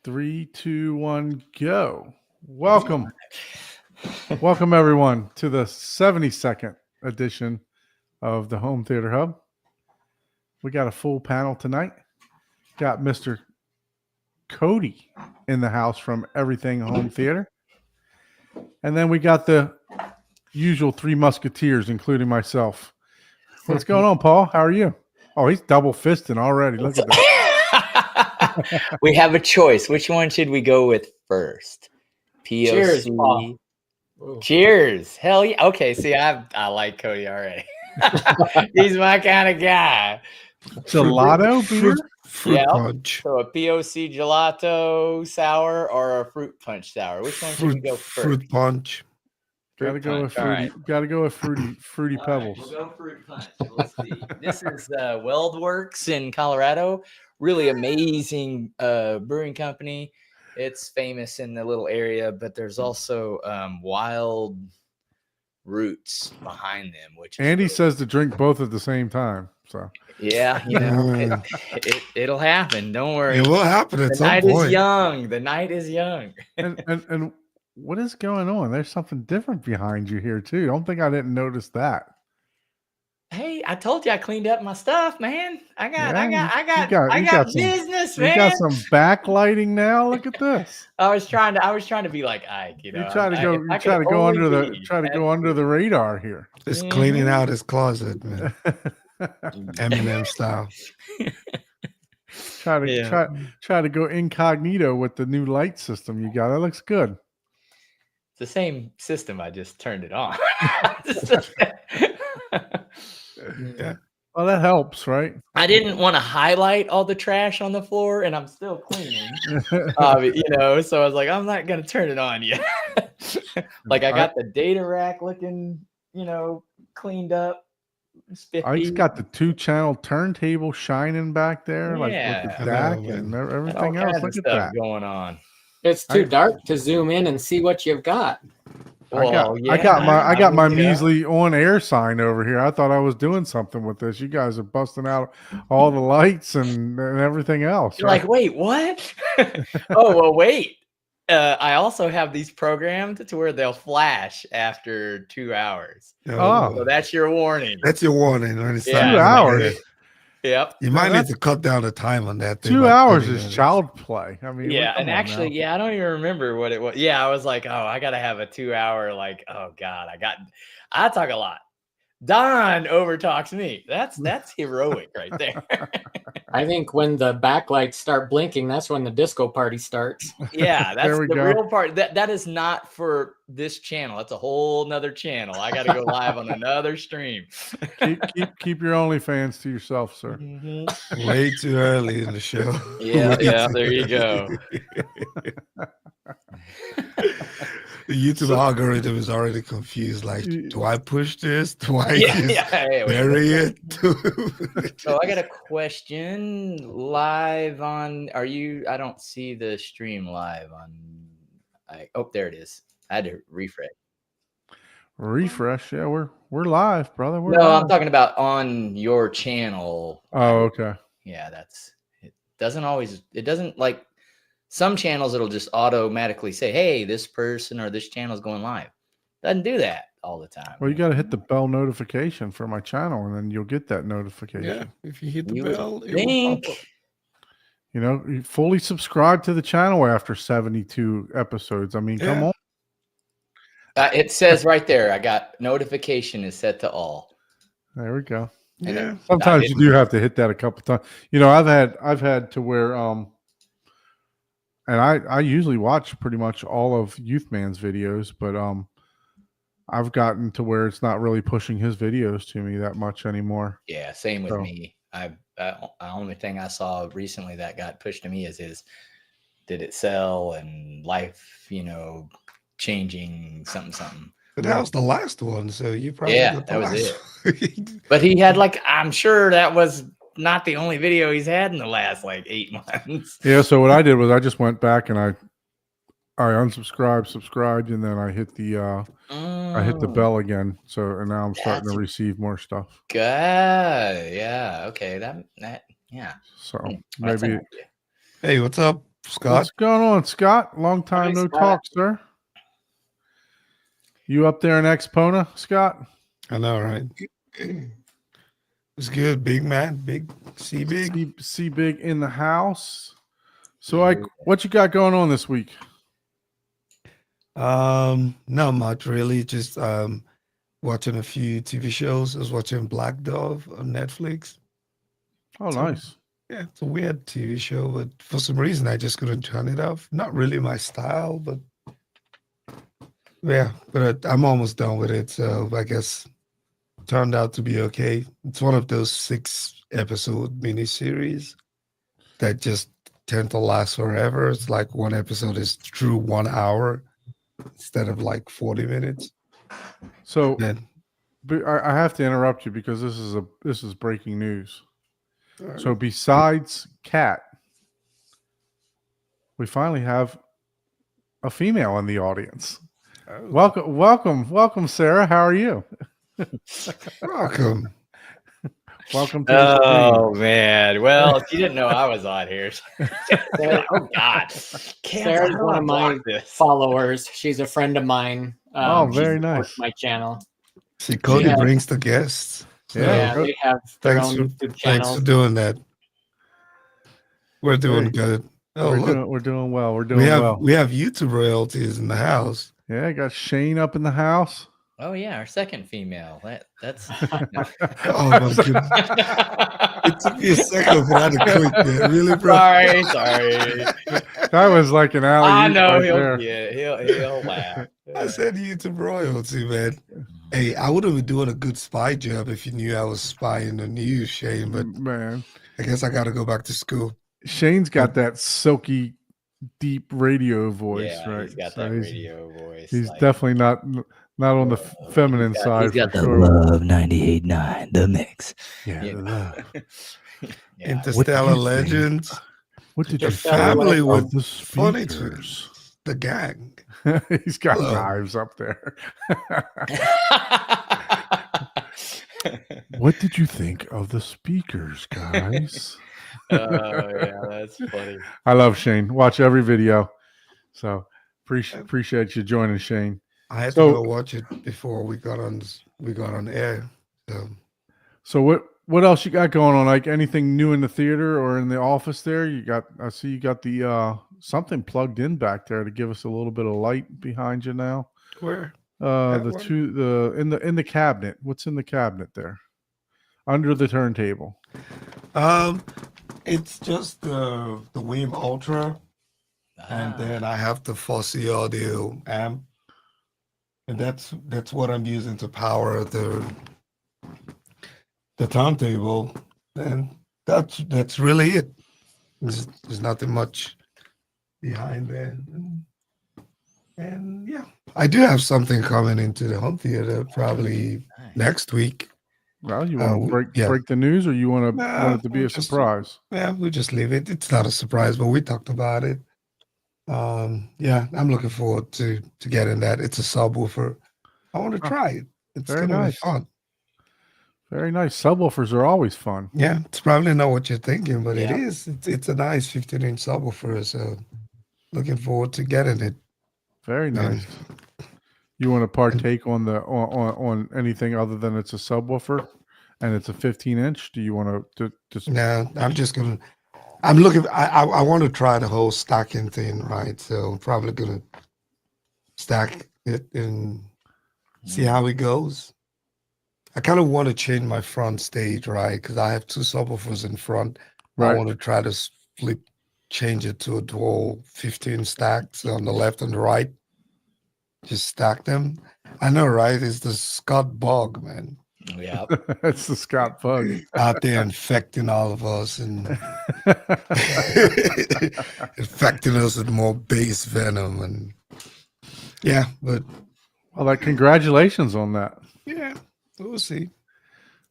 3, 2, 1, go. Welcome. Welcome, everyone, to the 72nd edition of the Home Theater Hub. We got a full panel tonight. Got Mr. Cody in the house from Everything Home Theater. And then we got the usual three musketeers, including myself. What's going on, Paul? How are you? Oh, he's double fisting already. Look at that. We have a choice. Which one should we go with first? POC. Cheers, Paul. Cheers. Hell yeah. Okay, see, I like Cody already. He's my kind of guy. Gelato beer? Fruit punch. So a POC gelato sour or a fruit punch sour? Which one should we go first? Fruit punch. Gotta go with fruity. Right. Gotta go with fruity pebbles. Right, we'll go fruit punch. Let's see. This is Weldworks in Colorado. Really amazing brewing company. It's famous in the little area, but there's also Wild Roots behind them. Which Andy really says to drink both at the same time. So yeah, you know, it'll happen. Don't worry. It will happen at some point. The night is young. The night is young. and what is going on? There's something different behind you here too. Don't think I didn't notice that. Hey, I told you I cleaned up my stuff, man. I got business, man. You got some backlighting now. Look at this. I was trying to be like Ike, you know. You try to go under the radar here. Just cleaning out his closet, man. Eminem style. Try to go incognito with the new light system you got. That looks good. It's the same system. I just turned it on. Yeah. Well, that helps, right? I didn't want to highlight all the trash on the floor, and I'm still cleaning. So I was like, I'm not gonna turn it on yet. Like I got the data rack looking, cleaned up. I just got the 2-channel turntable shining back there, like with the DAC and everything else. Look at that going on. It's too dark to zoom in and see what you've got. I got my measly on-air sign over here. I thought I was doing something with this. You guys are busting out all the lights and everything else. You're like, wait, what? Oh, well, wait. I also have these programmed to where they'll flash after 2 hours. Oh, so that's your warning. That's your warning. When it's 2 hours. Yep. You might need to cut down the time on that. 2 hours is child play. I mean, yeah, and actually, I don't even remember what it was. Yeah, I was like, oh, I gotta have a 2 hour. Like, oh god, I talk a lot. Don overtalks me. That's heroic right there. I think when the backlights start blinking, that's when the disco party starts. Yeah, that's the real part. That is not for this channel. That's a whole nother channel. I got to go live on another stream. keep your OnlyFans to yourself, sir. Mm-hmm. Way too early in the show. Yeah, there you go. The YouTube algorithm is already confused. Like, do I push this? Do I bury it? So I got a question live on. I don't see the stream live on. There it is. I had to refresh. Yeah, we're live, brother. I'm talking about on your channel. Oh, okay. Yeah, it doesn't like. Some channels, it'll just automatically say, hey, this person or this channel is going live. Doesn't do that all the time. Well, you got to hit the bell notification for my channel, and then you'll get that notification. Yeah, if you hit the bell, it will pop up. You fully subscribe to the channel after 72 episodes. I mean, come on. It says right there, I got notification is set to all. There we go. Yeah. Sometimes you do have to hit that a couple times. I've had to where and I usually watch pretty much all of Youthman's videos, but I've gotten to where it's not really pushing his videos to me that much anymore. Yeah, same with me. The only thing I saw recently that got pushed to me is his did it sell and life, changing something. But that was the last one, so you probably that was it. But he had I'm sure that was not the only video he's had in the last 8 months. Yeah, so what I did was I just went back and I unsubscribed, subscribed, and then I hit the bell again. So and now I'm starting to receive more stuff. Good. Yeah. Okay. That. Yeah. So maybe. Hey, what's up, Scott. What's going on, Scott? Long time Hi, no Scott. talk, sir. You up there in Expona, Scott? I know, right? It's good, big man, big, see big. See big in the house. So, what you got going on this week? Not much really. Just watching a few TV shows. I was watching Black Dove on Netflix. Oh, nice. Yeah, it's a weird TV show, but for some reason I just couldn't turn it off. Not really my style, but yeah, but I'm almost done with it. So I guess it turned out to be okay. It's one of those 6-episode miniseries that just tend to last forever. It's like one episode is true 1 hour instead of like 40 minutes. So Then I have to interrupt you because this is breaking news. Right. So besides Kat, we finally have a female in the audience. Oh. Welcome, Sarah. How are you? Welcome. Welcome to the Oh stream. man! Well, if you didn't know I was on here, oh god, Sarah's one of my followers. She's a friend of mine. Oh, she very supports nice. My channel. See, Cody Yeah. brings the guests. So Yeah, they have their own YouTube thanks channels. for doing that. We're doing good. Oh, look, we're doing well. We're doing well. we have YouTube royalties in the house. Yeah, I got Shane up in the house. Oh yeah, our second female. That's. Oh my goodness! It took me a second for that to click there. Really, bro? Sorry. That was like an alley. I know right he'll laugh. I said YouTube royalty, man. Hey, I would have been doing a good spy job if you knew I was spying on you, Shane. But man, I guess I got to go back to school. Shane's got that silky, deep radio voice, Yeah, right? he's got that radio voice. He's definitely not on the feminine side. He's got for the sure. Love 98.9, the mix. Yeah, You the know. love. Yeah. Interstellar Legends. What did The you family think with of the funny speakers? The gang. He's got Hello. knives up there. What did you think of the speakers, guys? Oh yeah, that's funny. I love Shane. Watch every video. So appreciate you joining, Shane. I had So- to go watch it before we got on air. So what else you got going on? Like anything new in the theater or in the office there? I see you got the something plugged in back there to give us a little bit of light behind you now. Where? In the cabinet. What's in the cabinet there? Under the turntable. It's just the Weem Ultra, and then I have the Fossey Audio amp, and that's what I'm using to power the turntable, and that's really it. There's nothing much behind there, and yeah, I do have something coming into the home theater probably next week. Well, you want to break the news, or you want it to be a surprise? Yeah, we'll just leave it. It's not a surprise, but we talked about it. Yeah, I'm looking forward to getting that. It's a subwoofer. I want to try it. It's Very gonna nice. be fun. Very nice. Subwoofers are always fun. Yeah, it's probably not what you're thinking, but it Yeah. is. It's a nice 15-inch subwoofer. So looking forward to getting it. Very Yeah. nice. You want to partake on anything other than it's a subwoofer and it's a 15-inch? Do you want to just? No, I'm looking. I want to try the whole stacking thing, right? So I'm probably gonna stack it and see how it goes. I kind of want to change my front stage, right? Because I have 2 subwoofers in front. Right. I want to try to change it to a dual 15 stacks on the left and the right. Just stack them. I know, right? It's the Scott Bog, man. Yeah. It's the Scott Bug. Out there infecting all of us and infecting us with more base venom. And yeah, but Well, like, congratulations on that. yeah, we'll see.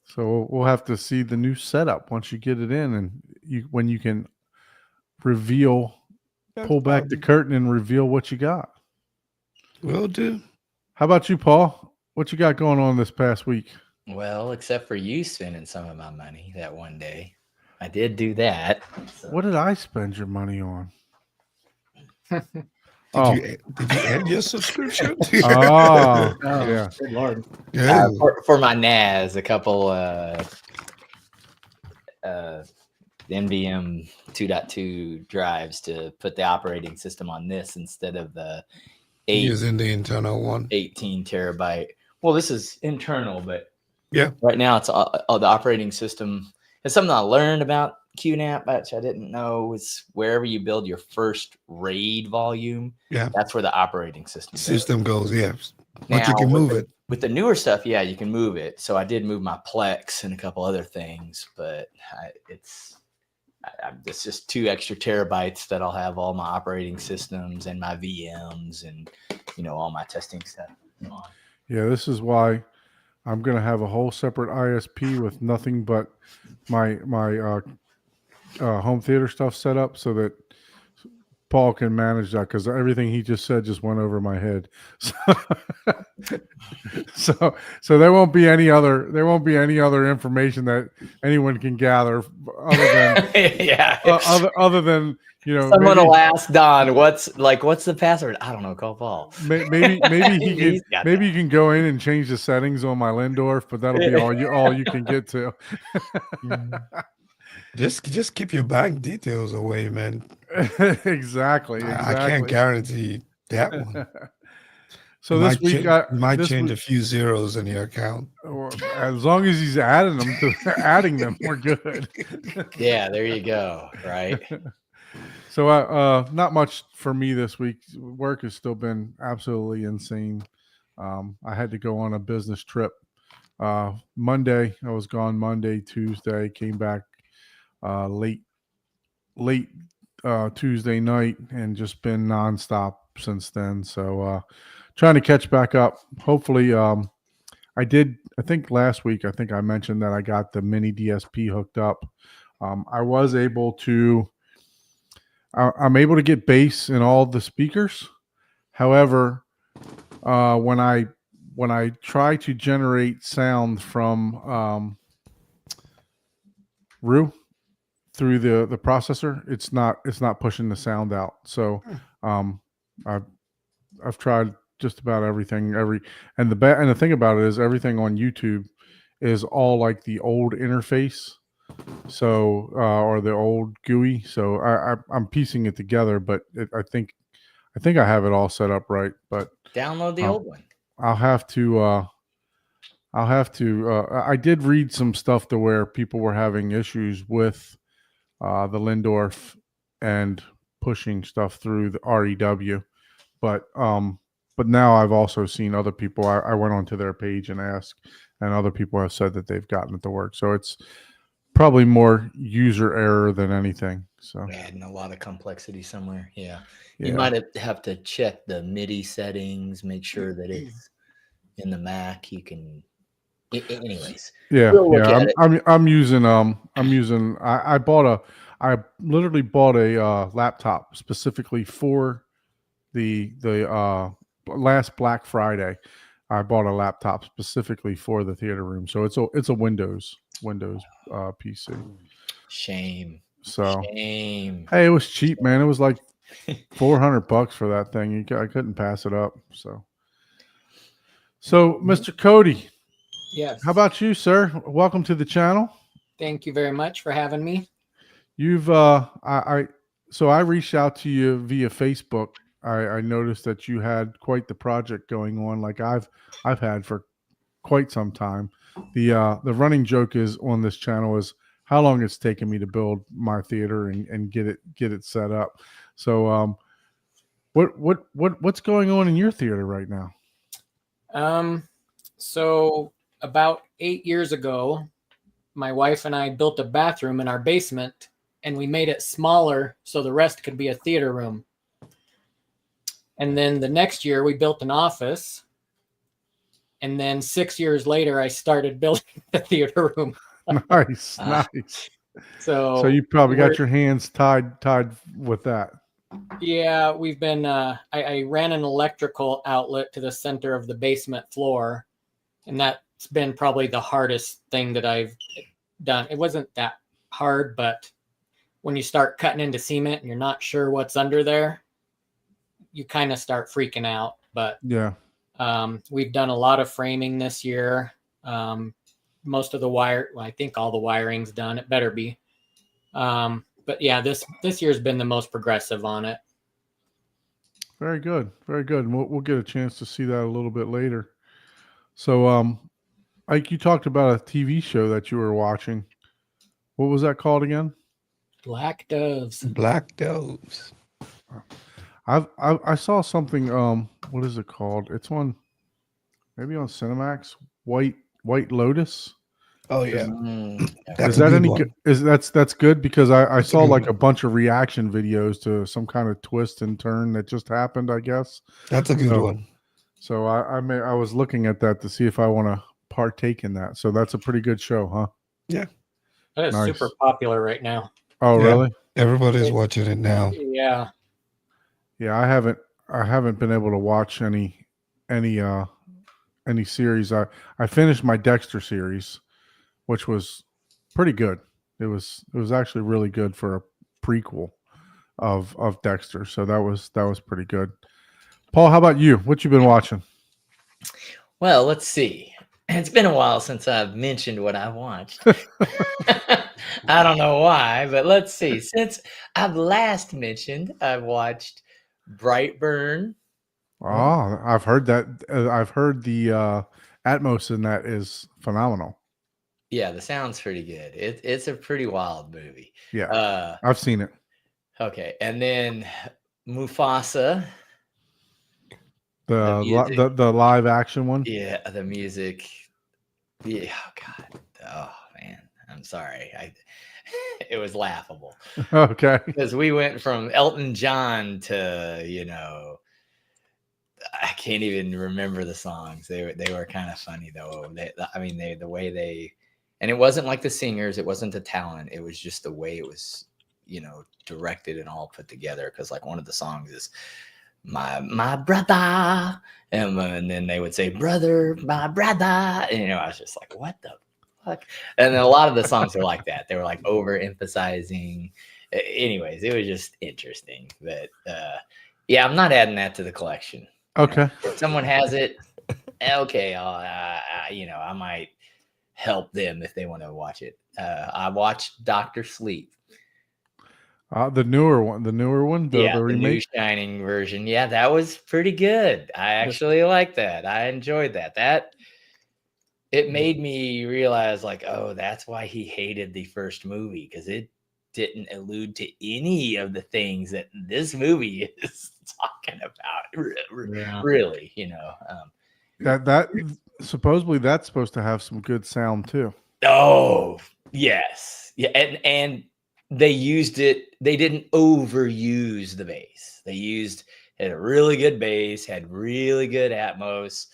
So we'll have to see the new setup once you get it in, and when you can pull back the curtain and reveal what you got. Will do. How about you, Paul? What you got going on this past week? Well, except for you spending some of my money that one day, I did do that. So. What did I spend your money on? Oh. Did you end your subscription? Oh, Oh, yeah. good Lord. Yeah. For my NAS, a couple NVM 2.2 drives to put the operating system on this instead of the Using the internal one. 18 terabyte. Well, this is internal, but Yeah. right now it's all the operating system. It's something I learned about QNAP, which I didn't know. Is wherever you build your first RAID volume, Yeah. that's where the operating system System goes, yeah. But Now, you can move it. with the newer stuff. Yeah, you can move it. So I did move my Plex and a couple other things, but it's just 2 extra terabytes that I'll have all my operating systems and my VMs and all my testing stuff on. Yeah, this is why I'm going to have a whole separate ISP with nothing but my home theater stuff set up so that Paul can manage that, because everything he just said just went over my head. So there won't be any other information that anyone can gather other than Yeah. other than Someone will ask Don, what's the password? I don't know. Call Paul. Maybe you can go in and change the settings on my Lindorf, but that'll be all you can get to. Just keep your bank details away, man. Exactly. I can't guarantee that one. So this week I might change a few zeros in your account. As long as he's adding them, we're good. Yeah, there you go. Right. So not much for me this week. Work has still been absolutely insane. I had to go on a business trip. Monday, I was gone Monday, Tuesday, came back late Tuesday night, and just been nonstop since then. So trying to catch back up. Hopefully, I think last week, I mentioned that I got the mini DSP hooked up. I was able to, I'm able to get bass in all the speakers. However, when I try to generate sound from RU through the processor, it's not pushing the sound out. So I've tried just about everything. And the thing about it is everything on YouTube is all like the old interface, so or the old GUI. So I'm piecing it together, but I think I have it all set up right. But download the old one. I'll have to. I did read some stuff to where people were having issues with the Lindorf and pushing stuff through the REW, but now I've also seen other people. I went onto their page and asked, and other people have said that they've gotten it to work. So it's probably more user error than anything. So adding a lot of complexity somewhere. Yeah. You might have to check the MIDI settings, make sure that it's in the Mac. You can, anyways. Yeah, we'll I'm using I literally bought a laptop specifically for the last Black Friday. I bought a laptop specifically for the theater room. So it's a Windows PC. Shame. So Shame. Hey, it was cheap, man. It was like $400 for that thing. I couldn't pass it up. So Mr. Cody. Yes. How about you, sir? Welcome to the channel. Thank you very much for having me. You've so I reached out to you via Facebook. I noticed that you had quite the project going on, like I've had for quite some time. The running joke is on this channel is how long it's taken me to build my theater and get it set up. So what's going on in your theater right now? So about 8 years ago, my wife and I built a bathroom in our basement, and we made it smaller so the rest could be a theater room. And then the next year we built an office. And then 6 years later, I started building the theater room. Nice. So you probably got your hands tied with that. Yeah, we've been, I ran an electrical outlet to the center of the basement floor. And that's been probably the hardest thing that I've done. It wasn't that hard, but when you start cutting into cement and you're not sure what's under there, you kind of start freaking out. But Yeah. we've done a lot of framing this year. Most of the I think all the wiring's done. It better be. But yeah, this year's been the most progressive on it. Very good. Very good. And we'll get a chance to see that a little bit later. So, Ike, you talked about a TV show that you were watching. What was that called again? Black Doves. Black Doves. I saw something. What is it called? It's maybe on Cinemax. White Lotus. Oh yeah, that's Is that a good any one. good? That's good because I saw good like one. a bunch of reaction videos to some kind of twist and turn that just happened, I guess. That's a good So- one. So I was looking at that to see if I want to partake in that. So that's a pretty good show, huh? That is Nice. super popular right now. Oh, Yeah. really? Everybody's watching it now. Yeah. Yeah, I haven't been able to watch any series. I finished my Dexter series, which was pretty good. It was actually really good for a prequel of Dexter. So that was pretty good. Paul, how about you? What you been watching? Well, let's see. It's been a while since I've mentioned what I watched. I don't know why, but let's see. Since I've last mentioned, I've watched Brightburn. Oh, I've heard that. I've heard the Atmos in that is phenomenal. Yeah, the sound's pretty good. It's a pretty wild movie. Yeah, I've seen it. Okay, and then Mufasa. The music. the live action one. Yeah, the music. Yeah, oh God. Oh man, I'm sorry. It was laughable Okay. because we went from Elton John to I can't even remember the songs. They were kind of funny though. The way they, and it wasn't like the singers. It wasn't the talent. It was just the way it was, directed and all put together. Because like one of the songs is my brother, and then they would say brother, my brother, and I was just like, what the fuck? And then a lot of the songs were like that. They were like overemphasizing. Anyways, it was just interesting. But yeah, I'm not adding that to the collection. Okay. If someone has it, okay, I might help them if they want to watch it. I watched Dr. Sleep. The newer one, the The new remake. Shining version. Yeah, that was pretty good. I actually liked that. I enjoyed that. It made me realize, like, oh, that's why he hated the first movie, because it didn't allude to any of the things that this movie is talking about. Really, That supposedly that's supposed to have some good sound too. Oh, yes. Yeah, and they used it. They didn't overuse the bass. Had a really good bass, had really good Atmos.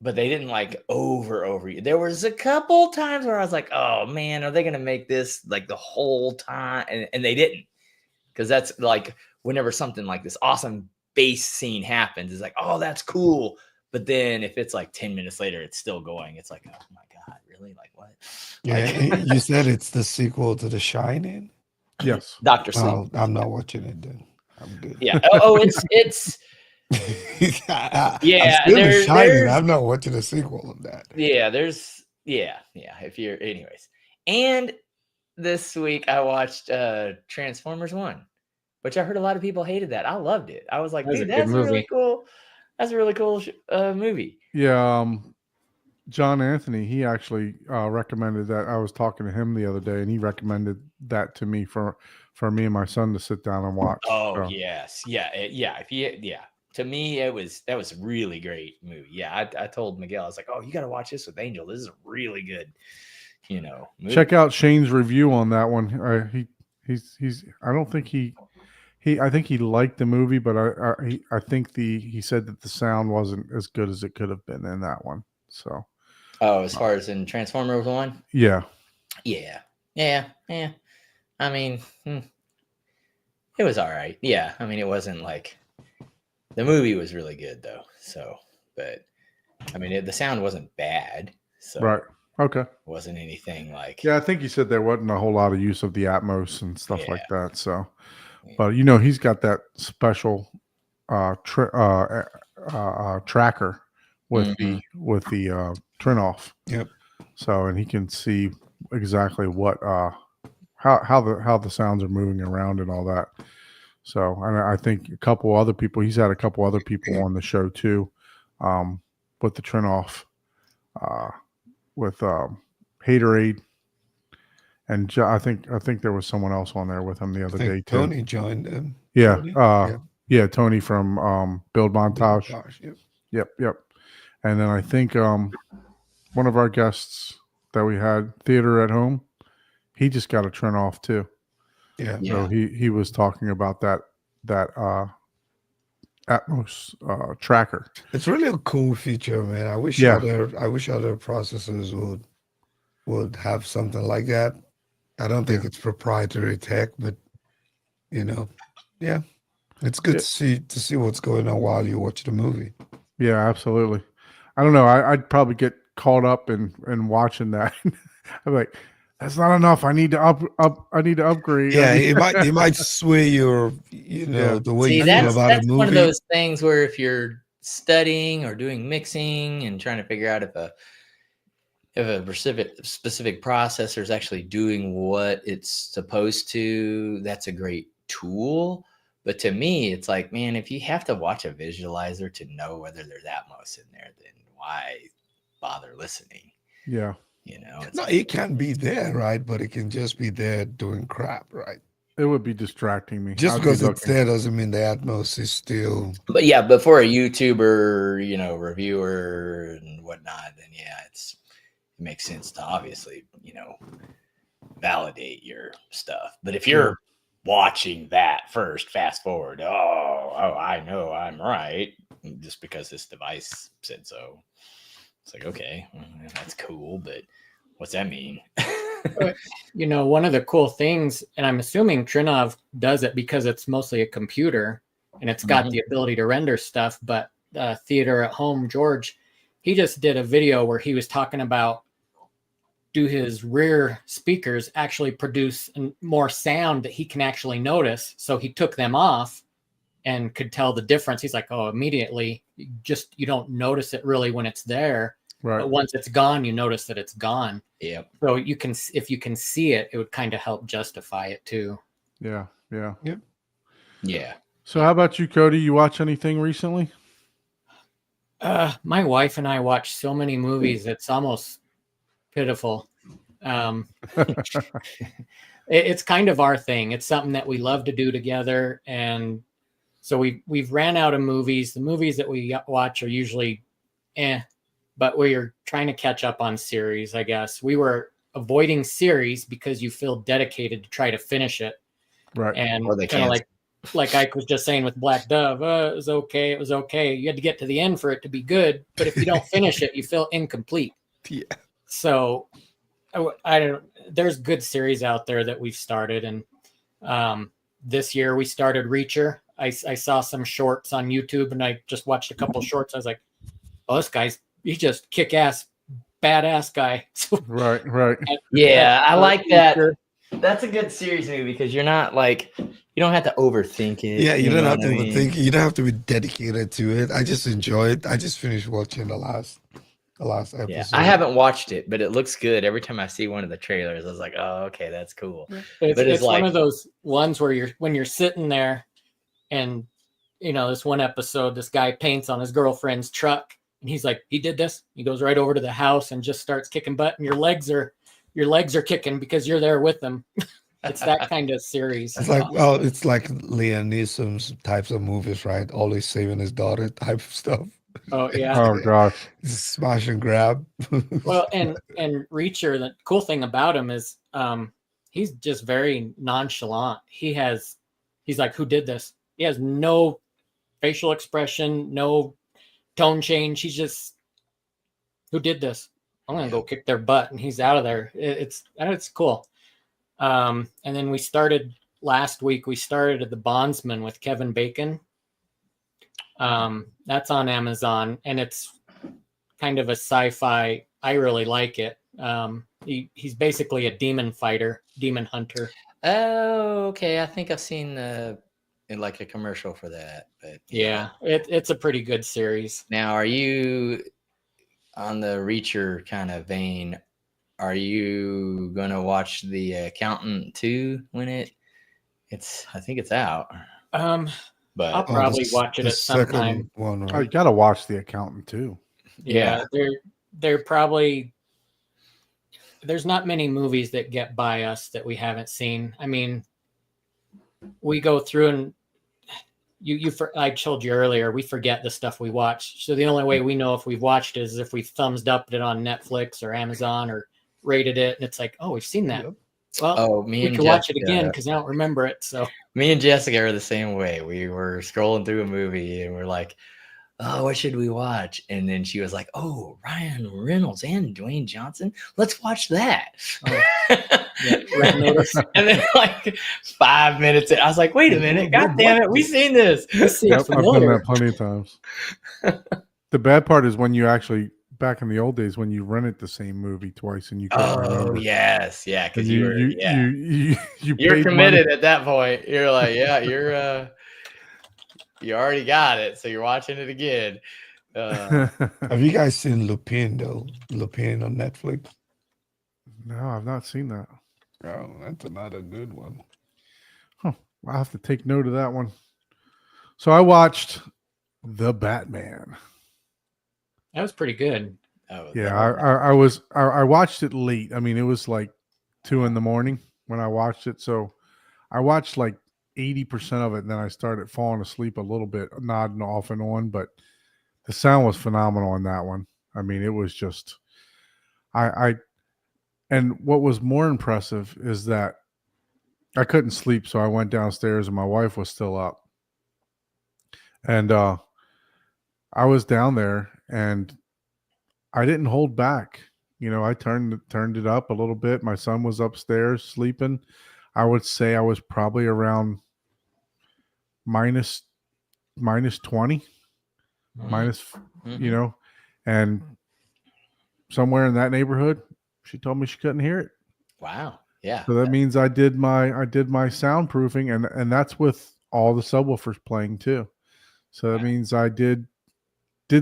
But they didn't like over. There was a couple times where I was like, oh man, are they going to make this like the whole time? And they didn't. Because that's like whenever something like this awesome bass scene happens, it's like, oh, that's cool. But then if it's like 10 minutes later, it's still going. It's like, oh my God, really? Like what? Yeah, you said it's the sequel to The Shining. Yes. Dr. Sleep. Oh, I'm not watching it then. I'm good. Yeah. Oh, it's I'm Yeah, still The Shining. there's- I'm not watching a sequel of that. yeah, if you're anyways. And this week I watched Transformers 1, which I heard a lot of people hated that. I loved it. I was like, That was dude, a good that's a really movie. cool. That's a really cool movie. Yeah. John Anthony, he actually recommended that. I was talking to him the other day, and he recommended that to me for me and my son to sit down and watch. Oh So, yes, yeah. To me, that was a really great movie. Yeah, I told Miguel, I was like, oh, you got to watch this with Angel. This is a really good, movie. check out Shane's review on that one. He's. I don't think he. I think he liked the movie, but I think he said that the sound wasn't as good as it could have been in that one. So. Oh, as far as in Transformers 1. Yeah. Yeah. I mean, it was all right. Yeah. I mean, it wasn't like the movie was really good though. So, but I mean, the sound wasn't bad. So Right. Okay. it wasn't anything like. Yeah, I think you said there wasn't a whole lot of use of the Atmos and stuff like that. So, But he's got that special tracker with the turn off. Yep. So, and he can see exactly what how the sounds are moving around and all that. So, and I think he's had a couple other people on the show too, with the turn off, with Haterade, and I think there was someone else on there with him the other day too. Tony joined him. Yeah, Tony? yeah, Tony from Build Montage. Yep. Yep. And then I think one of our guests that we had, Theater at Home, he just got a turn off too. Yeah. So he was talking about that Atmos tracker. It's really a cool feature, man. I wish other processors would have something like that. I don't think it's proprietary tech, but it's good to see what's going on while you watch the movie. Yeah, absolutely. I don't know. I'd probably get caught up in watching that. I'm like, that's not enough. I need to upgrade. Yeah, it might sway your, the way you feel about a that's movie. one of those things where if you're studying or doing mixing and trying to figure out if a specific processor is actually doing what it's supposed to, that's a great tool. But to me, it's like, man, if you have to watch a visualizer to know whether there's Atmos in there, then why bother listening? Yeah. It can be there, right? But it can just be there doing crap, right? It would be distracting me. Just because it's there doesn't mean the Atmos is still. But for a YouTuber, reviewer and whatnot, then it makes sense to obviously, validate your stuff. But if you're watching that first, fast forward, I know I'm right just because this device said so. It's like, okay, that's cool, but what's that mean? One of the cool things, and I'm assuming Trinov does it because it's mostly a computer and it's got the ability to render stuff, but Theater at Home, George, he just did a video where he was talking about, do his rear speakers actually produce more sound that he can actually notice? So he took them off and could tell the difference. He's like, immediately, you don't notice it really when it's there. Right. But once it's gone, you notice that it's gone. Yeah. So if you can see it, it would kind of help justify it too. Yeah. Yeah. Yep. Yeah. So how about you, Cody? You watch anything recently? My wife and I watch so many movies. It's almost pitiful. It's kind of our thing. It's something that we love to do together. And so we've ran out of movies. The movies that we watch are usually but we are trying to catch up on series, I guess. We were avoiding series because you feel dedicated to try to finish it. Right. And kind of like Ike was just saying with Black Dove, it was okay. It was okay. You had to get to the end for it to be good. But if you don't finish it, you feel incomplete. Yeah. So I don't. There's good series out there that we've started. And this year we started Reacher. I saw some shorts on YouTube and I just watched a couple shorts. I was like, oh, he's just kick-ass, badass guy. Right. Yeah, I like that. That's a good series movie because you're not you don't have to overthink it. Yeah, you don't have to overthink it. You don't have to be dedicated to it. I just enjoy it. I just finished watching the last episode. Yeah, I haven't watched it, but it looks good. Every time I see one of the trailers, I was like, oh, okay, that's cool. It's one of those ones where when you're sitting there and, this one episode, this guy paints on his girlfriend's truck. And he's like, he did this. He goes right over to the house and just starts kicking butt. And your legs are kicking because you're there with them. It's that kind of series. It's like Liam Neeson's types of movies, right? Always saving his daughter type of stuff. Oh yeah. Oh gosh. Smash and grab. Well, and Reacher, the cool thing about him is he's just very nonchalant. He's like, who did this? He has no facial expression, no tone change. He's just, who did this? I'm gonna go kick their butt, and he's out of there. It's cool. And then last week we started The Bondsman with Kevin Bacon. That's on Amazon, and it's kind of a sci-fi. I really like it. He's basically a demon hunter. Oh, okay. I think I've seen like a commercial for that. But Yeah, it's a pretty good series. Now, are you on the Reacher kind of vein? Are you gonna watch The Accountant 2 when it's? I think it's out. I'll But probably watch it the at some time. second one, I right? gotta watch The Accountant too. Yeah, they're probably there's not many movies that get by us that we haven't seen. I mean, we go through and I told you earlier, we forget the stuff we watch. So the only way we know if we've watched it is if we thumbs upped it on Netflix or Amazon or rated it, and it's like, oh, we've seen that. Yep. Well, me we and can watch it Jessica- again because I don't remember it. So Me and Jessica are the same way. We were scrolling through a movie and we're like, oh, what should we watch? And then she was like, oh, Ryan Reynolds and Dwayne Johnson. Let's watch that. Oh, yeah, Red Notice. And then like 5 minutes in, I was like, wait a minute. God damn it. We've seen this. This seems Yep, I've done familiar. that plenty of times. The bad part is when you actually, back in the old days, when you rented the same movie twice and you couldn't remember. yes. Yeah. Because And you're paid committed money. at that point. You're like, yeah, you already got it. So you're watching it again. Have you guys seen Lupin though? Lupin on Netflix. No, I've not seen that. Oh, that's another good one. I'll have to take note of that one. So I watched The Batman. That was pretty good. Oh, Yeah, I watched it late. I mean, it was like 2 a.m. when I watched it. So I watched like 80% of it, and then I started falling asleep a little bit, nodding off and on. But the sound was phenomenal on that one. I mean, it was just and what was more impressive is that I couldn't sleep, so I went downstairs and my wife was still up. And I was down there and I didn't hold back. You know, I turned it up a little bit. My son was upstairs sleeping. I would say I was probably around minus 20, minus, you know, and somewhere in that neighborhood, she told me she couldn't hear it. Wow. Yeah. So that means I did my soundproofing, and that's with all the subwoofers playing too. So that means I did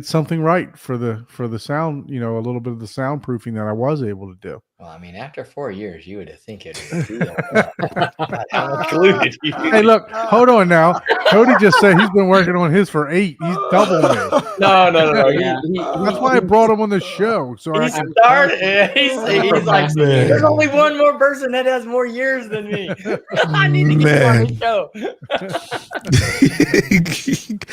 something right for the sound, you know, a little bit of the soundproofing that I was able to do. Well, I mean, after 4 years, you would have think it would be how included you. Hey, look, hold on now. Cody just said he's been working on his for 8. He's double me. No. Yeah. That's why I brought him on the show. So I He can started. He's like, Man. there's only one more person that has more years than me. I need to get you on the show.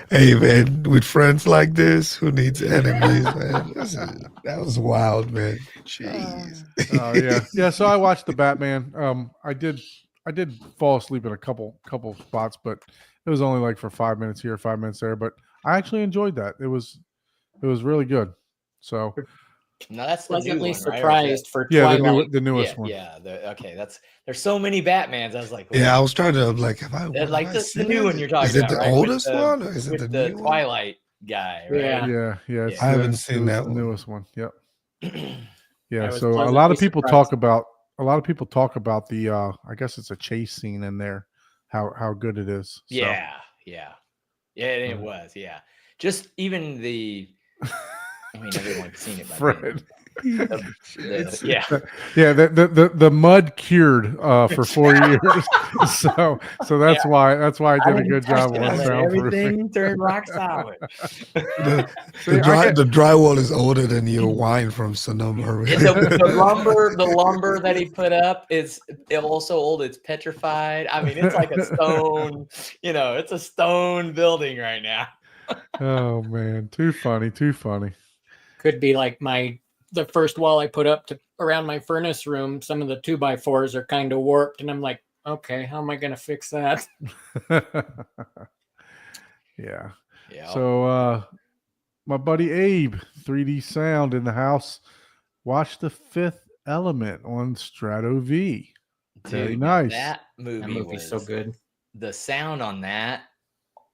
Hey man, with friends like this, who needs enemies, man? That was wild, man. Jeez. Oh yeah. So I watched the Batman. I did fall asleep in a couple spots, but it was only like for 5 minutes here, 5 minutes there. But I actually enjoyed that. It was really good. So No, that's the new Pleasantly one, right? surprised for yeah, Twilight. the newest one. Yeah. Okay. There's so many Batmans. I was like, Yeah, I was trying to like, have I like have I the seen new it? one you're talking Is it about, the right? oldest With the- one, or is it with the the new one? Twilight guy, right? Yeah. Yeah. It's I haven't the- seen it was that the one. newest one. Yep. I Yeah. was So a pleasantly lot of people surprised. talk about the I guess it's a chase scene in there, how good it is. So, Yeah, it was. Yeah, just even the. I mean, everyone's seen it by Fred. yeah. Yeah, the mud cured for 4 years, so that's why I did a good job on soundproofing. Everything turned rock solid. The See, I the drywall is older than your wine from Sonoma. The lumber that he put up is also old. It's petrified. I mean, it's like a stone. You know, it's a stone building right now. Oh man, too funny. Could be like the first wall I put up around my furnace room. Some of the 2x4s are kind of warped, and I'm like, okay, how am I going to fix that? Yeah. Yeah. So my buddy Abe, 3D Sound in the house, watched The Fifth Element on Strato V. Very nice. That That movie movie's so was good. the sound on that.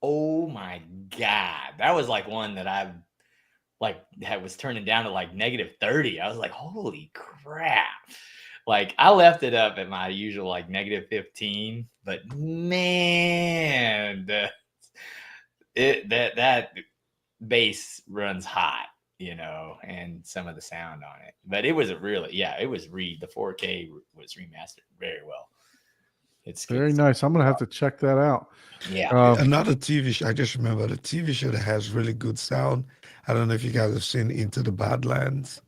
Oh my god, that was like one that I was turning down to like -30. I was like, holy crap. Like I left it up at my usual like -15, but man, that bass runs hot, and some of the sound on it. But it was the 4K was remastered very well. It's good Very stuff. nice. I'm gonna have to check that out. Yeah. Another TV show. I just remember the TV show that has really good sound. I don't know if you guys have seen Into the Badlands.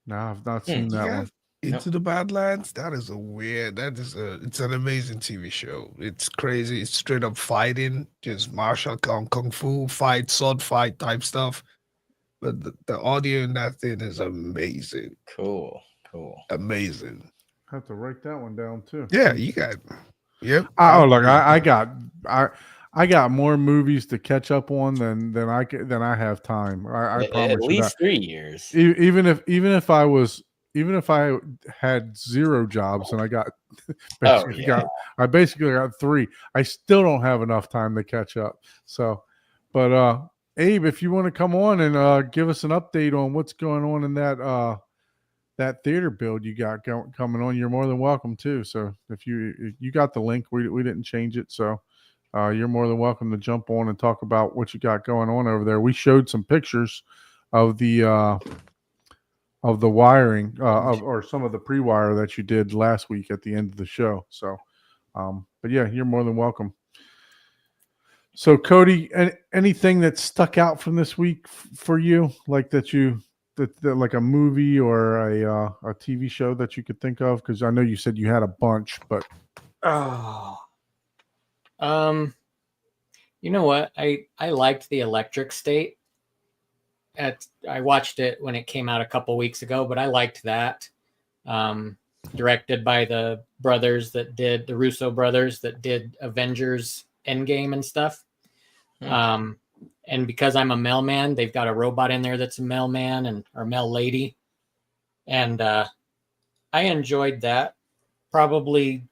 No, I've not seen that one. Into the Badlands. It's an amazing TV show. It's crazy. It's straight up fighting, just martial kung fu fight, sword fight type stuff. But the audio in that thing is amazing. Cool. Amazing. Have to write that one down too. Yeah, you got. Yep. Look, I got more movies to catch up on than I have time. I promise At you least that. 3 years. Even if I had 0 jobs and I got I basically got 3. I still don't have enough time to catch up. So, but Abe, if you want to come on and give us an update on what's going on in that theater build you got coming on, you're more than welcome too. So if you got the link, we didn't change it. So you're more than welcome to jump on and talk about what you got going on over there. We showed some pictures of the wiring or some of the pre-wire that you did last week at the end of the show. So, but yeah, you're more than welcome. So Cody, anything that stuck out from this week for you, like that like a movie or a TV show that you could think of? Because I know you said you had a bunch, but you know what? I liked The Electric State. I watched it when it came out a couple weeks ago, but I liked that. Directed by the Russo brothers that did Avengers Endgame and stuff. And because I'm a mailman, they've got a robot in there that's a mailman or mail lady. And I enjoyed that. Probably,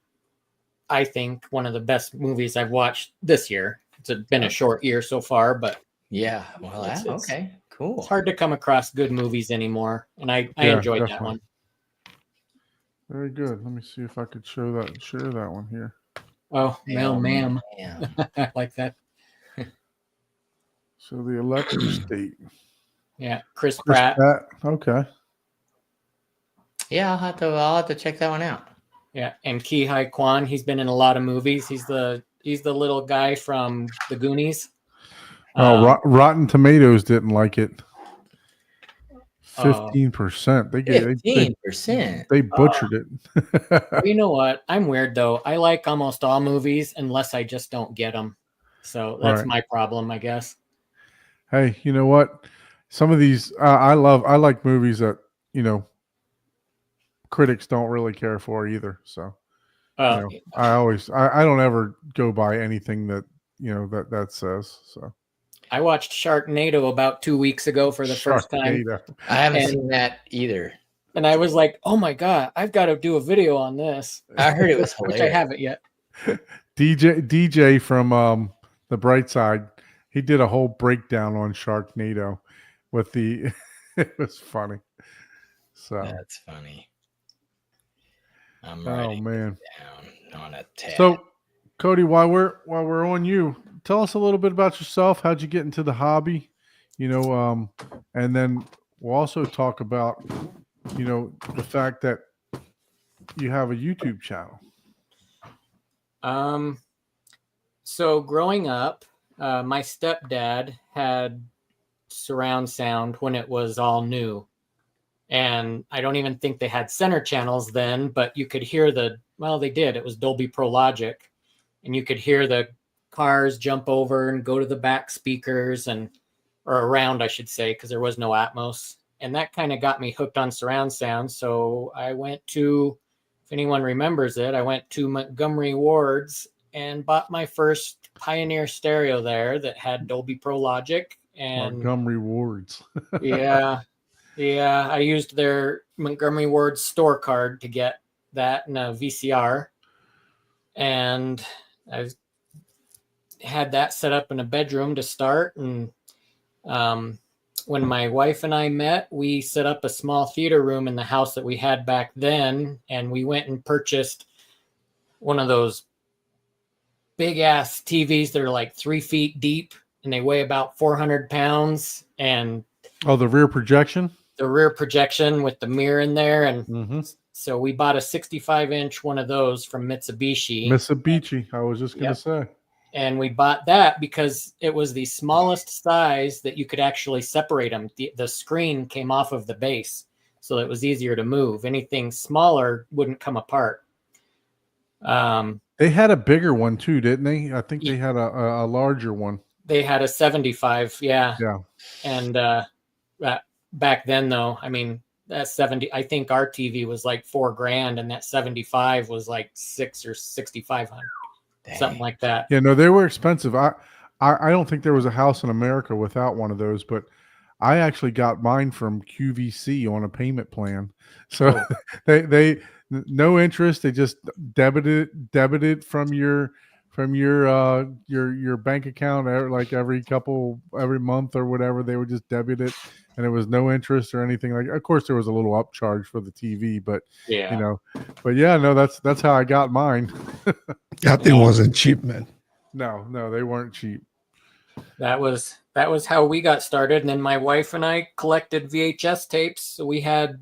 I think, one of the best movies I've watched this year. It's been a short year so far, but yeah. Well, okay, cool. It's hard to come across good movies anymore, and I enjoyed definitely. that one. Very good. Let me see if I could share that one here. Oh, ma'am. I like that. So The Electric State. Yeah, Chris Pratt. Okay. Yeah, I'll have to check that one out. Yeah, and Ki Hai Kwan. He's been in a lot of movies. He's the little guy from The Goonies. Rotten Tomatoes didn't like it. 15%. They 15%. They butchered it. You know what? I'm weird though. I like almost all movies unless I just don't get them. So that's my problem, I guess. Hey, you know what? Some of these I like movies that critics don't really care for either. So I don't ever go by anything that that says. So I watched Sharknado about 2 weeks ago for the first time. I haven't seen that either. And I was like, oh my God, I've got to do a video on this. I heard it was hilarious. Which I haven't yet. DJ from The Bright Side, he did a whole breakdown on Sharknado with it was funny. So that's funny. I'm writing down on a tab. So Cody, while we're on you, tell us a little bit about yourself. How'd you get into the hobby? And then we'll also talk about, the fact that you have a YouTube channel. So growing up, my stepdad had surround sound when it was all new. And I don't even think they had center channels then, but you could hear they did. It was Dolby Pro Logic. And you could hear the cars jump over and go to the back speakers or around, I should say, because there was no Atmos. And that kind of got me hooked on surround sound. So I went to, if anyone remembers it, I went to Montgomery Ward's and bought my first Pioneer stereo there that had Dolby Pro Logic. And Montgomery Ward's. Yeah. I used their Montgomery Ward's store card to get that and a VCR. And I had that set up in a bedroom to start, and when my wife and I met, we set up a small theater room in the house that we had back then, and we went and purchased one of those big ass TVs that are like 3 feet deep and they weigh about 400 pounds, and Oh, the rear projection. the rear projection with the mirror in there. And Mm-hmm. so we bought a 65-inch one of those from Mitsubishi. Mitsubishi. I was just gonna Yep. say. And we bought that because it was the smallest size that you could actually separate them. The screen came off of the base, so it was easier to move. Anything smaller wouldn't come apart. They had a bigger one too, didn't they? I think they had a larger one. They had a 75, yeah. Yeah. And back then, though, I mean, that 70, I think our TV was like $4,000, and that 75 was like $600 or $6,500, something like that. Yeah, no, they were expensive. I don't think there was a house in America without one of those, but I actually got mine from QVC on a payment plan. So they no interest. They just debited from your bank account like every month or whatever. They would just debit it, and it was no interest or anything like. Of course, there was a little upcharge for the TV, but Yeah. but yeah, no, that's how I got mine. That thing wasn't cheap, man. No, they weren't cheap. That was how we got started. And then my wife and I collected VHS tapes. So we had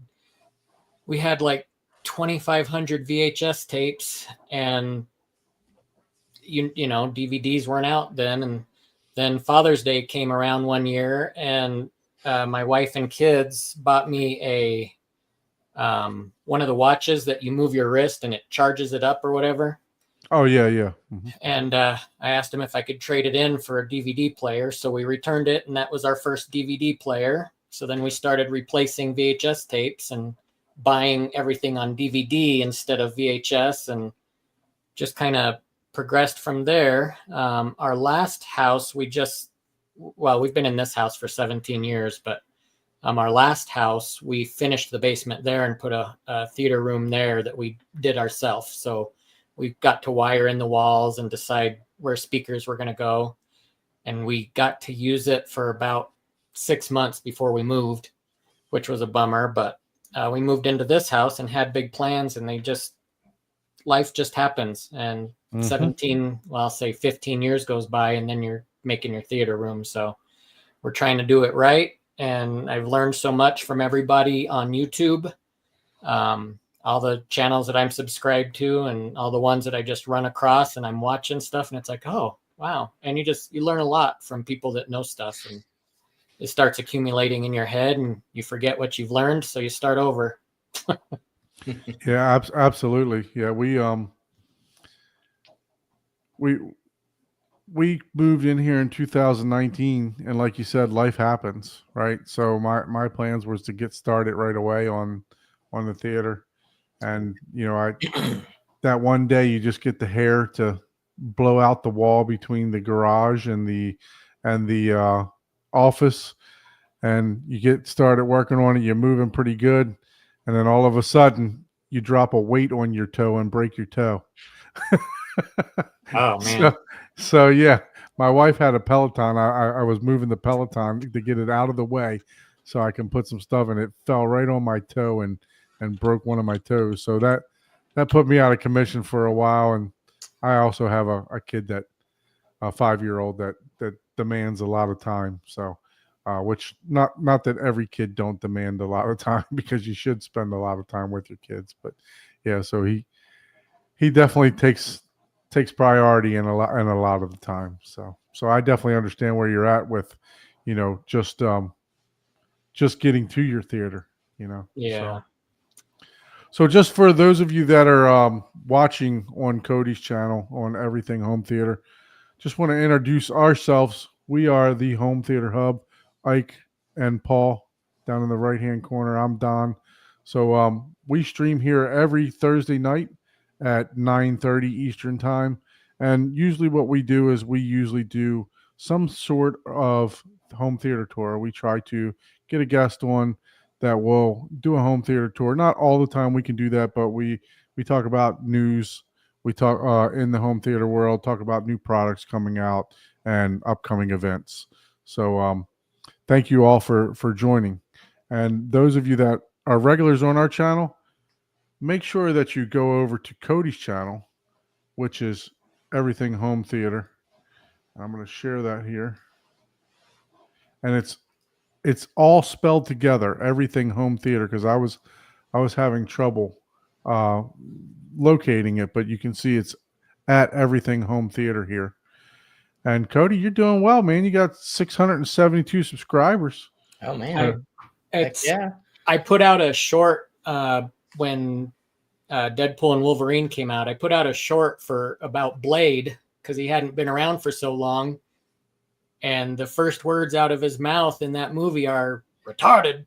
like 2,500 VHS tapes, and you know, DVDs weren't out then. And then Father's Day came around one year, and my wife and kids bought me a one of the watches that you move your wrist and it charges it up or whatever. Oh yeah. Mm-hmm. And I asked him if I could trade it in for a DVD player. So we returned it, and that was our first DVD player. So then we started replacing VHS tapes and buying everything on DVD instead of VHS, and just kind of progressed from there. Our last house, we've been in this house for 17 years, but our last house, we finished the basement there and put a theater room there that we did ourselves. So we got to wire in the walls and decide where speakers were going to go. And we got to use it for about 6 months before we moved, which was a bummer. But we moved into this house and had big plans, and life just happens. And 15 years goes by, and then you're making your theater room. So we're trying to do it right. And I've learned so much from everybody on YouTube. All the channels that I'm subscribed to, and all the ones that I just run across, and I'm watching stuff, and it's like, oh, wow. And you learn a lot from people that know stuff, and it starts accumulating in your head, and you forget what you've learned. So you start over. Yeah, absolutely. Yeah. We moved in here in 2019, and like you said, life happens, right? So my plans was to get started right away on the theater. And that one day you just get the hair to blow out the wall between the garage and the office, and you get started working on it. You're moving pretty good, and then all of a sudden you drop a weight on your toe and break your toe. Oh man! So yeah, my wife had a Peloton. I was moving the Peloton to get it out of the way so I can put some stuff in it. Fell right on my toe and broke one of my toes. So that put me out of commission for a while. And I also have a kid a 5-year-old that demands a lot of time. So, which not that every kid don't demand a lot of time, because you should spend a lot of time with your kids. But yeah, so he definitely takes priority in a lot of the time. So I definitely understand where you're at with, just getting to your theater, Yeah. So just for those of you that are watching on Cody's channel on Everything Home Theater, just want to introduce ourselves. We are the Home Theater Hub. Ike and Paul down in the right-hand corner. I'm Don. So we stream here every Thursday night at 9:30 Eastern time. And usually what we do is we usually do some sort of home theater tour. We try to get a guest on that will do a home theater tour. Not all the time we can do that, but we talk about news. We talk in the home theater world, talk about new products coming out and upcoming events. So thank you all for joining. And those of you that are regulars on our channel, make sure that you go over to Cody's channel, which is Everything Home Theater. I'm going to share that here. And it's all spelled together, Everything Home Theater, because I was having trouble locating it, but you can see it's at Everything Home Theater here. And Cody, you're doing well, man. You got 672 subscribers. Oh man. It's Yeah. I put out a short when Deadpool and Wolverine came out. I put out a short about Blade because he hadn't been around for so long. And the first words out of his mouth in that movie are retarded.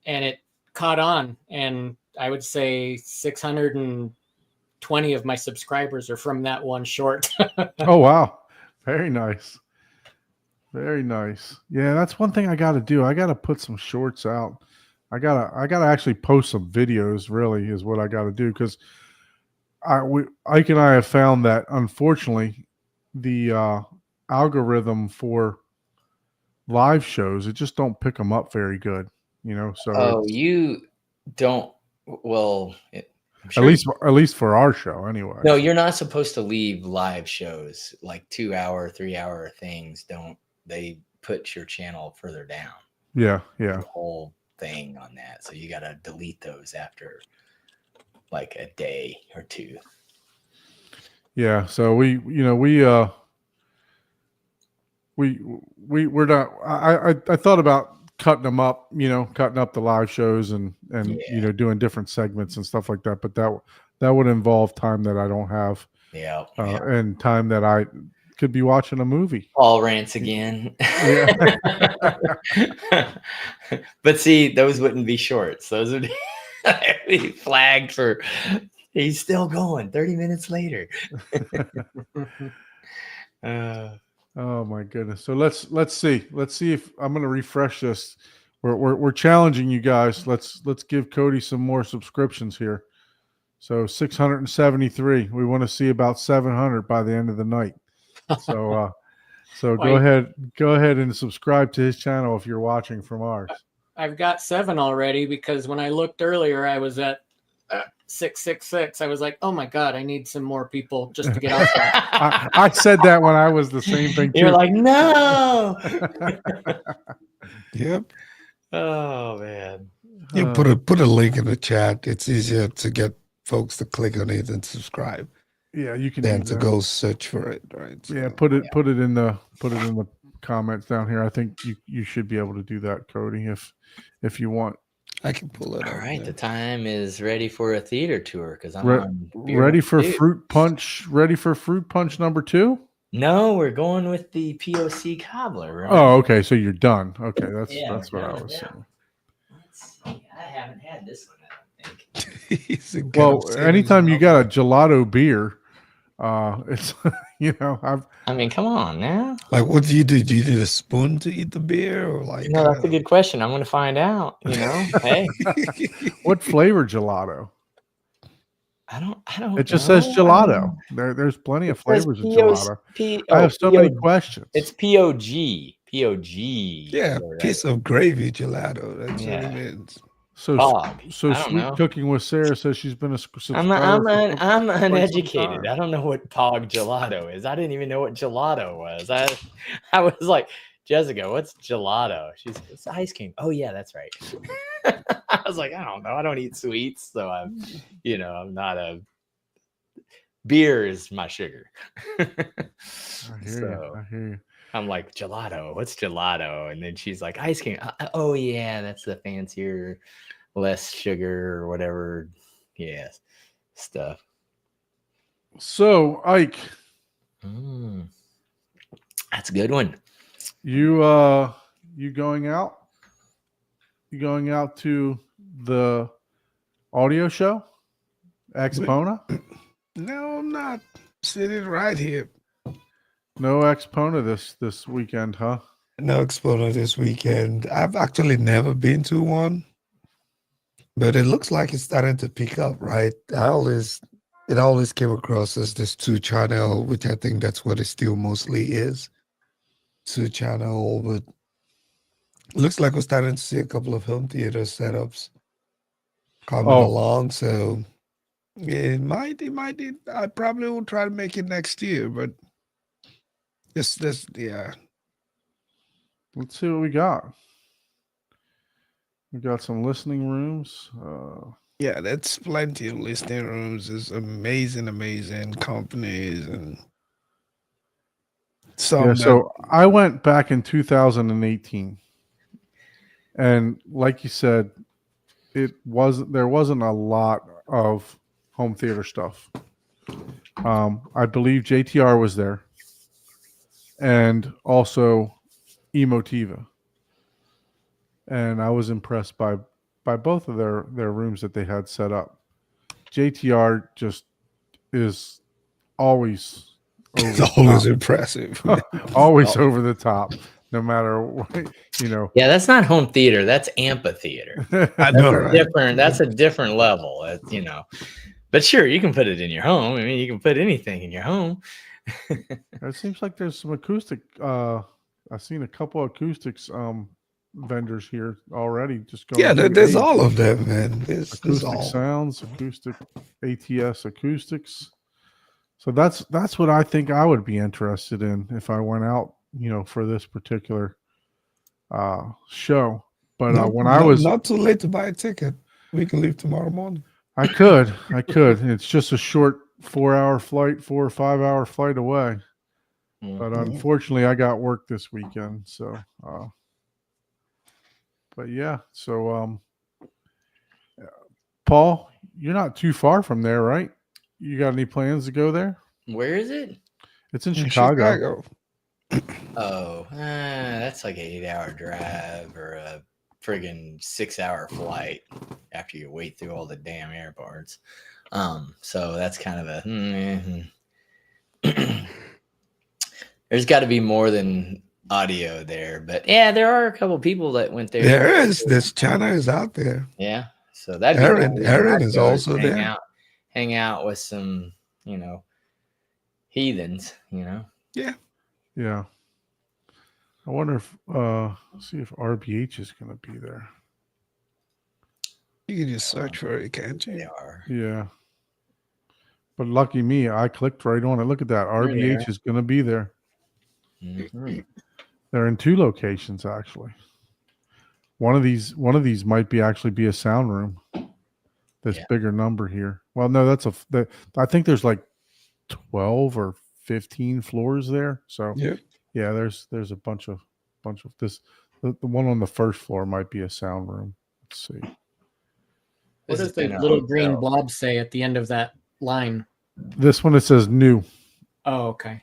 And it caught on. And I would say 620 of my subscribers are from that one short. Oh, wow. Very nice. Very nice. Yeah, that's one thing I got to do. I got to put some shorts out. I gotta actually post some videos, really, is what I got to do. Because Ike and I have found that, unfortunately, the algorithm for live shows, it just don't pick them up very good, so You don't. Well, I'm sure at least for our show anyway. No, you're not supposed to leave live shows like 2-hour, 3-hour things. Don't they put your channel further down? Yeah. The whole thing on that. So you got to delete those after like a day or two. Yeah. So we're not. I thought about cutting them up, cutting up the live shows and doing different segments and stuff like that. But that would involve time that I don't have. Yeah. And time that I could be watching a movie. All rants again. Yeah. But see, those wouldn't be shorts. Those would be flagged for. He's still going 30 minutes later. Oh my goodness. So let's see if I'm going to refresh this. We're challenging you guys. Let's give Cody some more subscriptions here. So 673. We want to see about 700 by the end of the night. So go ahead and subscribe to his channel if you're watching from ours. I've got 7 already because when I looked earlier, I was at 666. I was like, oh my God, I need some more people just to get off that. I said that when I was the same thing too. You're like, no. Yep. Oh man. You put a link in the chat. It's easier to get folks to click on it and subscribe. Yeah, you can than to go search for it, right? So, yeah, put it in the comments down here. I think you should be able to do that, Cody, if you want. I can pull it. All right, the time is ready for a theater tour because I'm ready for Fruit Punch. Ready for Fruit Punch number 2? No, we're going with the POC cobbler. Right? Oh, okay. So you're done. Okay, that's what I was saying. Let's see. I haven't had this one, I don't think. Well, anytime you got a gelato beer, it's I mean, come on now. Like, what do you do? Do you need a spoon to eat the beer, or like? No, that's a good question. I'm going to find out. Hey, what flavor gelato? I don't. It just says gelato. There's plenty of flavors of gelato. I have so many questions. It's POG. POG. Yeah, piece of gravy gelato. That's what it is. So Sweet Cooking with Sarah says she's been a subscriber. I'm uneducated. I don't know what Pog gelato is. I didn't even know what gelato was. I was like, Jessica, what's gelato? It's ice cream. Oh yeah, that's right. I was like, I don't know. I don't eat sweets, so I'm not a. Beer is my sugar. I hear you. I'm like, gelato. What's gelato? And then she's like, ice cream. Oh yeah, that's the fancier, less sugar or whatever. Yeah, stuff. So Ike, that's a good one. You going out? You going out to the audio show, Expona? No, I'm not. Sitting right here. No Expona this weekend, huh? No Expona this weekend. I've actually never been to one, but it looks like it's starting to pick up, right? It always came across as this 2-channel, which I think that's what it still mostly is. 2-channel, but Looks like we're starting to see a couple of home theater setups coming Oh, along. So yeah, I probably will try to make it next year, but yeah. let's see what we got. We got some listening rooms. Yeah, that's plenty of listening rooms. There's amazing companies and Yeah, some that so I went back in 2018, and like you said, there wasn't a lot of home theater stuff. I believe JTR was there, and also Emotiva, and I was impressed by both of their rooms that they had set up. JTR just is always over is the always top. impressive. Always over the top, no matter what, you know. Yeah, that's not home theater. That's amphitheater. I That's know, a right? different. That's a different level. You know, but sure, you can put it in your home. I mean, you can put anything in your home. It seems like there's some acoustic. I've seen a couple acoustics vendors here already. Just going Yeah, through there's age. all of them, man. There's Acoustic all. sounds, acoustic ATS acoustics. So that's what I think I would be interested in if I went out, for this particular show. But when I was, Not too late to buy a ticket. We can leave tomorrow morning. I could. It's just a short 4 hour flight, 4 or 5 hour flight away. But unfortunately, I got work this weekend. So, but yeah. So, Paul, you're not too far from there, right? You got any plans to go there? Where is it? It's in Chicago. Oh, that's like an 8 hour drive or a friggin' 6 hour flight after you wait through all the damn airports. So that's kind of a. There's got to be more than audio there, but yeah, there are a couple people that went there. There is. This China is out there. Yeah, so that'd be Aaron is also there. Hang out with some, heathens. Yeah. Yeah. I wonder if see if RBH is going to be there. You can just search for it, can't you? They are. Yeah. But lucky me, I clicked right on it. Look at that. RBH is going to be there. Mm-hmm. They're in 2 locations actually. One of these might actually be a sound room. This bigger number here. Well, no, I think there's like 12 or 15 floors there. So yeah, there's a bunch of this. The one on the first floor might be a sound room. Let's see. What does the little green blob say at the end of that line? This one, it says new. Oh, okay.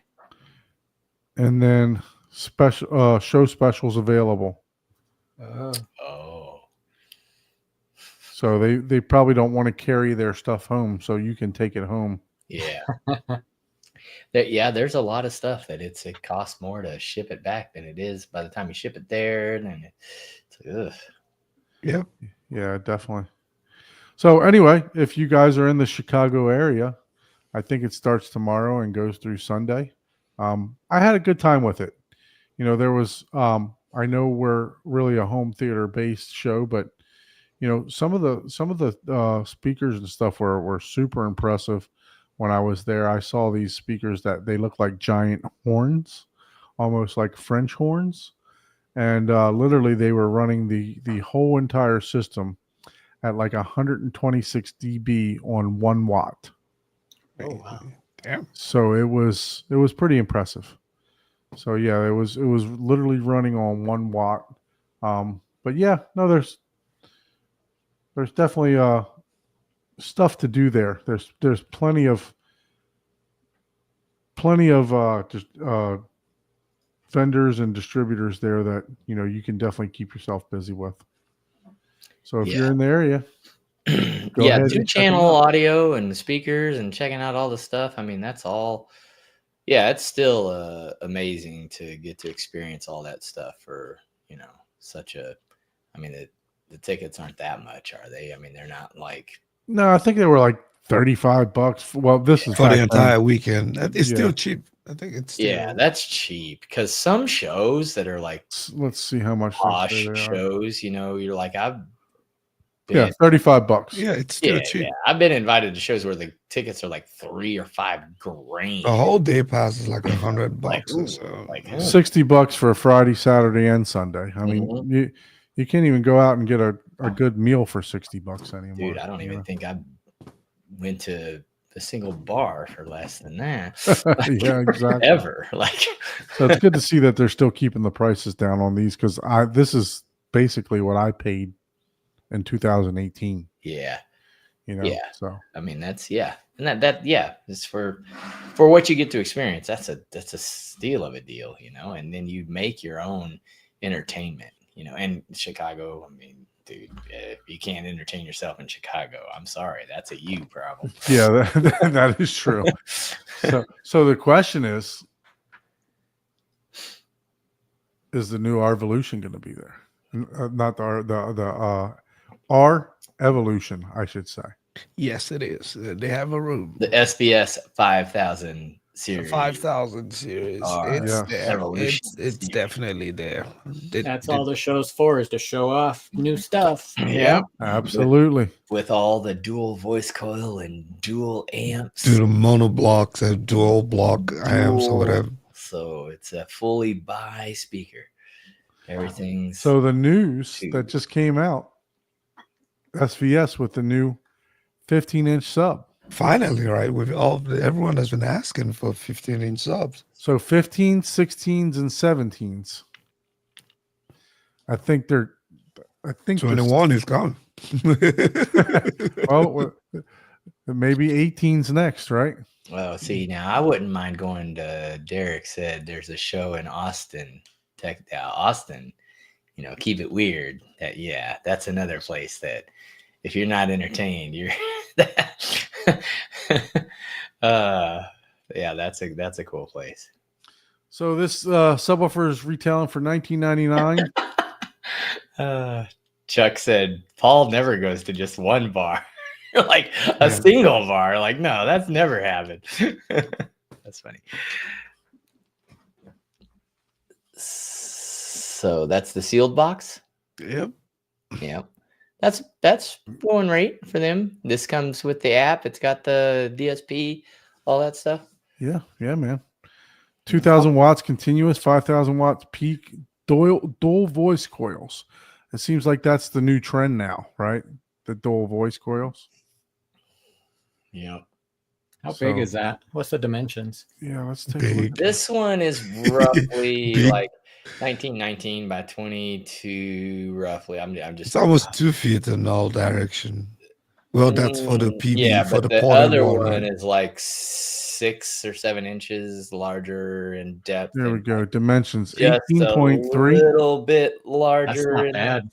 And then special show specials available. Oh. So they probably don't want to carry their stuff home, so you can take it home. Yeah. There's a lot of stuff that it costs more to ship it back than it is by the time you ship it there. And then it's Yeah, definitely. So anyway, if you guys are in the Chicago area, I think it starts tomorrow and goes through Sunday. I had a good time with it. There was I know we're really a home theater based show, but some of the speakers and stuff were super impressive. When I was there, I saw these speakers that they look like giant horns, almost like French horns, and literally they were running the whole entire system at like 126 dB on 1 watt. Oh wow! Damn. So it was pretty impressive. So yeah, it was literally running on 1 watt. But yeah, no, there's definitely stuff to do there. There's plenty of just vendors and distributors there that you can definitely keep yourself busy with. So if you're in the area, go ahead 2-channel audio and the speakers and checking out all the stuff. I mean, that's all. Yeah, it's still amazing to get to experience all that stuff for such a. I mean, the tickets aren't that much, are they? I mean, they're not like. No, I think they were like $35. Well, this is for the back then. entire weekend. It's Yeah. still cheap. I think it's still, Yeah, that's cheap because some shows that are like Let's see how much they posh say they are. shows, you're like, I've Yeah, been, $35. yeah, it's still yeah, cheap. I've been invited to shows where the tickets are like $3 or $5 grand. A whole day pass is like $100 Like, or ooh, so. like, Yeah. $60 for a Friday, Saturday, and Sunday. I mean, Mhm. you can't even go out and get a good meal for $60 anymore. Dude, I don't you even know? think I went to a single bar for less than that. Yeah, exactly. Ever. Like, So it's good to see that they're still keeping the prices down on these because this is basically what I paid in 2018. yeah. Yeah. So I mean, that's and that it's for what you get to experience. That's a steal of a deal, and then you make your own entertainment, and Chicago, I mean, dude, if you can't entertain yourself in Chicago, I'm sorry, that's a you problem. yeah, that is true. So the question is the new Revolution going to be there? Not the R Evolution, I should say. Yes, it is. They have a room. The SVS 5000 The series. 5000 series. It's Yeah. there. Evolution It's series. definitely there. That's all the show's for, is to show off new stuff. Yeah. Absolutely. With all the dual voice coil and dual amps. Do the mono blocks and dual block amps or whatever. So it's a fully bi speaker. Everything's So the news Two. that just came out, SVS with the new 15-inch sub. Finally, right? Everyone has been asking for 15-inch subs. So 15s, 16s, and 17s. I think 21 is gone. well, maybe 18s next, right? Well, see, now I wouldn't mind going to Derek said there's a show in Austin, Austin, keep it weird. That's another place that if you're not entertained, you're that's a cool place. So this subwoofer is retailing for $19.99. Chuck said Paul never goes to just one bar. Like a single bar. Like, no, that's never happened. That's funny. So that's the sealed box. Yep. Yeah. That's going rate for them. This comes with the app. It's got the DSP, all that stuff. Yeah, man. 2,000 watts continuous, 5,000 watts peak, dual voice coils. It seems like that's the new trend now, right? The dual voice coils. Yeah. How big is that? What's the dimensions? Yeah, let's take a look. This one is roughly Big. like 1919 by 22, roughly. I'm just. It's almost 2 feet in all direction. Well, that's for the PB, Yeah, for but the the other portable one right? is like 6 or 7 inches larger in depth. There we and go. Dimensions just 18.3. a little bit That's larger. not in- bad.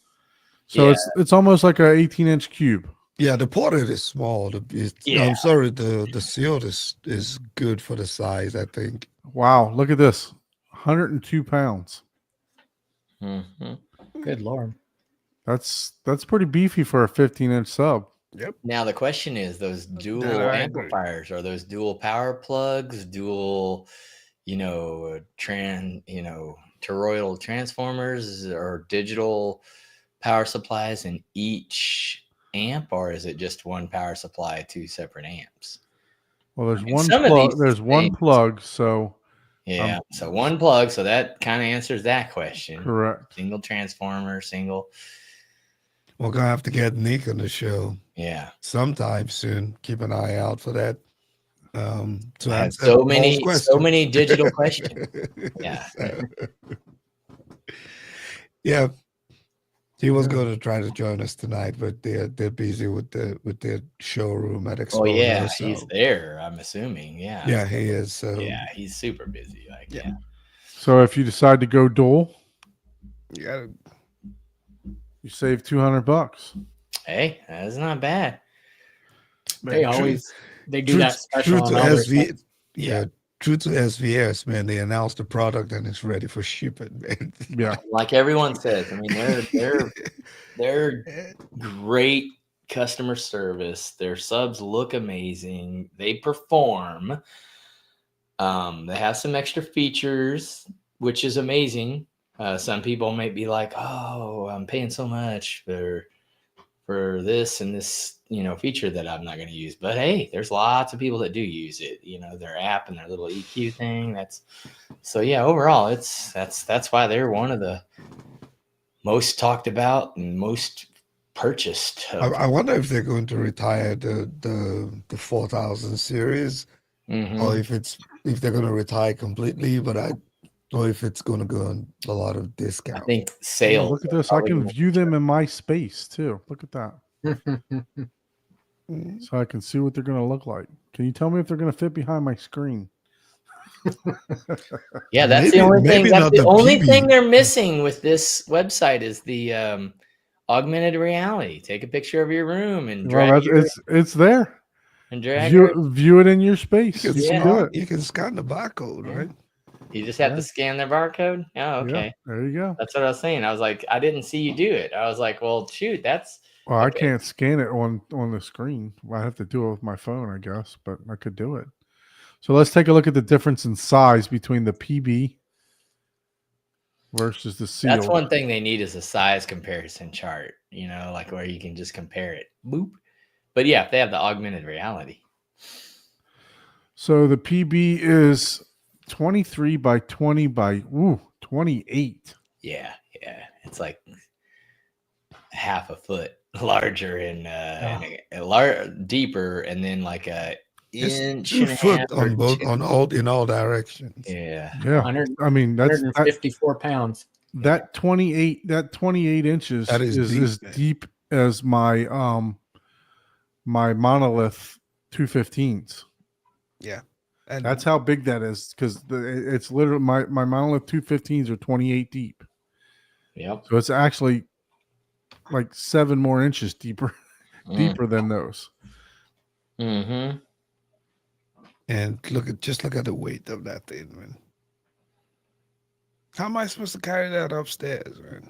So it's almost like a 18-inch cube. Yeah, the ported is small. I'm sorry, the sealed is good for the size, I think. Wow, look at this. 102 pounds. Mhm. Good Lord. That's pretty beefy for a 15-inch sub. Yep. Now the question is, those dual I agree. amplifiers, are those dual power plugs, dual, toroidal transformers, or digital power supplies in each amp, or is it just one power supply, 2 separate amps? Well, there's mean, one some of plug. these There's one things- plug, so Yeah, so one plug, so that kind of answers that question. correct. Single transformer, single. We're gonna have to get Nick on the show Yeah. sometime soon. Keep an eye out for that. To I have answer so Paul's many question. digital questions. Yeah. Yeah. He was Yeah. going to try to join us tonight, but they're busy with their showroom at Expo. Oh yeah, so- he's there, I'm assuming. Yeah. Yeah, he is. So Yeah, he's super busy. Like, yeah. So if you decide to go dual, yeah, you save $200. Hey, that's not bad. They Man, always do that special true on to all their SV. stuff. Yeah, true to SVS, man. They announced the product and it's ready for shipping, man. Yeah. Like everyone says, I mean, they're great customer service. Their subs look amazing. They perform. They have some extra features, which is amazing. Some people might be like, "Oh, I'm paying so much for this and this, feature that I'm not going to use." But hey, there's lots of people that do use it. Their app and their little EQ thing. Overall, that's why they're one of the most talked about and most purchased. I wonder if they're going to retire the 4000 series, or if they're going to retire completely. But or if it's going to go on a lot of discount. I think Oh, sales. look at this. I can view them in my space too. Look at that. So I can see what they're going to look like. Can you tell me if they're going to fit behind my screen? Yeah, that's the only thing. Maybe That's not the the only PB. thing they're missing with this website is the augmented reality. Take a picture of your room and drag It's there. and drag it. View it in your space. You can, You can do it. you can scan the barcode, right? You just have Yeah. to scan their barcode. Oh, Yeah, okay. there you go. That's what I was saying. I was like, I didn't see you do it. I was like, well, shoot, that's Well, I okay. can't scan it on the screen. Well, I have to do it with my phone, I guess, but I could do it. So let's take a look at the difference in size between the PB versus the Sealed. That's one thing they need is a size comparison chart, like where you can just compare it. Boop. But yeah, if they have the augmented reality. So the PB is 23 by 20 by 28. Yeah. It's like half a foot larger and deeper, and then like a inch 2 and a foot half or on both two. in all directions. Yeah. Yeah. 100, I mean, that's 154 pounds. that 28 inches That is is deep, as man. deep as my my monolith 215s. Yeah. And That's how big that is, because it's literally my monolith 215s are 28 deep. Yep. So it's actually like 7 more inches deeper than those. Mm-hmm. and look at the weight of that thing, man. How am I supposed to carry that upstairs, man?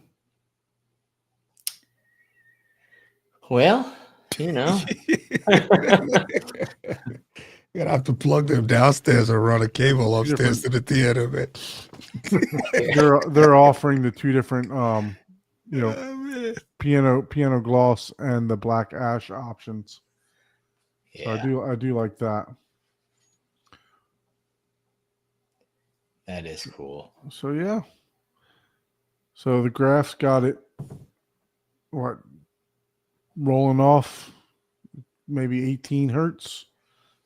Well, You're gonna have to plug them downstairs or run a cable upstairs to the theater, man. They're offering the two different Oh, man. piano gloss and the black ash options. yeah, So I do like that. that is cool. So yeah. So the graph's got it rolling off maybe 18 hertz,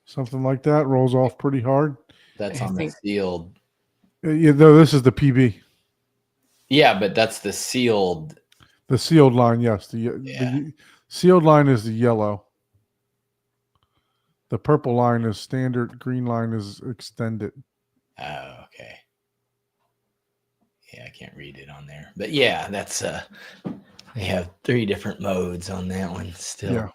something like that. Rolls off pretty hard. That's I on the think- sealed. Yeah, no, this is the PB. Yeah, but that's the sealed. The sealed line, yes. The sealed line is the yellow. The purple line is standard. Green line is extended. Oh, okay. Yeah, I can't read it on there, but yeah, that's they have 3 different modes on that one still. Yeah.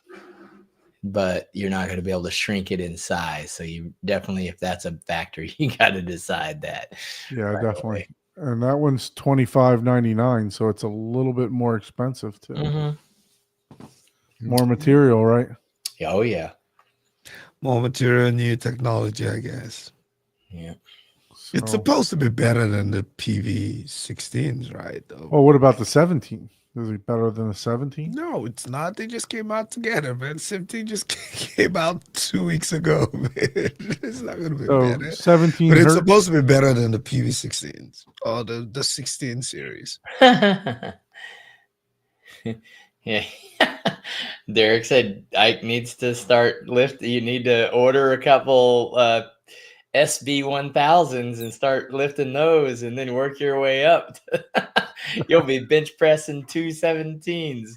But you're not going to be able to shrink it in size. So you definitely, if that's a factor, you got to decide that. Yeah, right definitely. away. And that one's $25.99, so it's a little bit more expensive too. Mm-hmm. More material, right? Oh yeah, More material, new technology, I guess. yeah. It's So- supposed to be better than the PV16s, right? Though. Oh, what about the 17? Is it better than the 17? No, it's not. They just came out together, man. 17 just came out 2 weeks ago, man. It's not going to be So better. 17 But it's hertz. supposed to be better than the PV16s or the 16 series. Yeah. Derek said Ike needs to start lift. You need to order a couple SB1000s and start lifting those, and then work your way up. You'll be bench pressing 217s.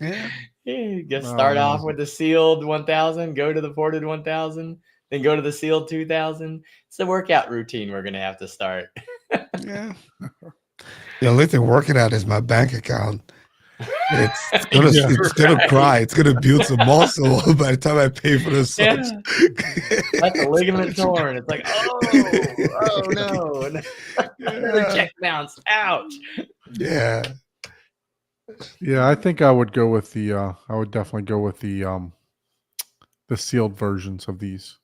Yeah. You just start off with the sealed 1000, go to the ported 1000, then go to the sealed 2000. It's the workout routine we're gonna have to start. Yeah. The only thing working out is my bank account. It's gonna cry. It's gonna build some muscle by the time I pay for the subs. That's a ligament torn. It's like, oh no. Another check bounce. Ouch. Yeah. Yeah, I think I would go with the. I would definitely go with the sealed versions of these.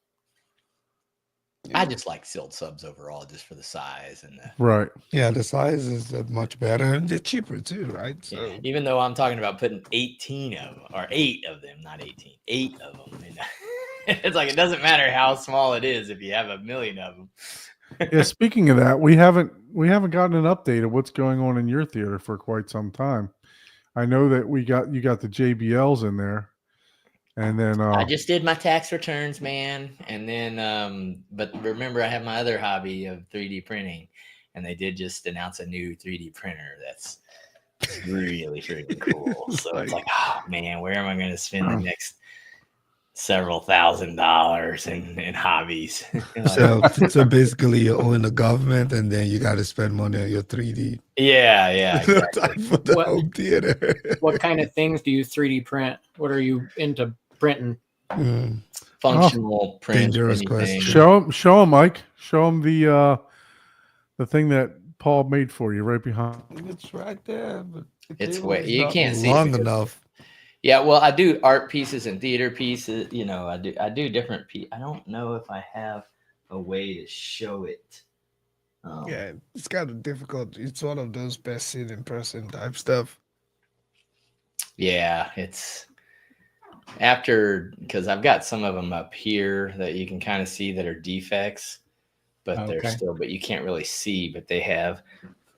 I just like sealed subs overall, just for the size and the. Right. Yeah, the size is much better and they're cheaper too, right? Yeah. So Even though I'm talking about putting 18 of them, or 8 of them, not 18, 8 of them. It's like it doesn't matter how small it is if you have a million of them. Yeah. Speaking of that, we haven't gotten an update of what's going on in your theater for quite some time. I know that you got the JBLs in there, and then I just did my tax returns, man, and then but remember I have my other hobby of 3D printing, and they did just announce a new 3D printer that's really freaking cool. So it's like, oh man, where am I going to spend the next several $1,000s in hobbies? so basically you own the government and then you got to spend money on your 3D yeah, exactly. type for the home theater. What kind of things do you 3D print? What are you into printing? Functional print. Dangerous anything. question. show him, Mike. Show him the thing that Paul made for you right behind. It's right there, but the It's table way is you not can't see it long because- enough. Yeah, well, I do art pieces and theater pieces. You know, I do different I don't know if I have a way to show it. Yeah, it's kind of difficult. It's one of those best seen in person type stuff. Yeah, it's after because I've got some of them up here that you can kind of see that are defects, but they're Okay. still, but you can't really see. But they have.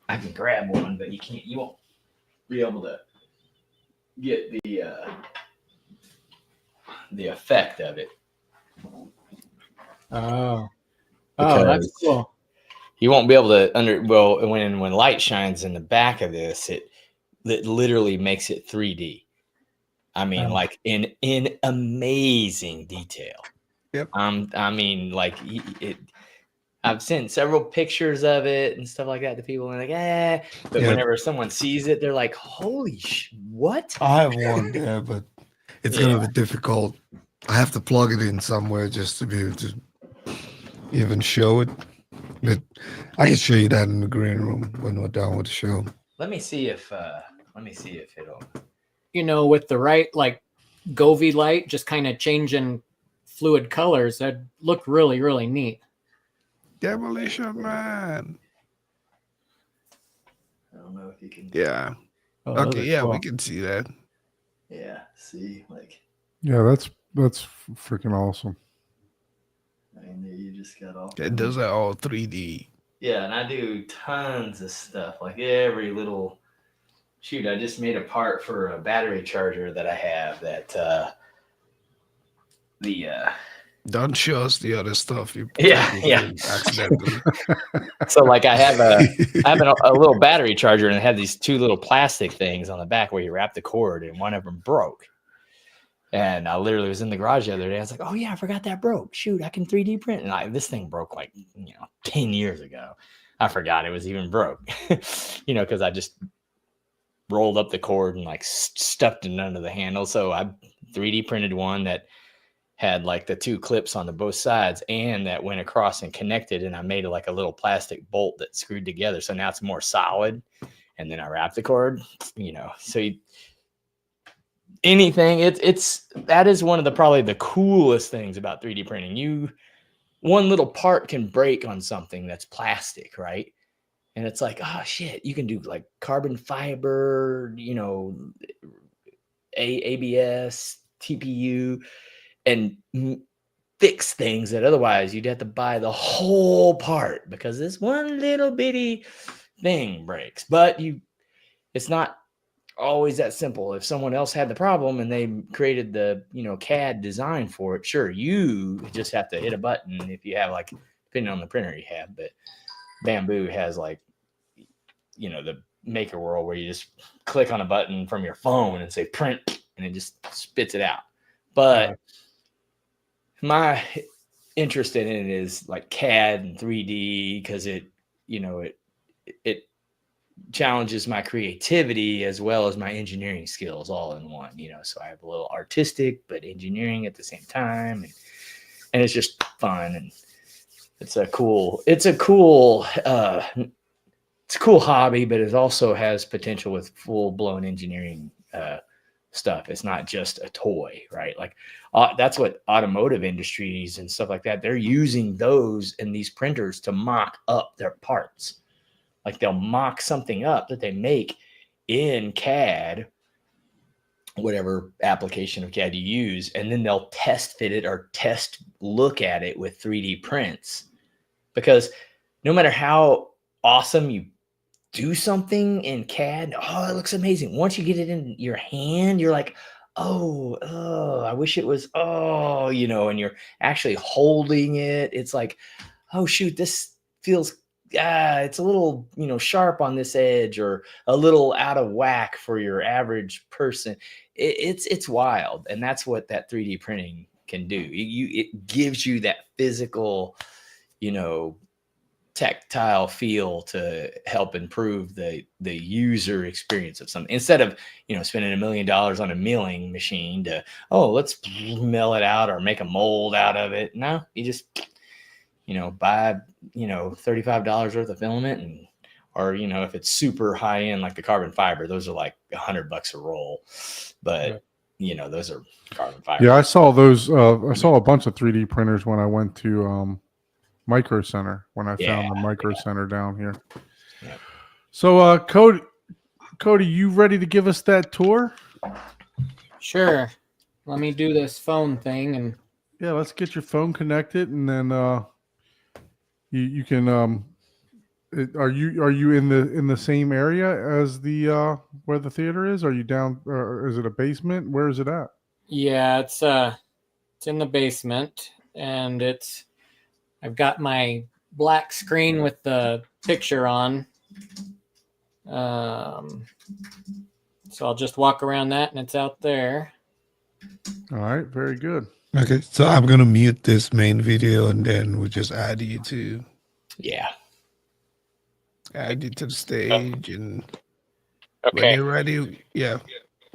I can grab one, but you won't be able to get the effect of it. Oh, Because that's cool. you won't be able to when light shines in the back of this, it literally makes it 3D. I mean, Oh. like in amazing detail. Yep. I mean, like it. I've sent several pictures of it and stuff like that to people, and like, But Yeah. whenever someone sees it, they're like, "Holy what?" I have one there, but it's gonna be difficult. I have to plug it in somewhere just to be able to even show it. But I can show you that in the green room when we're done with the show. Let me see if it'll. You know, with the right like Govee light, just kind of changing fluid colors, that look really, really neat. Demolition Man. I don't know if you can. Yeah. Oh, those Okay, are yeah, cool. we can see that. Yeah. See, like. Yeah, that's freaking awesome. I mean, you just got off. And those are all 3D. Yeah, and I do tons of stuff, like every little. Shoot, I just made a part for a battery charger that I have that Don't show us the other stuff you Yeah. accidentally. So like I have a little battery charger and it had these two little plastic things on the back where you wrap the cord, and one of them broke. And I literally was in the garage the other day. I was like, "Oh yeah, I forgot that broke. Shoot, I can 3D print." And this thing broke like 10 years ago. I forgot it was even broke. Because I just rolled up the cord and like stuffed it under the handle. So I 3D printed one that had like the two clips on the both sides and that went across and connected, and I made like a little plastic bolt that screwed together. So now it's more solid. And then I wrapped the cord, so anything, that is one of probably the coolest things about 3D printing. One little part can break on something that's plastic, right? And it's like, oh shit, you can do like carbon fiber, ABS, TPU, and fix things that otherwise you'd have to buy the whole part because this one little bitty thing breaks. But it's not always that simple. If someone else had the problem and they created the CAD design for it, sure, you just have to hit a button if you have like, depending on the printer you have. But Bamboo has like the Maker World where you just click on a button from your phone and say print, and it just spits it out. But my interest in it is like CAD and 3D because it challenges my creativity as well as my engineering skills all in one. So I have a little artistic but engineering at the same time, and it's just fun, and it's a cool it's a cool hobby, but it also has potential with full-blown engineering stuff. It's not just a toy, right? Like that's what automotive industries and stuff like that, they're using those and these printers to mock up their parts. Like they'll mock something up that they make in CAD, whatever application of CAD you use, and then they'll test fit it or test look at it with 3D prints. Because no matter how awesome you do something in CAD, oh, it looks amazing. Once you get it in your hand, you're like, oh, I wish it was, you know, and you're actually holding it. It's like, oh, shoot, this feels, it's a little, you know, sharp on this edge or a little out of whack for your average person. It's wild. And that's what that 3D printing can do. It gives you that physical, you know, tactile feel to help improve the user experience of something, instead of, you know, spending $1 million on a milling machine to, let's mill it out or make a mold out of it. No, you just, you know, buy, you know, $35 worth of filament, and or, you know, if it's super high end like the carbon fiber, those are like $100 a roll, but you know, those are carbon fiber. Yeah, I saw those. I saw a bunch of 3D printers when I went to Micro Center, when I found the Micro Center down here. Yeah. So, Cody, you ready to give us that tour? Sure. Let me do this phone thing, and yeah, let's get your phone connected, and then you can. Are you in the same area as the where the theater is? Are you down? Or is it a basement? Where is it at? Yeah, it's in the basement, and I've got my black screen with the picture on. So I'll just walk around that, and it's out there. All right, very good. Okay, so I'm gonna mute this main video, and then we'll just add you to the stage, and when you're ready,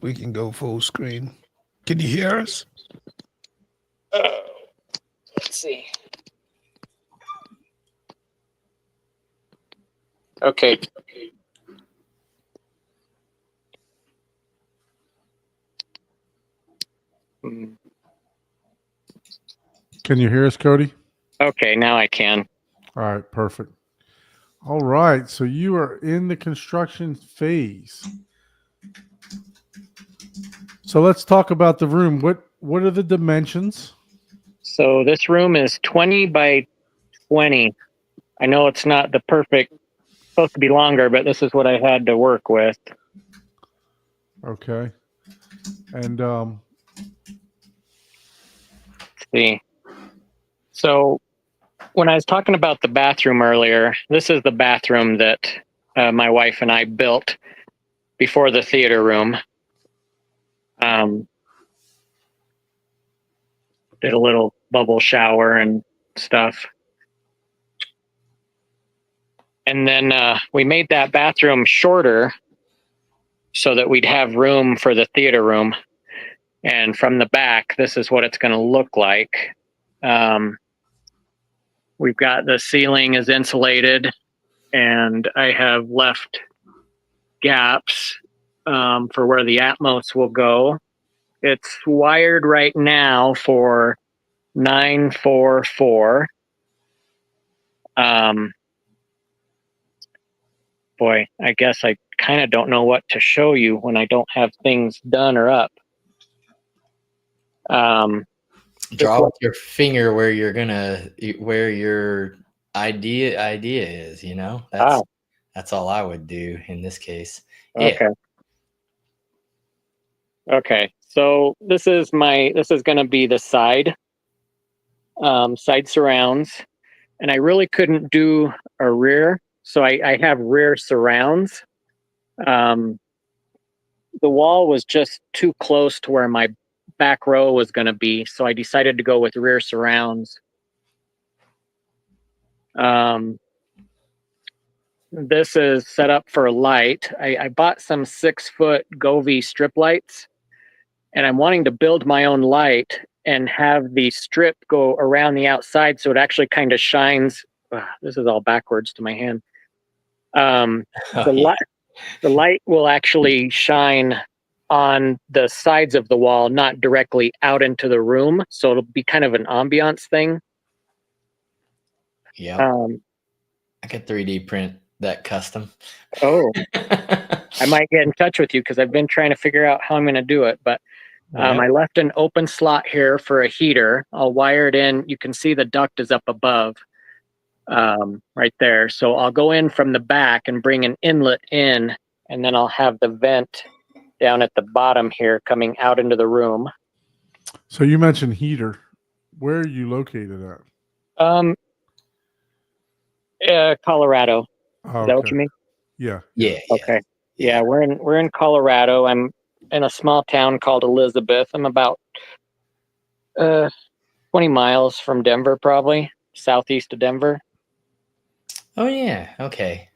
we can go full screen. Can you hear us? Let's see. Okay. Can you hear us, Cody? Okay, now I can. All right, perfect. All right, so you are in the construction phase. So let's talk about the room. What are the dimensions? So this room is 20 by 20. I know it's not the perfect, supposed to be longer, but this is what I had to work with. Okay. And let's see. So when I was talking about the bathroom earlier, this is the bathroom that my wife and I built before the theater room. Did a little bubble shower and stuff. And then we made that bathroom shorter so that we'd have room for the theater room. And from the back, this is what it's going to look like. We've got the ceiling is insulated, and I have left gaps for where the Atmos will go. It's wired right now for 944. Boy, I guess I kind of don't know what to show you when I don't have things done or up. Draw with your finger where you're where your idea is, you know. That's all I would do in this case. Okay. Okay. So this is going to be the side surrounds, and I really couldn't do a rear, so I have rear surrounds. The wall was just too close to where my back row was going to be, so I decided to go with rear surrounds. This is set up for light. I bought some 6-foot Govee strip lights, and I'm wanting to build my own light and have the strip go around the outside so it actually kind of shines. This is all backwards to my hand. The Oh, yeah. light the light will actually shine on the sides of the wall, not directly out into the room. So it'll be kind of an ambiance thing. Yep. Um, I could 3D print that custom. oh, I might get in touch with you because I've been trying to figure out how I'm going to do it. But Yep. I left an open slot here for a heater. I'll wire it in. You can see the duct is up above, right there. So I'll go in from the back and bring an inlet in, and then I'll have the vent down at the bottom here coming out into the room. So you mentioned heater. Where are you located at? Colorado. Oh, Is that what you mean? Yeah. Yeah. Okay. Yeah, we're in Colorado. I'm in a small town called Elizabeth. I'm about 20 miles from Denver, probably southeast of Denver. Oh yeah. Okay.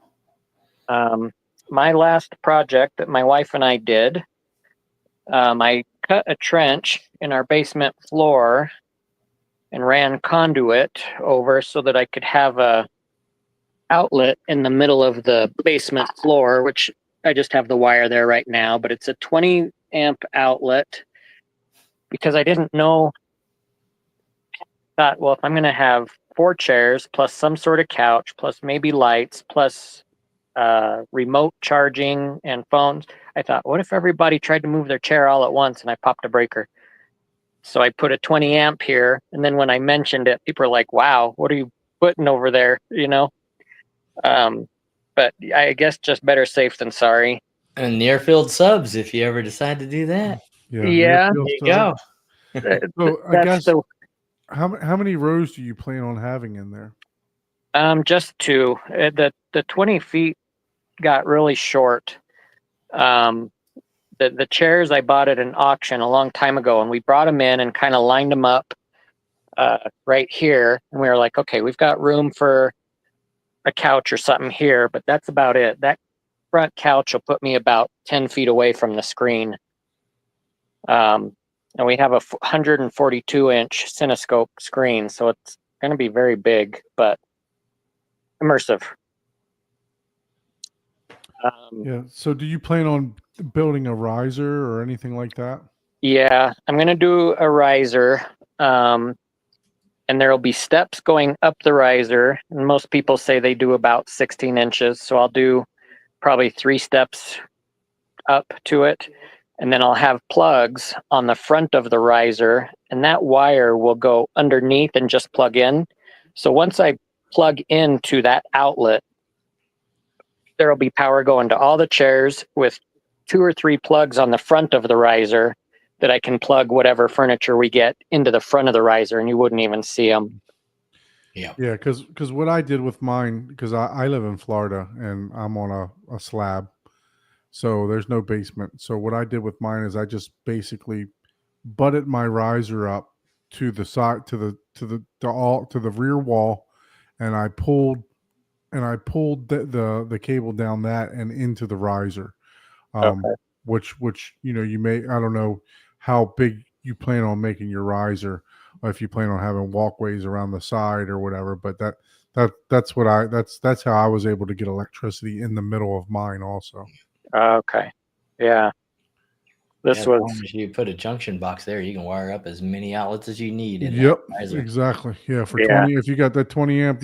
My last project that my wife and I did, I cut a trench in our basement floor and ran conduit over so that I could have a outlet in the middle of the basement floor, which I just have the wire there right now, but it's a 20 amp outlet because I didn't know. Thought, well, if I'm going to have 4 chairs plus some sort of couch plus maybe lights plus remote charging and phones, I thought, what if everybody tried to move their chair all at once and I popped a breaker? So I put a 20 amp here, and then when I mentioned it, people are like, wow, what are you putting over there, you know? But I guess just better safe than sorry. And near field subs, if you ever decide to do that. Yeah. Yeah. near-field There you stuff. go. So I That's guess the how many rows do you plan on having in there? just 2. The 20 feet got really short. The chairs I bought at an auction a long time ago, and we brought them in and kind of lined them up right here, and we were like, okay, we've got room for a couch or something here, but that's about it. That front couch will put me about 10 feet away from the screen. And we have a 142-inch Cinescope screen, so it's going to be very big, but immersive. Yeah. So do you plan on building a riser or anything like that? Yeah, I'm going to do a riser, and there will be steps going up the riser. And most people say they do about 16 inches, so I'll do probably 3 steps up to it. And then I'll have plugs on the front of the riser, and that wire will go underneath and just plug in. So once I plug into that outlet, there will be power going to all the chairs with 2 or 3 plugs on the front of the riser that I can plug whatever furniture we get into the front of the riser, and you wouldn't even see them. Yeah. Yeah, because what I did with mine, because I live in Florida and I'm on a slab, so there's no basement. So what I did with mine is I just basically butted my riser up to the side to the rear wall, and I pulled the cable down that and into the riser. Okay. Which you may, I don't know how big you plan on making your riser, or if you plan on having walkways around the side or whatever, but that's how I was able to get electricity in the middle of mine also. Okay. Yeah. This As was long as you put a junction box there, you can wire up as many outlets as you need. In Yep, that riser. exactly. Yeah, for Yeah. 20, if you got that 20 amp,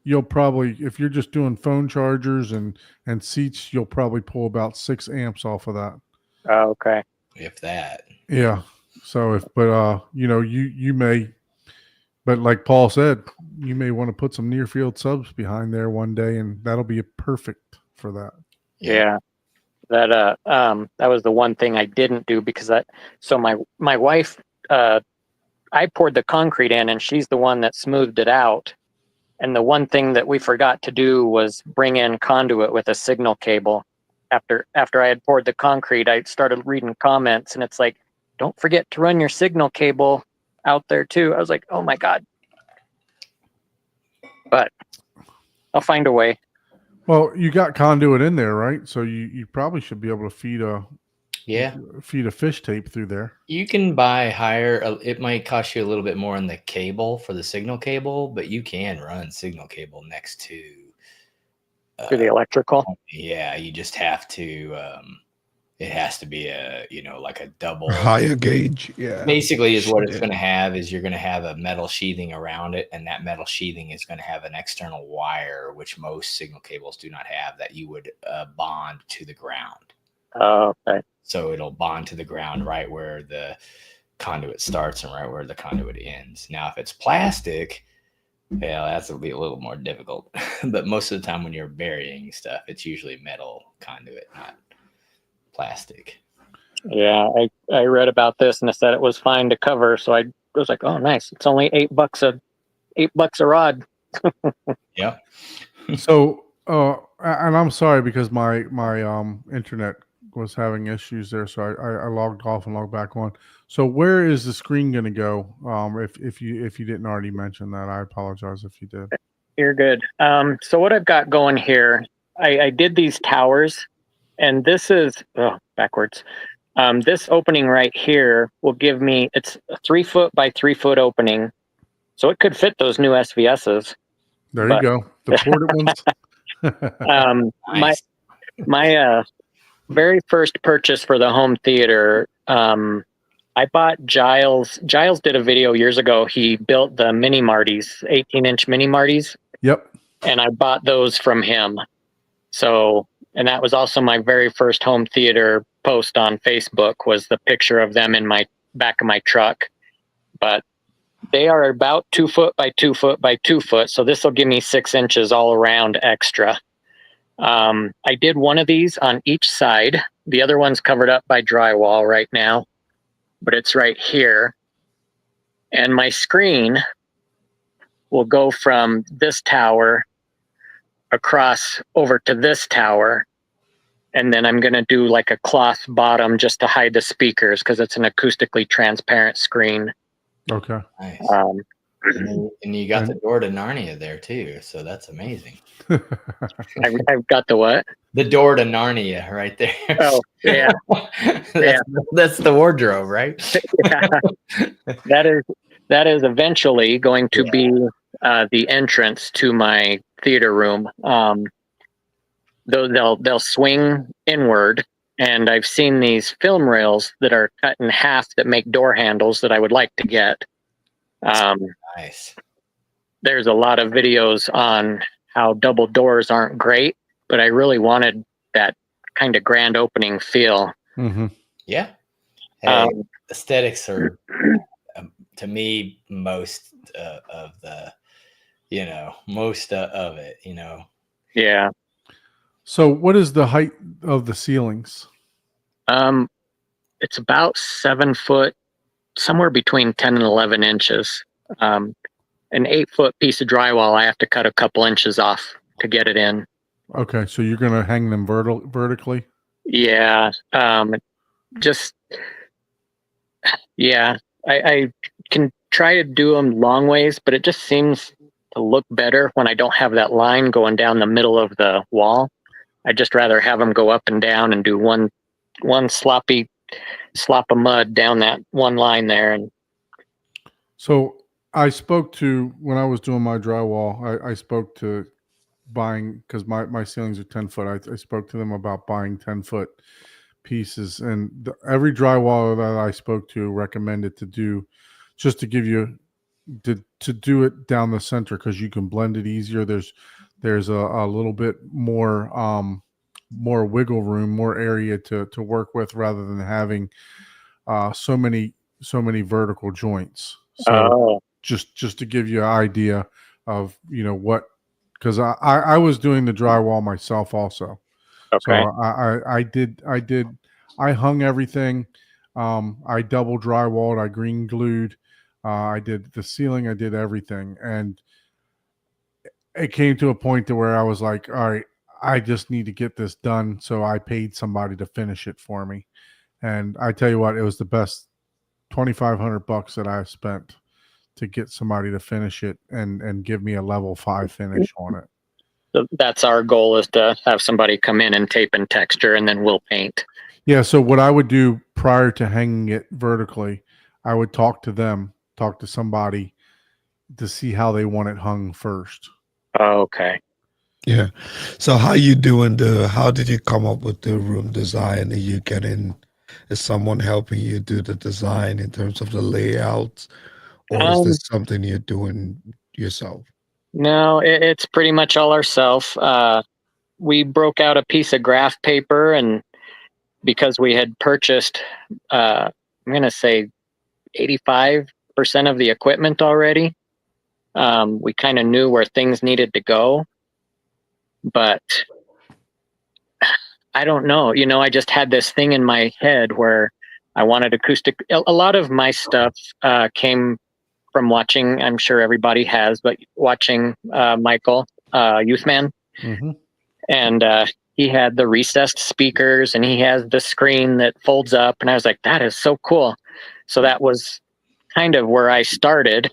you'll probably, if you're just doing phone chargers and seats, you'll probably pull about 6 amps off of that. okay. If that. Yeah. So you may, but like Paul said, you may want to put some near field subs behind there one day, and that'll be perfect for that. Yeah. That was the one thing I didn't do because my wife, I poured the concrete in and she's the one that smoothed it out. And the one thing that we forgot to do was bring in conduit with a signal cable. After I had poured the concrete, I started reading comments, and it's like, don't forget to run your signal cable out there too. I was like, oh my God. But I'll find a way. Well, you got conduit in there, right? So you probably should be able to feed a fish tape through there. You can buy higher. It might cost you a little bit more on the cable for the signal cable, but you can run signal cable next to through the electrical. Yeah, you just have to. It has to be a like a double. Higher gauge. Yeah. Basically, is what it's Yeah. going to have is you're going to have a metal sheathing around it, and that metal sheathing is going to have an external wire, which most signal cables do not have, that you would bond to the ground. Oh, okay. So it'll bond to the ground right where the conduit starts and right where the conduit ends. Now, if it's plastic, yeah, that's will be a little more difficult. But most of the time when you're burying stuff, it's usually metal conduit, not plastic. Yeah, I read about this and it said it was fine to cover, so I was like, oh, nice. It's only $8 a rod. Yeah. So, and I'm sorry because my internet was having issues there, so I logged off and logged back on. So, where is the screen going to go? If you didn't already mention that, I apologize if you did. You're good. So what I've got going here, I did these towers, and this is backwards. This opening right here will give me, it's a 3 foot by 3 foot opening, so it could fit those new SVSs. There you go, the ported ones. Nice. My very first purchase for the home theater, I bought Giles. Giles did a video years ago. He built the mini Martys, 18-inch mini Martys. Yep. And I bought those from him. So, and that was also my very first home theater post on Facebook, was the picture of them in my back of my truck. But they are about 2 foot by 2 foot by 2 foot. So this will give me 6 inches all around extra. I did one of these on each side. The other one's covered up by drywall right now, but it's right here. And my screen will go from this tower across over to this tower. And then I'm going to do like a cloth bottom just to hide the speakers, because it's an acoustically transparent screen. Okay. Nice. And you got the door to Narnia there too, so that's amazing. I've got the what? The door to Narnia right there. Oh, yeah. That's the wardrobe, right? Yeah. That is eventually going to be the entrance to my theater room. They'll swing inward, and I've seen these film rails that are cut in half that make door handles that I would like to get. Nice. There's a lot of videos on how double doors aren't great, but I really wanted that kind of grand opening feel. Mm-hmm. Yeah. Hey, aesthetics are, to me, most of the, most of it, Yeah. So, what is the height of the ceilings? It's about 7 foot, somewhere between 10 and 11 inches. An 8 foot piece of drywall, I have to cut a couple inches off to get it in. Okay, so you're going to hang them vertically? Yeah. I can try to do them long ways, but it just seems to look better when I don't have that line going down the middle of the wall. I'd just rather have them go up and down and do one sloppy slop of mud down that one line there. And so I spoke to, when I was doing my drywall, I spoke to buying, because my ceilings are 10 foot. I spoke to them about buying 10-foot pieces, and every drywaller that I spoke to recommended to do, just to give you to do it down the center, because you can blend it easier. There's a little bit more wiggle room, more area to work with, rather than having so many vertical joints. So just to give you an idea of what, because I was doing the drywall myself also. okay. So I hung everything. I double drywalled, I green glued, I did the ceiling, I did everything. And it came to a point to where I was like, all right, I just need to get this done. So I paid somebody to finish it for me. And I tell you what, it was the best $2,500 that I spent to get somebody to finish it and give me a level 5 finish on it. So that's our goal, is to have somebody come in and tape and texture, and then we'll paint. Yeah. So what I would do prior to hanging it vertically, I would talk to somebody to see how they want it hung first. Okay. Yeah. So how did you come up with the room design? Are you getting, is someone helping you do the design in terms of the layout, or is Um, this something you're doing yourself? no, it's pretty much all ourselves. We broke out a piece of graph paper, and because we had purchased, I'm going to say 85% of the equipment already, we kind of knew where things needed to go. But I don't know. I just had this thing in my head where I wanted acoustic. A lot of my stuff came from watching, I'm sure everybody has, but watching Michael, Youthman. Mm-hmm. And he had the recessed speakers and he has the screen that folds up. And I was like, that is so cool. So that was kind of where I started,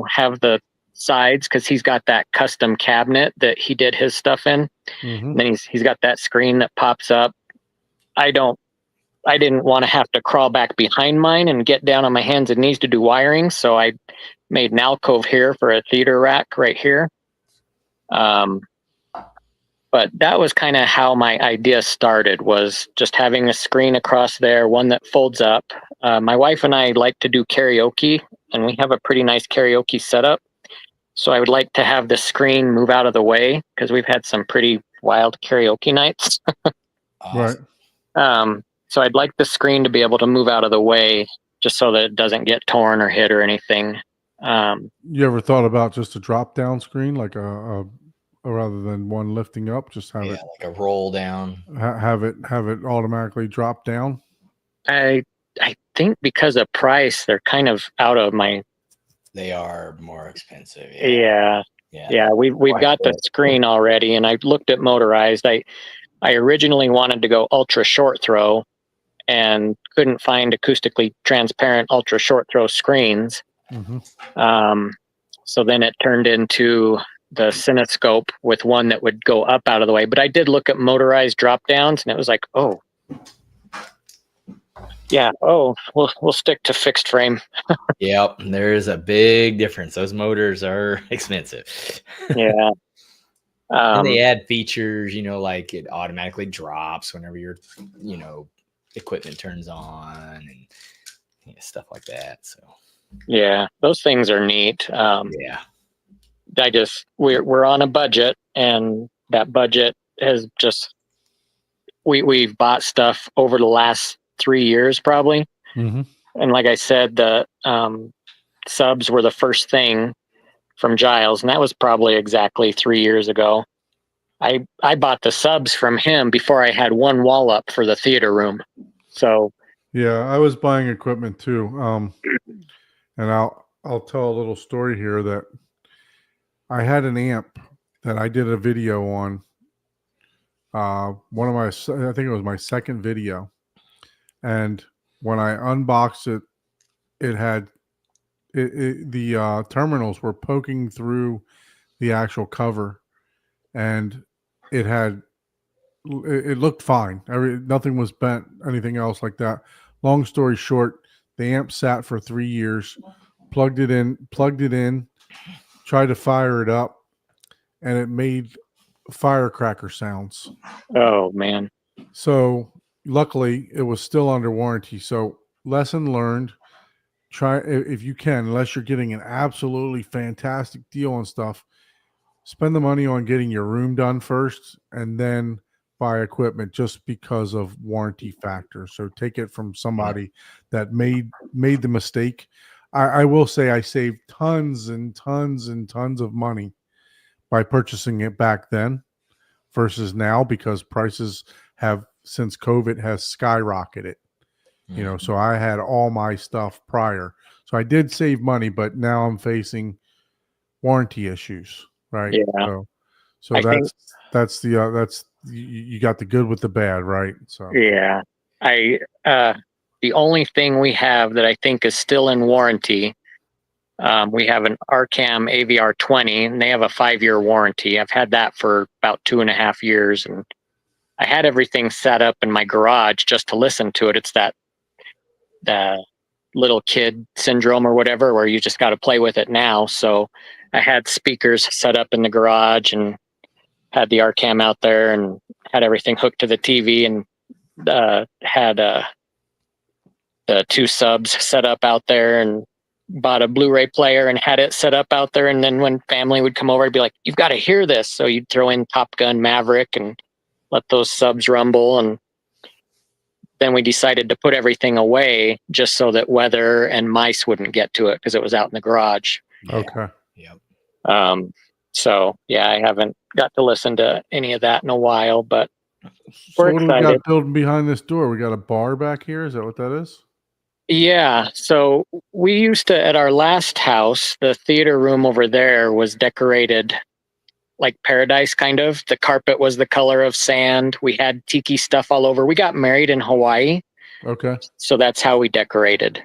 have the sides, because he's got that custom cabinet that he did his stuff in. Mm-hmm. And then he's got that screen that pops up. I didn't want to have to crawl back behind mine and get down on my hands and knees to do wiring. So I made an alcove here for a theater rack right here. But that was kind of how my idea started, was just having a screen across there, one that folds up. My wife and I like to do karaoke, and we have a pretty nice karaoke setup. So I would like to have the screen move out of the way, because we've had some pretty wild karaoke nights. Right. So I'd like the screen to be able to move out of the way, just so that it doesn't get torn or hit or anything. You ever thought about just a drop down screen, like a rather than one lifting up, just have Yeah, it like a roll down. have it automatically drop down? I think because of price, they're kind of out of my. They are more expensive. Yeah. We've got the screen already, and I looked at motorized. I originally wanted to go ultra short throw, and couldn't find acoustically transparent ultra short throw screens. Mm-hmm. So then it turned into the Cinescope with one that would go up out of the way. But I did look at motorized drop downs, and it was like, oh, yeah, we'll stick to fixed frame. Yep, there's a big difference. Those motors are expensive. Yeah. And they add features, like it automatically drops whenever your, equipment turns on and stuff like that. So yeah, those things are neat. yeah. We're on a budget, and that budget has just, we've bought stuff over the last 3 years probably. Mm-hmm. And like I said, the subs were the first thing from Giles, and that was probably exactly 3 years ago. I bought the subs from him before I had one wall up for the theater room. So Yeah, I was buying equipment too. And I'll tell a little story here that I had an amp that I did a video on. I think it was my second video, and when I unboxed it, it had the terminals were poking through the actual cover, and it looked fine. Nothing was bent, anything else like that. Long story short, the amp sat for 3 years. Plugged it in, tried to fire it up, and it made firecracker sounds. oh man. So luckily it was still under warranty. So lesson learned, try if you can, unless you're getting an absolutely fantastic deal on stuff, spend the money on getting your room done first and then buy equipment, just because of warranty factor. So take it from somebody that made the mistake. I will say I saved tons and tons and tons of money by purchasing it back then versus now, because prices have, since COVID, has skyrocketed. So I had all my stuff prior. So I did save money, but now I'm facing warranty issues, right? Yeah. So that's you got the good with the bad, right? So Yeah. The only thing we have that I think is still in warranty, we have an Arcam AVR 20, and they have a 5-year warranty. I've had that for about 2.5 years, and I had everything set up in my garage just to listen to it. It's that little kid syndrome or whatever, where you just got to play with it now. So I had speakers set up in the garage, and had the RCam out there and had everything hooked to the TV, and had the 2 subs set up out there, and bought a Blu-ray player and had it set up out there. And then when family would come over, I'd be like, "You've got to hear this." So you'd throw in Top Gun Maverick and let those subs rumble. And then we decided to put everything away just so that weather and mice wouldn't get to it, because it was out in the garage. Okay. Yep. So yeah, I haven't got to listen to any of that in a while, but So we're what do we got excited. building behind this door? We got a bar back here. Is that what that is? Yeah. So we used to, at our last house, the theater room over there was decorated like paradise, kind of. The carpet was the color of sand. We had tiki stuff all over. We got married in Hawaii, Okay. so that's how we decorated.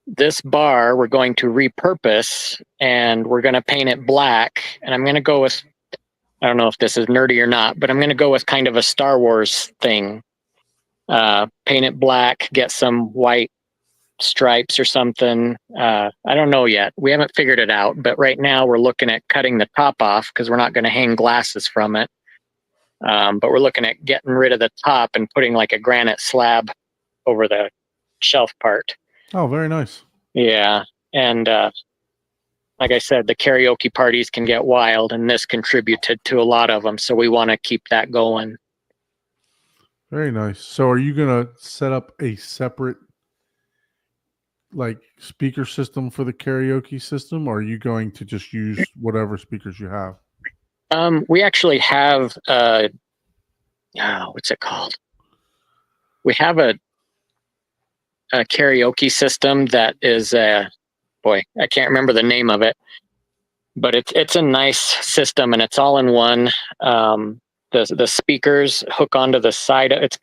This bar we're going to repurpose, and we're going to paint it black. And I'm going to go with, I don't know if this is nerdy or not, but I'm going to go with kind of a Star Wars thing. Paint it black, get some white stripes or something. I don't know yet. We haven't figured it out, but right now we're looking at cutting the top off, because we're not going to hang glasses from it. But we're looking at getting rid of the top and putting like a granite slab over the shelf part. Oh, very nice. Yeah. And like I said, the karaoke parties can get wild, and this contributed to a lot of them. So we want to keep that going. Very nice. So are you going to set up a separate like speaker system for the karaoke system, or are you going to just use whatever speakers you have? We actually have what's it called? We have a karaoke system that is boy, I can't remember the name of it, but it's a nice system, and it's all in one. The speakers hook onto the side. It's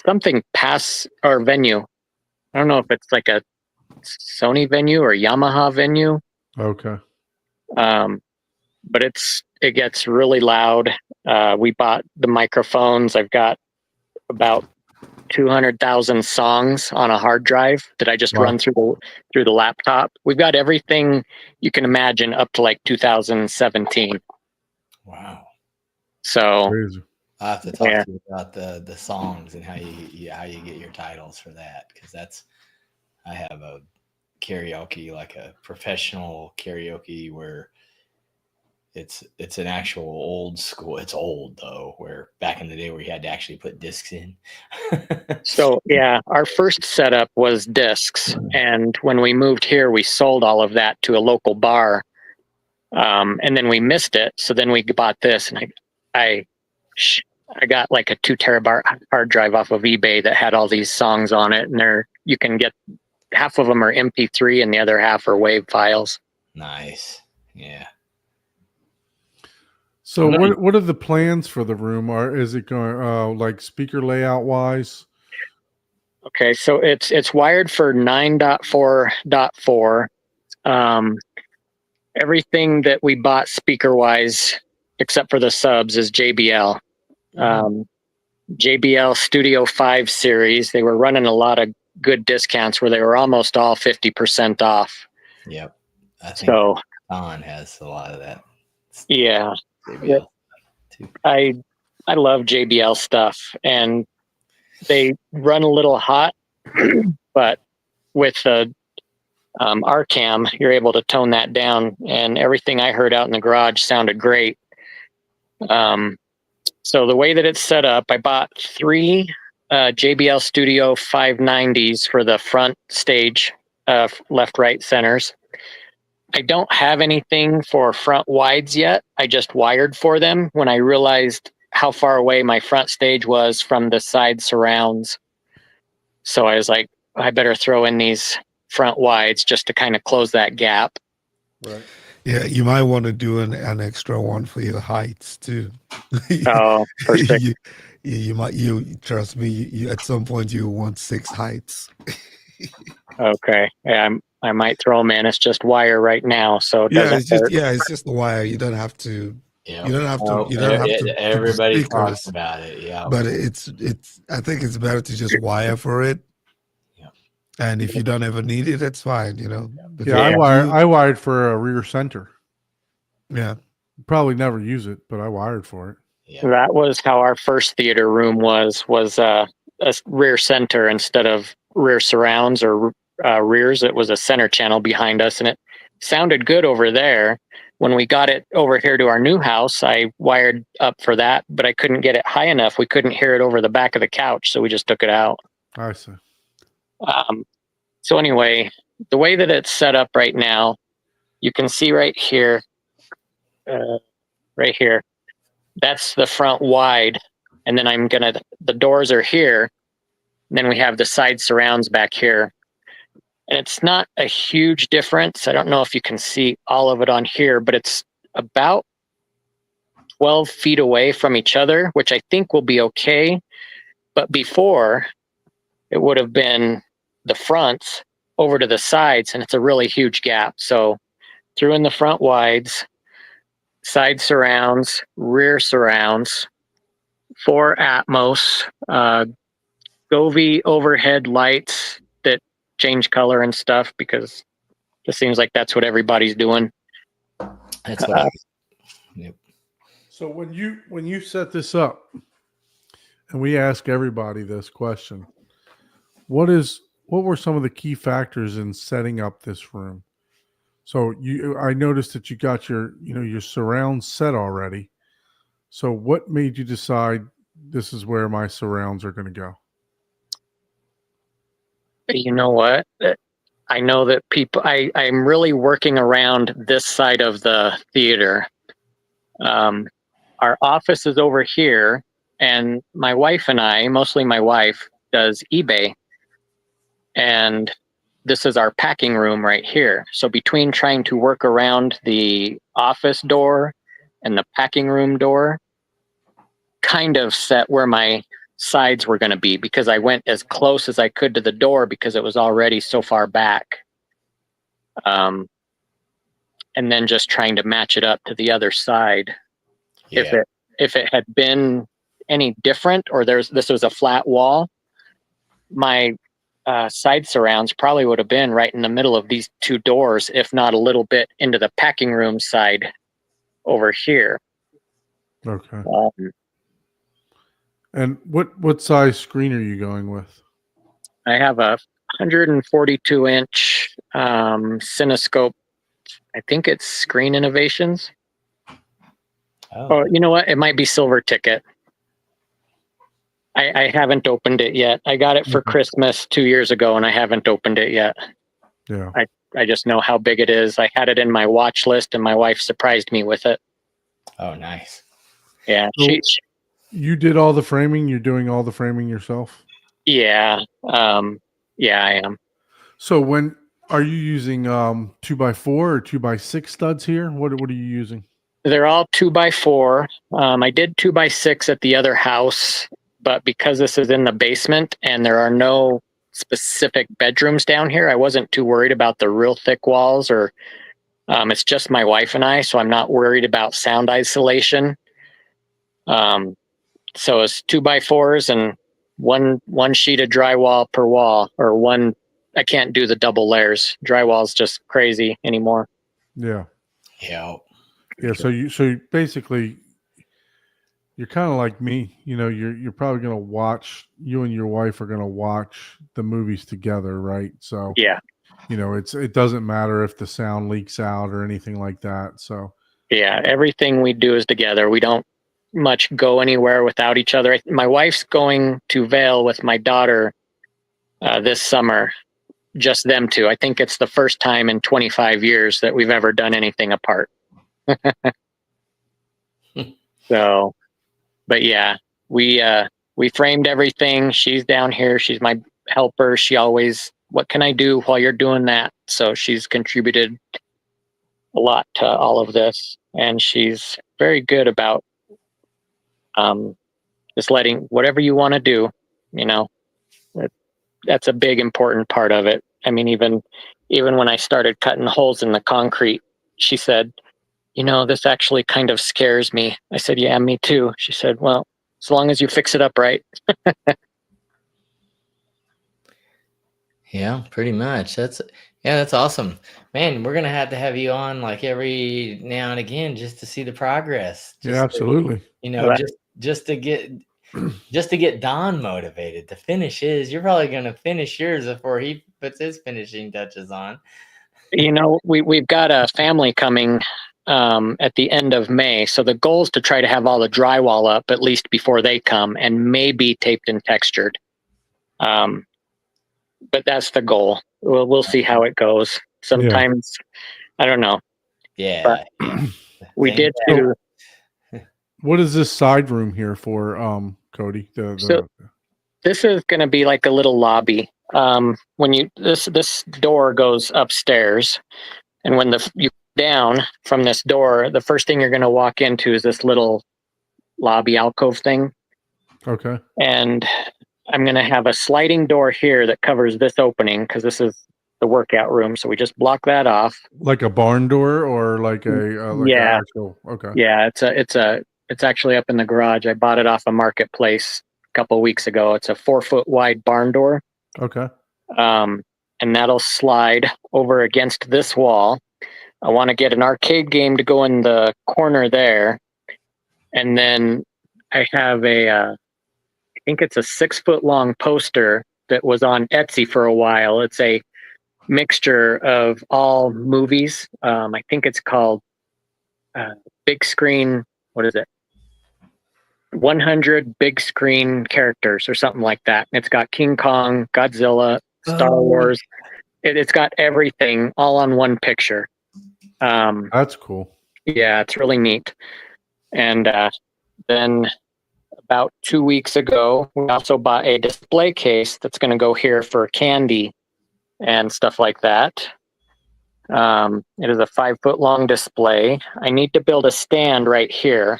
something pass or venue. I don't know if it's like a Sony venue or Yamaha venue. Okay. But it gets really loud. We bought the microphones. I've got about 200,000 songs on a hard drive that I just Wow. run through the laptop. We've got everything you can imagine up to like 2017. Wow. So Crazy. I have to talk Yeah. to you about the songs and how you get your titles for that, because I have a karaoke, like a professional karaoke, where it's an actual old school. It's old though, where back in the day where you had to actually put discs in. So yeah, our first setup was discs, and when we moved here, we sold all of that to a local bar, and then we missed it. So then we bought this, and I got like a 2 terabyte hard drive off of eBay that had all these songs on it, and you can get half of them are MP3 and the other half are WAV files. Nice. Yeah. So what are the plans for the room? Is it going like speaker layout wise? Okay, so it's wired for 9.4.4. Everything that we bought speaker wise, except for the subs, is JBL. JBL Studio 5 series. They were running a lot of good discounts where they were almost all 50% off. Yep. I think So Don has a lot of that. yeah, JBL too. I love JBL stuff, and they run a little hot, but with the RCam, you're able to tone that down, and everything I heard out in the garage sounded great. So the way that it's set up, I bought 3 JBL Studio 590s for the front stage, left, right, centers. I don't have anything for front wides yet. I just wired for them when I realized how far away my front stage was from the side surrounds. So I was like, I better throw in these front wides just to kind of close that gap. Right. Yeah, you might want to do an extra one for your heights too. Oh, perfect. You might trust me. You at some point you want 6 heights. Okay. Yeah, I might throw them in. It's just wire right now, so it doesn't hurt. It's just the wire. You don't have to. Yep. You don't have to. Oh, You don't have to. put everybody speakers, talks about it. Yeah. but it's. I think it's better to just wire for it. Yeah. And if you don't ever need it, that's fine. You know. Yeah, Yeah. I wired for a rear center. Yeah. Probably never use it, but I wired for it. Yeah. That was how our first theater room was a rear center instead of rear surrounds or rears. It was a center channel behind us, and it sounded good over there. When we got it over here to our new house, I wired up for that, but I couldn't get it high enough. We couldn't hear it over the back of the couch, so we just took it out. I see. So anyway, the way that it's set up right now, you can see right here, that's the front wide. And then the doors are here. And then we have the side surrounds back here. And it's not a huge difference. I don't know if you can see all of it on here, but it's about 12 feet away from each other, which I think will be okay. But before, it would have been the fronts over to the sides, and it's a really huge gap. So threw in the front wides, side surrounds, rear surrounds, 4 Atmos, Govee overhead lights that change color and stuff, because it seems like that's what everybody's doing. That's what Yep. So when you set this up, and we ask everybody this question, what were some of the key factors in setting up this room? So I noticed that you got your surround set already. So what made you decide this is where my surrounds are going to go? You know what? I know that I'm really working around this side of the theater. Our office is over here, and my wife and I, mostly my wife, does eBay. And this is our packing room right here. So between trying to work around the office door and the packing room door, kind of set where my sides were going to be, because I went as close as I could to the door because it was already so far back. And then just trying to match it up to the other side. Yeah. If it had been any different, or this was a flat wall, my side surrounds probably would have been right in the middle of these two doors, if not a little bit into the packing room side over here. Okay. And what size screen are you going with? I have a 142-inch Cinescope. I think it's Screen Innovations. Oh, you know what? It might be Silver Ticket. I haven't opened it yet. I got it for Christmas 2 years ago, and I haven't opened it yet. Yeah. I just know how big it is. I had it in my watch list, and my wife surprised me with it. Oh, nice. Yeah. So you did all the framing? You're doing all the framing yourself? Yeah. Yeah, I am. So when are you using 2x4 or 2x6 studs here? What are you using? They're all 2x4. I did 2x6 at the other house, but because this is in the basement and there are no specific bedrooms down here, I wasn't too worried about the real thick walls, or it's just my wife and I, so I'm not worried about sound isolation. So it's 2x4s and one sheet of drywall per wall, or one. I can't do the double layers. Drywall's just crazy anymore. Yeah. Yeah. Yeah. So you basically, you're kind of like me. You're probably going to watch. You and your wife are going to watch the movies together, right? So Yeah. it doesn't matter if the sound leaks out or anything like that. So yeah, everything we do is together. We don't much go anywhere without each other. My wife's going to Vail with my daughter this summer. Just them two. I think it's the first time in 25 years that we've ever done anything apart. So, but yeah, we framed everything. She's down here. She's my helper. She always, what can I do while you're doing that? So she's contributed a lot to all of this, and she's very good about just letting whatever you want to do. That's a big important part of it. I mean, even when I started cutting holes in the concrete, she said, this actually kind of scares me. I said, yeah, me too. She said, well, as long as you fix it up right. Yeah, pretty much. Yeah, that's awesome, man. We're gonna have to have you on like every now and again just to see the progress. Yeah, Just to, absolutely. you know, Right. just to get Don motivated to finish his. You're probably gonna finish yours before he puts his finishing touches on. You know, we've got a family coming at the end of May, so the goal is to try to have all the drywall up at least before they come, and maybe taped and textured. But that's the goal. We'll see how it goes. Sometimes I don't know. Yeah, We Things did happen. do. What is this side room here for, Cody? So- This is going to be like a little lobby. When you this door goes upstairs, and when you down from this door, the first thing you're going to walk into is this little lobby alcove thing. Okay. And I'm going to have a sliding door here that covers this opening because this is the workout room. So we just block that off. Like a barn door or like a Yeah. actual, okay. Yeah, it's actually up in the garage. I bought it off a marketplace a couple of weeks ago. It's a 4-foot wide barn door. Okay. And that'll slide over against this wall. I want to get an arcade game to go in the corner there. And then I have I think it's a 6-foot long poster that was on Etsy for a while. It's a mixture of all movies. I think it's called Big Screen. What is it? 100 big screen characters or something like that. It's got King Kong, Godzilla, Star Wars. It's got everything all on one picture. That's cool. Yeah, it's really neat. And then about 2 weeks ago, we also bought a display case that's going to go here for candy and stuff like that. It is a 5-foot long display. I need to build a stand right here.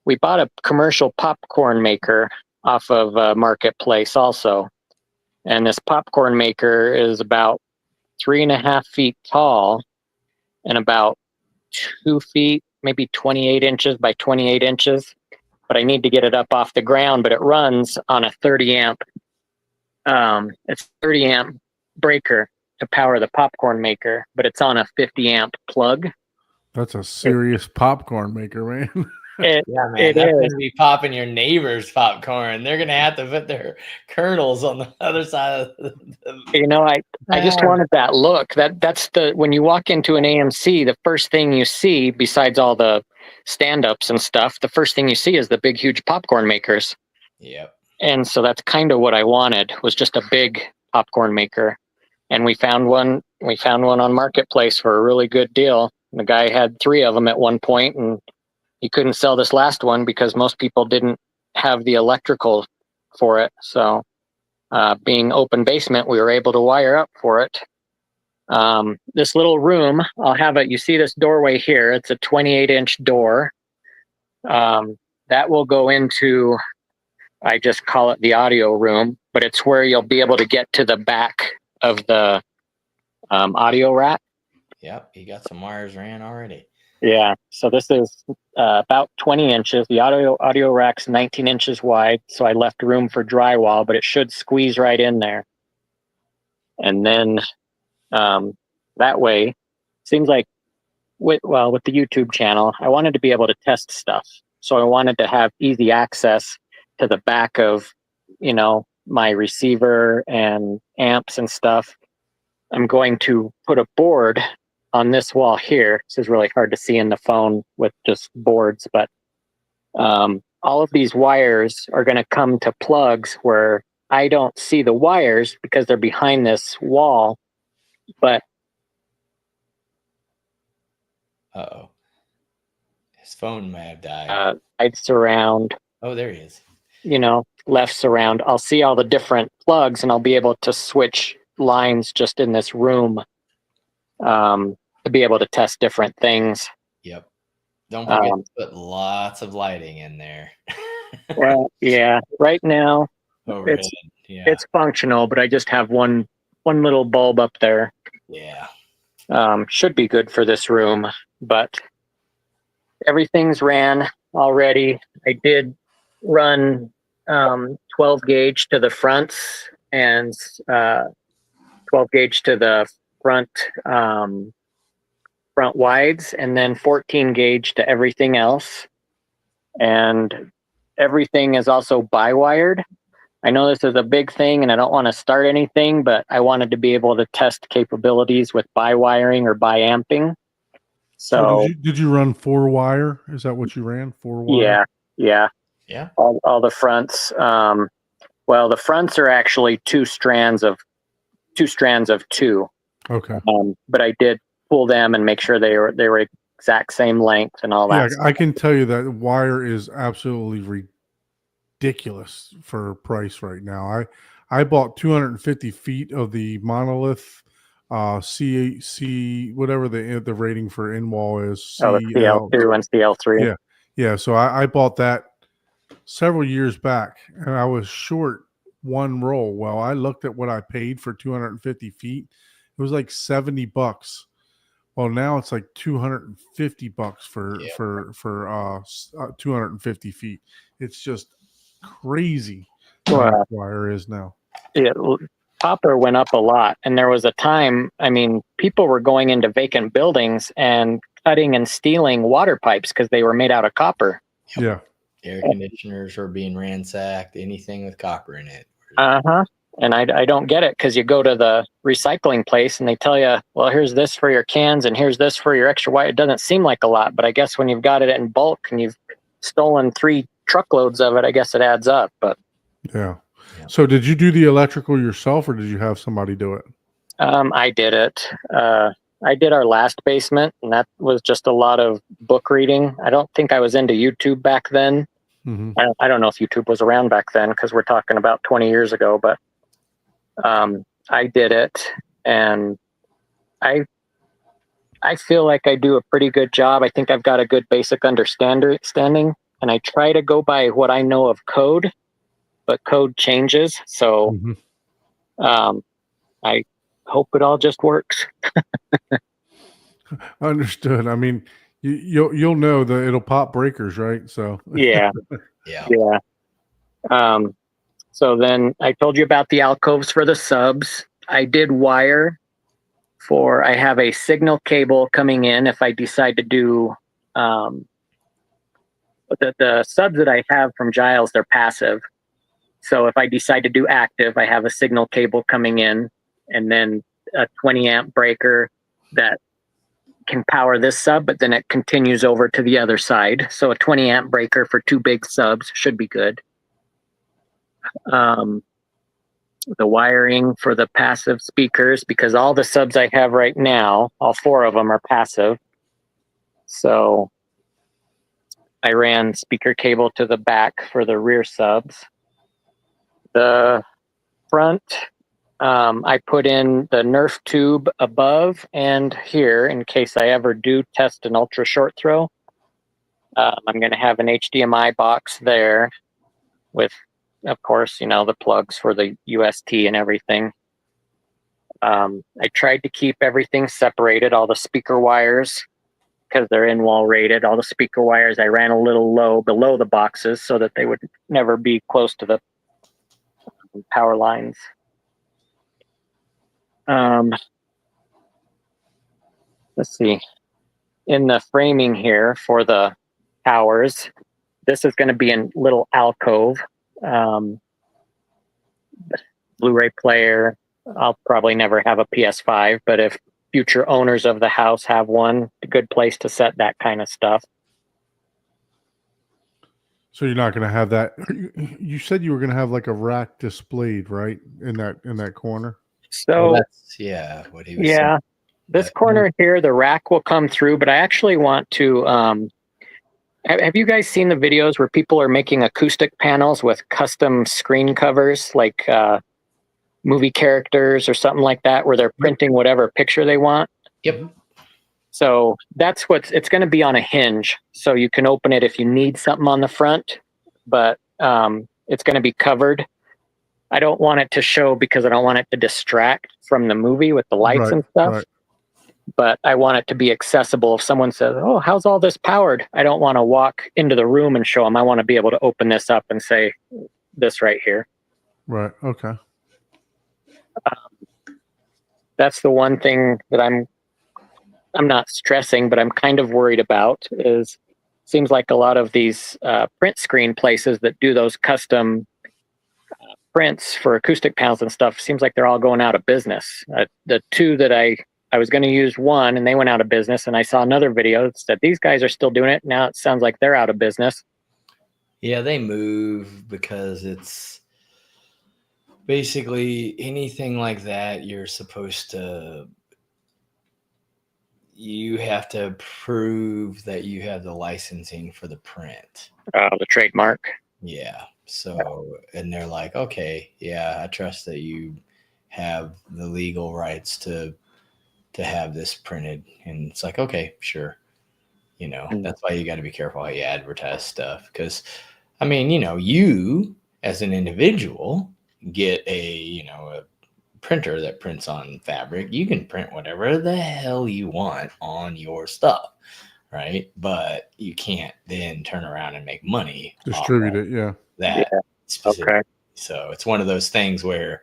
We bought a commercial popcorn maker off of Marketplace also. And this popcorn maker is about 3.5 feet tall and about 2 feet, maybe 28 inches by 28 inches. But I need to get it up off the ground, but it runs on a 30 amp. It's 30 amp breaker to power the popcorn maker, but it's on a 50 amp plug. That's a serious popcorn maker, man. Yeah, man, It that's is. gonna be popping your neighbor's popcorn. They're gonna have to put their kernels on the other side of the You know, I just wanted that look. That's when you walk into an AMC, the first thing you see, besides all the stand-ups and stuff, the first thing you see is the big, huge popcorn makers. Yep. And so that's kind of what I wanted, was just a big popcorn maker. And we found one. We found one on Marketplace for a really good deal. The guy had 3 of them at one point, and he couldn't sell this last one because most people didn't have the electrical for it. So being open basement, we were able to wire up for it. This little room, I'll have it. You see this doorway here. It's a 28-inch door. That will go into, I just call it the audio room, but it's where you'll be able to get to the back of the audio rack. Yep. You got some wires ran already. Yeah. So this is about 20 inches. The audio rack's 19 inches wide. So I left room for drywall, but it should squeeze right in there. And then that way, seems like with the YouTube channel, I wanted to be able to test stuff. So I wanted to have easy access to the back of, my receiver and amps and stuff. I'm going to put a board on this wall here. This is really hard to see in the phone with just boards, but all of these wires are going to come to plugs where I don't see the wires because they're behind this wall, but Uh-oh. His phone may have died. I'd surround, Oh, there he is. left surround. I'll see all the different plugs and I'll be able to switch lines just in this room to be able to test different things. Yep. Don't forget to put lots of lighting in there. Well, yeah, right now Overhead. it's functional, but I just have one little bulb up there. Yeah. Should be good for this room, but everything's ran already. I did run 12 gauge to the fronts and 12 gauge to the front front wides, and then 14 gauge to everything else. And everything is also bi-wired. I know this is a big thing and I don't want to start anything, but I wanted to be able to test capabilities with bi-wiring or bi-amping. So did you run 4-wire? Is that what you ran? 4-wire? Yeah. Yeah. All the fronts. Well, the fronts are actually two strands of two. Okay. But I did pull them and make sure they were exact same length and all that. Yeah, I can tell you that wire is absolutely ridiculous for price right now. I bought 250 feet of the monolith C whatever the rating for in wall is. The CL2 and CL3. Yeah. So I bought that several years back, and I was short one roll. Well, I looked at what I paid for 250 feet. It was like $70. Well, now it's like $250 for 250 feet. It's just crazy how much wire is now. Yeah, copper went up a lot, and there was a time. I mean, people were going into vacant buildings and cutting and stealing water pipes because they were made out of copper. Yeah, air conditioners were being ransacked. Anything with copper in it. And I don't get it, because you go to the recycling place and they tell you, well, here's this for your cans and here's this for your extra white. It doesn't seem like a lot, but I guess when you've got it in bulk and you've stolen 3 truckloads of it, I guess it adds up. But yeah. So did you do the electrical yourself, or did you have somebody do it? I did it. I did our last basement, and that was just a lot of book reading. I don't think I was into YouTube back then. Mm-hmm. I don't know if YouTube was around back then, because we're talking about 20 years ago, but I did it, and I feel like I do a pretty good job. I think I've got a good basic understanding, and I try to go by what I know of code, but code changes. So I hope it all just works. Understood. I mean, you'll know that it'll pop breakers, right? So Yeah. So then I told you about the alcoves for the subs. I did wire I have a signal cable coming in if I decide to do the subs that I have from Giles, they're passive. So if I decide to do active, I have a signal cable coming in, and then a 20 amp breaker that can power this sub, but then it continues over to the other side. So a 20 amp breaker for 2 big subs should be good. The wiring for the passive speakers, because all the subs I have right now, all 4 of them are passive. So I ran speaker cable to the back for the rear subs. The front, I put in the Nerf tube above and here in case I ever do test an ultra short throw. I'm going to have an HDMI box there with, of course, the plugs for the UST and everything. I tried to keep everything separated, all the speaker wires, because they're in-wall rated. All the speaker wires I ran a little low below the boxes so that they would never be close to the power lines. Let's see. In the framing here for the towers, this is going to be a little alcove. Blu-ray player. I'll probably never have a PS5, but if future owners of the house have one, a good place to set that kind of stuff. So you're not going to have that. You said you were going to have like a rack displayed, right, in that corner. So that's what he was saying. This corner here, the rack will come through, but I actually want to. Have you guys seen the videos where people are making acoustic panels with custom screen covers, like movie characters or something like that, where they're printing whatever picture they want? Yep. So that's it's going to be on a hinge, so you can open it if you need something on the front, but it's going to be covered. I don't want it to show because I don't want it to distract from the movie with the lights and stuff. Right. But I want it to be accessible. If someone says, "Oh, how's all this powered?" I don't want to walk into the room and show them. I want to be able to open this up and say, "This right here." Right. Okay. that's the one thing that I'm not stressing, but I'm kind of worried about is seems like a lot of these print screen places that do those custom prints for acoustic panels and stuff seems like they're all going out of business. The two that I was going to use one and they went out of business, and I saw another video that said these guys are still doing it. Now it sounds like they're out of business. Yeah, they move because it's basically anything like that. You have to prove that you have the licensing for the print. The trademark. Yeah. So, and they're like, okay, yeah, I trust that you have the legal rights to have this printed. And it's like, okay, sure. That's why you got to be careful how you advertise stuff. Because, I mean, you as an individual get a printer that prints on fabric. You can print whatever the hell you want on your stuff, right? But you can't then turn around and make money. Distribute it, yeah. That specific. Okay. So it's one of those things where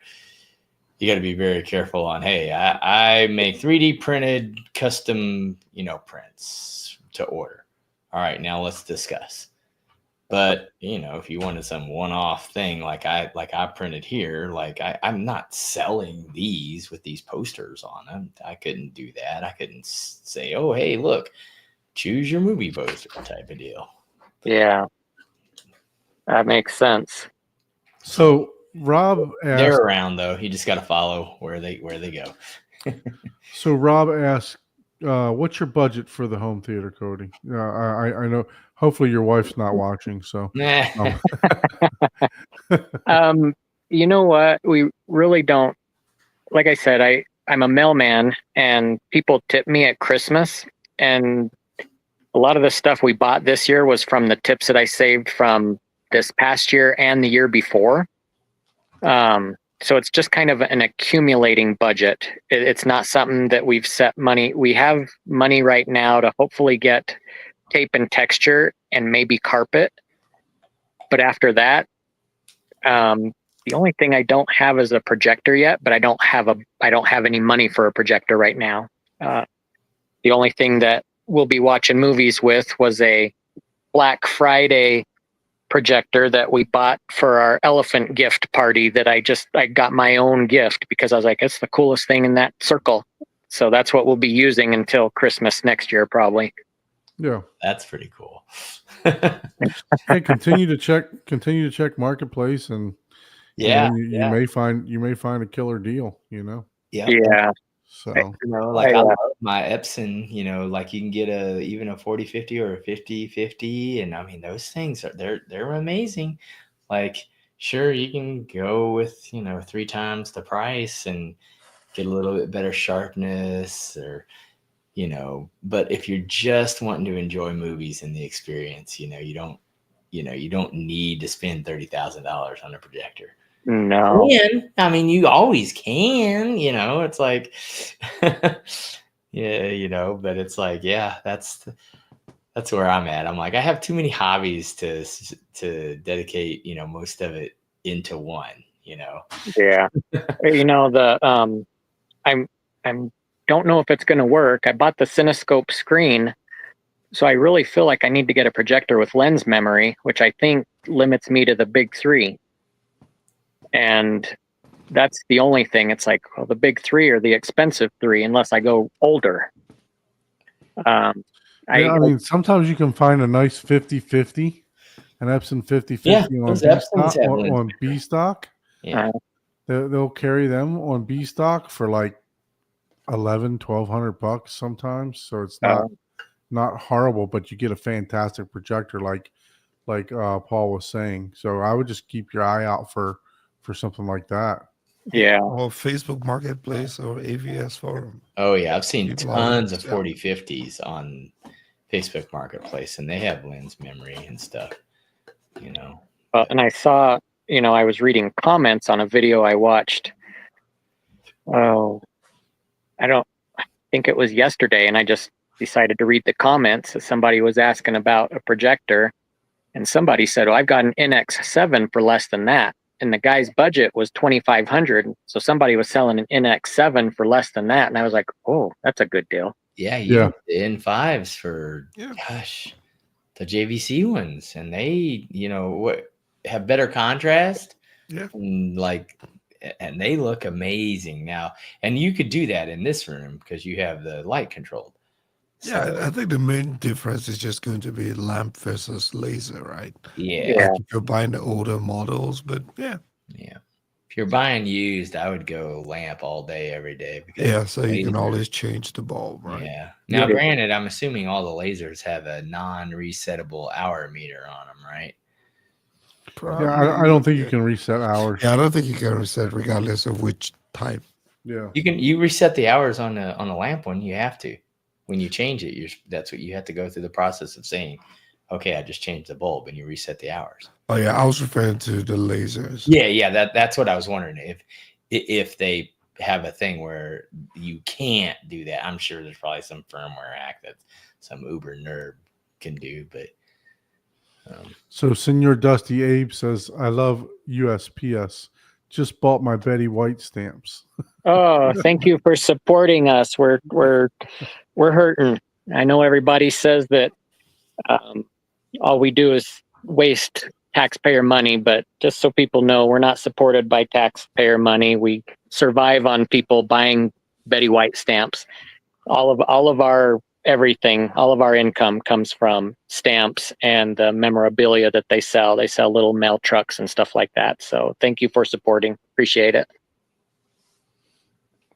you got to be very careful on, hey, I make 3D printed custom, prints to order. All right, now let's discuss. But if you wanted some one-off thing like I printed here, like I'm not selling these with these posters on them. I couldn't do that. I couldn't say, oh, hey, look, choose your movie poster type of deal. Yeah, that makes sense. So Rob They're asked. around though. You just got to follow where they go. So Rob asked, "What's your budget for the home theater, Cody?" I know. Hopefully, your wife's not watching. So, You know what? We really don't. Like I said, I'm a mailman, and people tip me at Christmas, and a lot of the stuff we bought this year was from the tips that I saved from this past year and the year before. So it's just kind of an accumulating budget. It's not something that we've set money. We have money right now to hopefully get tape and texture and maybe carpet. But after that, the only thing I don't have is a projector yet, but I don't have any money for a projector right now. The only thing that we'll be watching movies with was a Black Friday projector that we bought for our elephant gift party that I got my own gift because I was like, it's the coolest thing in that circle. So that's what we'll be using until Christmas next year, probably. yeah. That's pretty cool. Hey, continue to check Marketplace, and Yeah. you may find a killer deal. Yeah. So Like I love my Epson, like you can get even a 40-50 or a 50-50. And I mean, those things they're amazing. Like, sure, you can go with, 3 times the price and get a little bit better sharpness but if you're just wanting to enjoy movies and the experience, you don't need to spend $30,000 on a projector. No. I mean, you always can, it's like, yeah, but it's like, yeah, that's where I'm at. I'm like, I have too many hobbies to dedicate, most of it into one, Yeah. I'm don't know if it's going to work. I bought the Cinescope screen, so I really feel like I need to get a projector with lens memory, which I think limits me to the big 3. And that's the only thing. It's like, well, the big 3 are the expensive 3, unless I go older. I mean, sometimes you can find a nice 50-50, an Epson 50-50 on B stock. Yeah. They'll carry them on B stock for like $1,100-$1,200 sometimes. So it's not horrible, but you get a fantastic projector, like Paul was saying. So I would just keep your eye out for something like that. Yeah. Or Facebook Marketplace or AVS Forum. Oh yeah, I've seen People tons of yeah. 40-50s on Facebook Marketplace, and they have lens memory and stuff. And I saw, I was reading comments on a video I watched. I think it was yesterday, and I just decided to read the comments. Somebody was asking about a projector, and somebody said, "Oh, I've got an NX7 for less than that." and the guy's budget was 2,500. So somebody was selling an NX7 for less than that, and I was like, oh, that's a good deal. Yeah, Yeah. the N5s for gosh, the JVC ones, and they, have better contrast. Yeah. And they look amazing now. And you could do that in this room because you have the light controlled. Yeah, So, I think the main difference is just going to be lamp versus laser, right? yeah. Like if you're buying the older models, but yeah. If you're buying used, I would go lamp all day, every day. Because Yeah, so you can laser- always change the bulb, right? Yeah. Now, Yeah. granted, I'm assuming all the lasers have a non-resettable hour meter on them, right? Yeah, I don't think you can reset hours. Yeah, I don't think you can reset regardless of which type. Yeah. You reset the hours on the lamp one. You have to. When you change it, that's what you have to go through the process of saying, okay, I just changed the bulb, and you reset the hours. Oh yeah, I was referring to the lasers. Yeah, that's what I was wondering, if they have a thing where you can't do that. I'm sure there's probably some firmware hack that some uber nerd can do, but So Senor Dusty Abe says, I love USPS. Just bought my Betty White stamps. Oh, thank you for supporting us. We're hurting. I know everybody says that all we do is waste taxpayer money, but just so people know, we're not supported by taxpayer money. We survive on people buying Betty White stamps. All of our everything, all of our income comes from stamps and the memorabilia that they sell. They sell little mail trucks and stuff like that. So thank you for supporting. Appreciate it.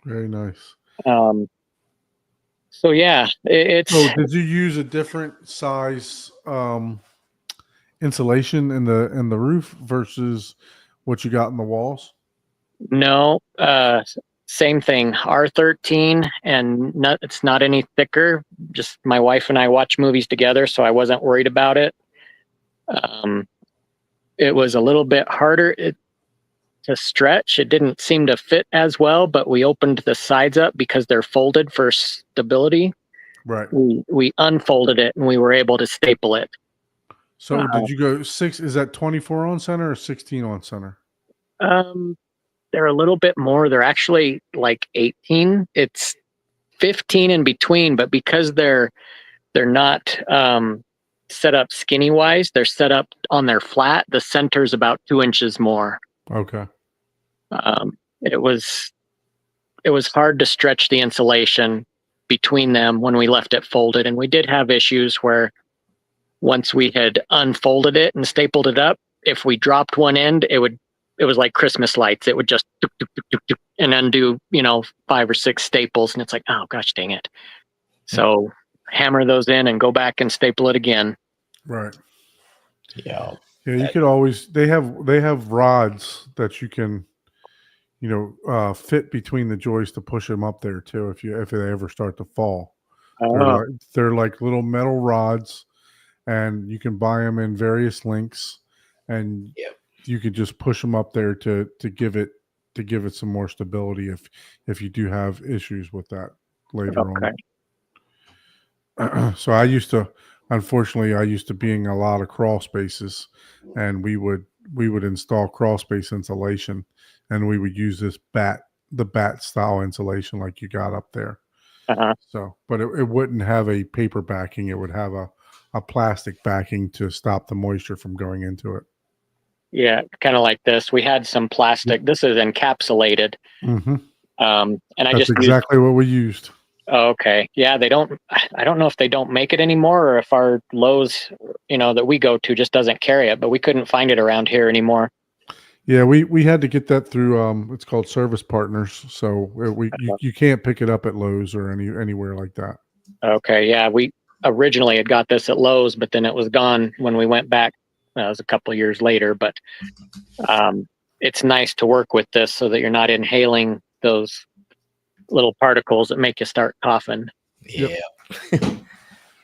Very nice. So yeah, it's. So did you use a different size insulation in the roof versus what you got in the walls? No, same thing. R13, and it's not any thicker. Just my wife and I watch movies together, so I wasn't worried about it. It was a little bit harder to stretch. It didn't seem to fit as well, but we opened the sides up because they're folded for stability. Right. We unfolded it and we were able to staple it. So did you go 6? Is that 24 on center or 16 on center? They're a little bit more. They're actually like 18. It's 15 in between, but because they're not set up skinny wise, they're set up on their flat. The center's about 2 inches more. Okay. It was hard to stretch the insulation between them when we left it folded, and we did have issues where once we had unfolded it and stapled it up, if we dropped one end, it was like Christmas lights. It would just tuk, tuk, tuk, tuk, tuk, and undo 5 or 6 staples, and it's like, oh gosh dang it. So hammer those in and go back and staple it again. Right. yeah. Yeah, you could always they have rods that you can fit between the joists to push them up there too if they ever start to fall. They're like little metal rods, and you can buy them in various lengths, and you could just push them up there to give it some more stability if you do have issues with that later on. So I used to being a lot of crawl spaces, and we would install crawl space insulation, and we would use the bat style insulation like you got up there. So, but it wouldn't have a paper backing. It would have a plastic backing to stop the moisture from going into it. Yeah, kind of like this. We had some plastic. This is encapsulated. Mm-hmm. And That's exactly what we used. Oh, okay. Yeah, I don't know if they don't make it anymore or if our Lowe's, that we go to just doesn't carry it, but we couldn't find it around here anymore. Yeah, we had to get that through it's called Service Partners. So you can't pick it up at Lowe's or anywhere like that. Okay. Yeah, we originally had got this at Lowe's, but then it was gone when we went back. It was a couple of years later, but it's nice to work with this so that you're not inhaling those little particles that make you start coughing. Yeah.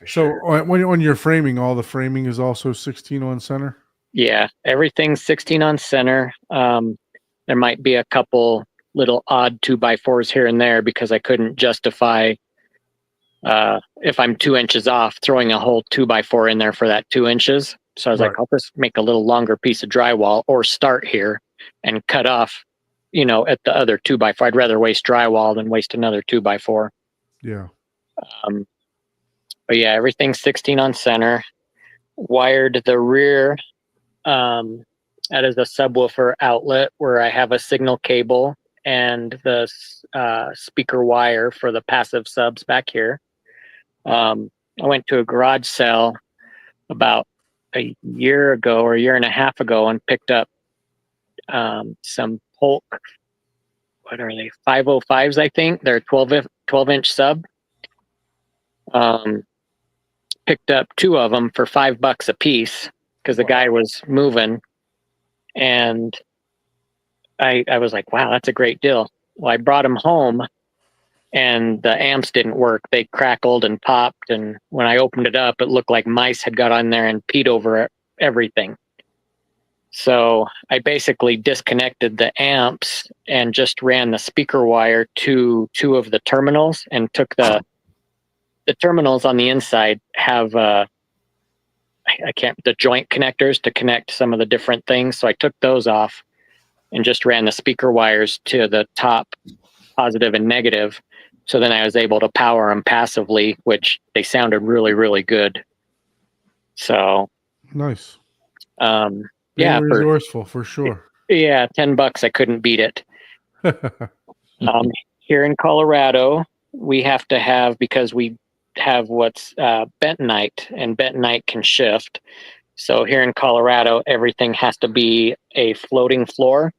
So when you're framing, all the framing is also 16 on center? Yeah, everything's 16 on center. There might be a couple little odd 2x4s here and there because I couldn't justify if I'm 2 inches off throwing a whole 2x4 in there for that 2 inches. So I was like, I'll just make a little longer piece of drywall or start here and cut off, at the other 2x4. I'd rather waste drywall than waste another 2x4. Yeah. But yeah, everything's 16 on center. Wired the rear. That is a subwoofer outlet where I have a signal cable and the speaker wire for the passive subs back here. I went to a garage sale about a year ago or a year and a half ago and picked up some Polk, what are they, 505s, I think. They're 12-inch sub. Picked up 2 of them for $5 a piece because the guy was moving. And I was like, wow, that's a great deal. Well, I brought them home and the amps didn't work. They crackled and popped. And when I opened it up, it looked like mice had got on there and peed over everything. So I basically disconnected the amps and just ran the speaker wire to 2 of the terminals and took the terminals on the inside have the joint connectors to connect some of the different things. So I took those off and just ran the speaker wires to the top positive and negative. So then I was able to power them passively, which they sounded really, really good. So Nice. Yeah, resourceful for sure. Yeah, $10, I couldn't beat it. Here in Colorado, we have to have, because we have what's bentonite, and bentonite can shift. So here in Colorado, everything has to be a floating floor.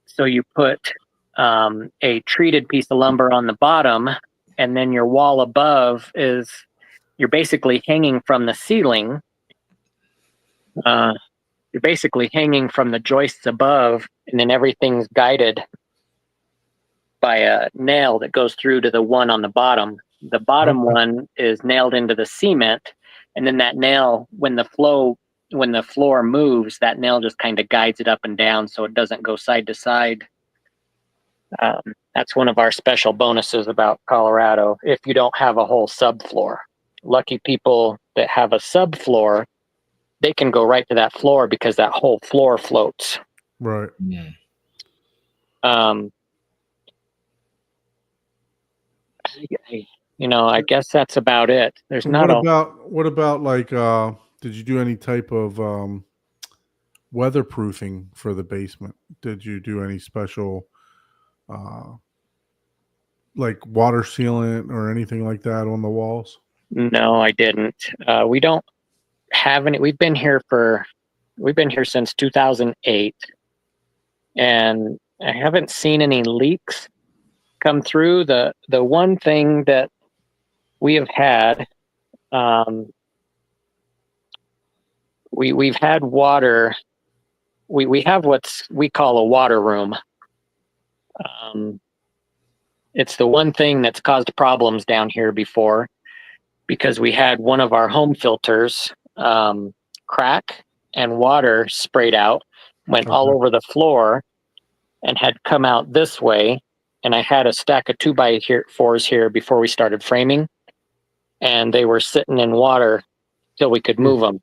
So you put a treated piece of lumber on the bottom, and then your wall above you're basically hanging from the ceiling. You're basically hanging from the joists above, and then everything's guided by a nail that goes through to the one on the bottom. The bottom one is nailed into the cement, and then that nail, when the floor moves, that nail just kind of guides it up and down so it doesn't go side to side. That's one of our special bonuses about Colorado, if you don't have a whole subfloor. Lucky people that have a subfloor, they can go right to that floor because that whole floor floats. Right. Yeah. I guess that's about it. There's not what about like did you do any type of weatherproofing for the basement? Did you do any special like water sealant or anything like that on the walls? No, I didn't. We don't have any. We've been here since 2008, and I haven't seen any leaks come through. The one thing that we have had, we've had water. We have what we call a water room. It's the one thing that's caused problems down here before, because we had one of our home filters crack and water sprayed out, went all over the floor, and had come out this way. And I had a stack of 2x4s here before we started framing, and they were sitting in water till we could move them.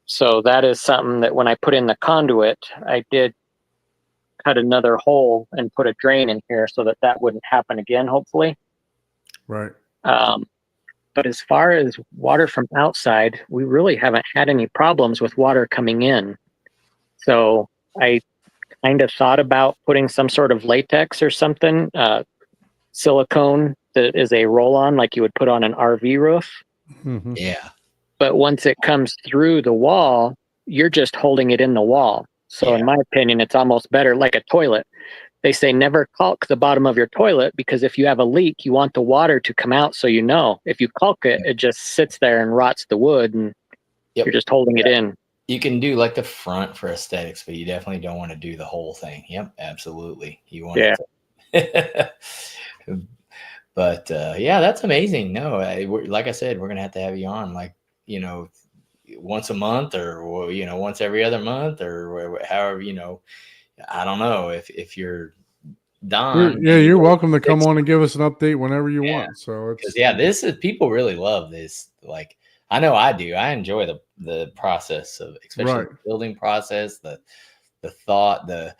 So that is something that when I put in the conduit, I did cut another hole and put a drain in here so that wouldn't happen again, hopefully. Right. But as far as water from outside, we really haven't had any problems with water coming in. So I kind of thought about putting some sort of latex or something, silicone that is a roll-on like you would put on an RV roof. Mm-hmm. Yeah. But once it comes through the wall, you're just holding it in the wall. So in my opinion, it's almost better, like a toilet. They say never caulk the bottom of your toilet, because if you have a leak, you want the water to come out. So if you caulk it, it just sits there and rots the wood, and you're just holding it in. You can do like the front for aesthetics, but you definitely don't want to do the whole thing. Yep, absolutely. You want to. But that's amazing. No, like I said, we're gonna have you on, like, once a month, or once every other month, or however. I don't know if you're Don. You're welcome to come on and give us an update whenever you want. So it's this is, people really love this. Like, I know I do. I enjoy the process of, especially Right. the building process, the thought, the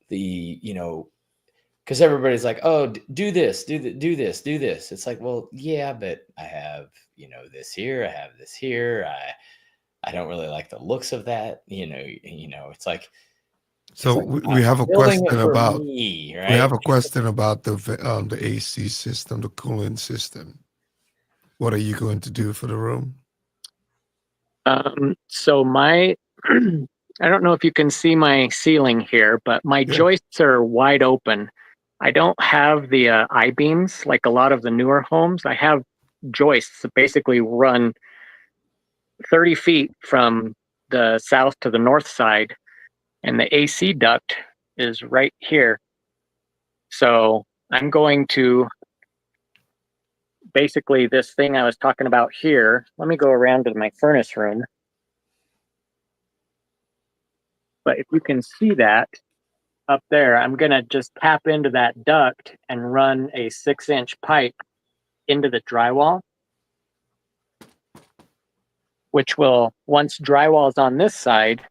because everybody's like, oh, do this, do this, do this. It's like, well, yeah, but I have this here, I have this here. I don't really like the looks of that. It's like. So we have a Building it question for about me, we right? have a question about the AC system, the cooling system. What are you going to do for the room? So my, I don't know if you can see my ceiling here, but my Yeah. joists are wide open. I don't have the I-beams like a lot of the newer homes. I have joists that basically run 30 feet from the south to the north side, and the AC duct is right here. So I'm going to basically this thing I was talking about here. Let me go around to my furnace room. But if you can see that up there, I'm going to just tap into that duct and run a 6-inch pipe into the drywall, which will, once drywall is on this side,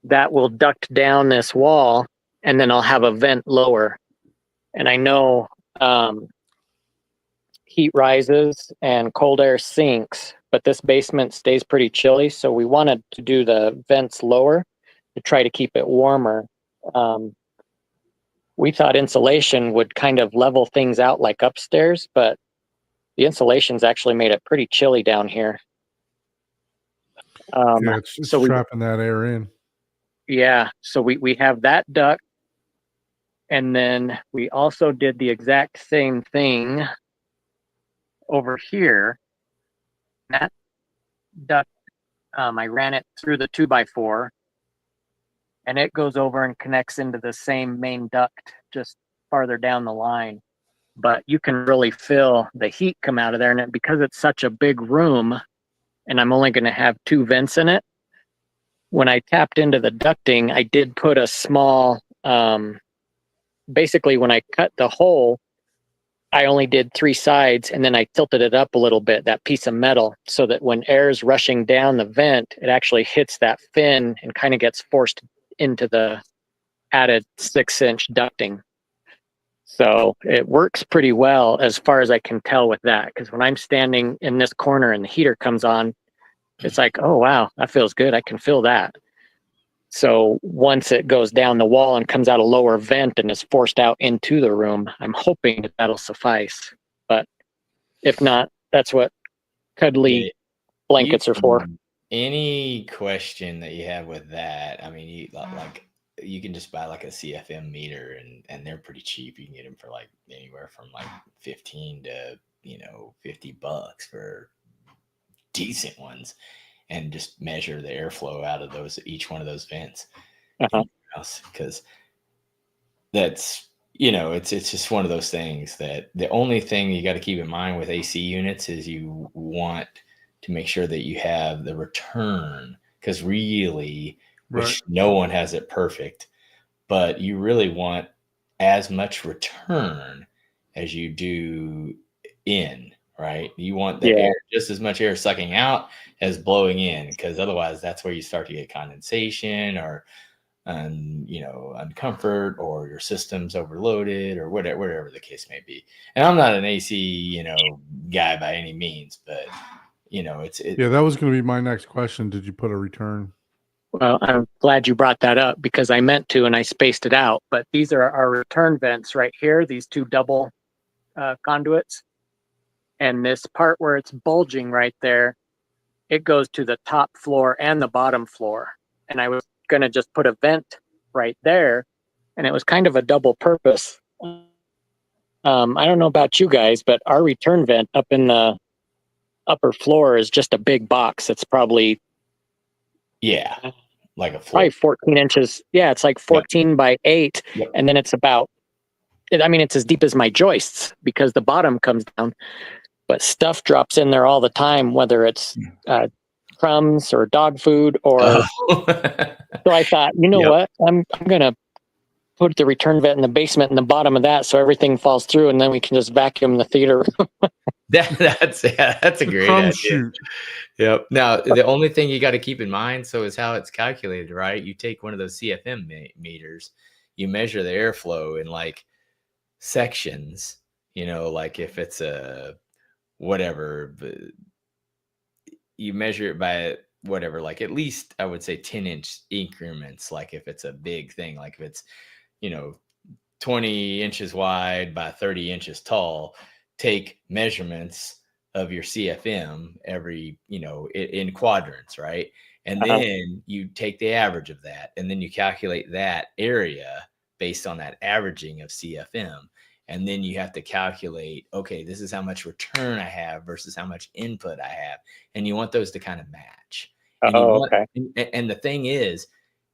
that will duct down this wall, and then I'll have a vent lower. And I know heat rises and cold air sinks, but this basement stays pretty chilly, so we wanted to do the vents lower to try to keep it warmer. We thought insulation would kind of level things out like upstairs, but the insulation's actually made it pretty chilly down here. Yeah, it's so trapping that air in. Yeah, so we have that duct, and then we also did the exact same thing over here. That duct, I ran it through the 2x4, and it goes over and connects into the same main duct just farther down the line. But you can really feel the heat come out of there, and because it's such a big room, and I'm only going to have 2 vents in it, when I tapped into the ducting, I did put a small, basically when I cut the hole, I only did 3 sides, and then I tilted it up a little bit, that piece of metal, so that when air is rushing down the vent, it actually hits that fin and kind of gets forced into the added 6-inch ducting. So it works pretty well as far as I can tell with that, because when I'm standing in this corner and the heater comes on, it's like, oh, wow, that feels good. I can feel that. So once it goes down the wall and comes out a lower vent and is forced out into the room, I'm hoping that that'll suffice. But if not, that's what cuddly blankets are for. Any question that you have with that, I mean, you can just buy like a CFM meter, and they're pretty cheap. You can get them for like anywhere from like $15 to $50 for decent ones, and just measure the airflow out of each one of those vents. Because that's it's just one of those things that the only thing you got to keep in mind with AC units is you want to make sure that you have the return, because really, which no one has it perfect, but you really want as much return as you do in, right? You want the air, just as much air sucking out as blowing in, because otherwise that's where you start to get condensation or uncomfort, or your system's overloaded, or whatever the case may be. And I'm not an AC guy by any means, but yeah, that was going to be my next question. Did you put a return? Well, I'm glad you brought that up, because I meant to and I spaced it out. But these are our return vents right here, these 2 double conduits. And this part where it's bulging right there, it goes to the top floor and the bottom floor. And I was going to just put a vent right there, and it was kind of a double purpose. I don't know about you guys, but our return vent up in the upper floor is just a big box. It's probably like a floor. Probably 14 inches. Yeah, it's like 14 by 8. Yep. And then it's it's as deep as my joists, because the bottom comes down, but stuff drops in there all the time, whether it's crumbs or dog food or so I thought, what, I'm gonna put the return vent in the basement in the bottom of that, so everything falls through, and then we can just vacuum the theater room. That's a great Crumb idea. shoot. Yep. Now, the only thing you got to keep in mind, so is how it's calculated, right? You take one of those CFM meters, you measure the airflow in like sections, like if it's a whatever, you measure it by whatever, like at least I would say 10-inch increments. Like if it's a big thing, like if it's, 20 inches wide by 30 inches tall, take measurements of your CFM every, in quadrants, right? And then you take the average of that, and then you calculate that area based on that averaging of CFM. And then you have to calculate, okay, this is how much return I have versus how much input I have. And you want those to kind of match. And, and the thing is,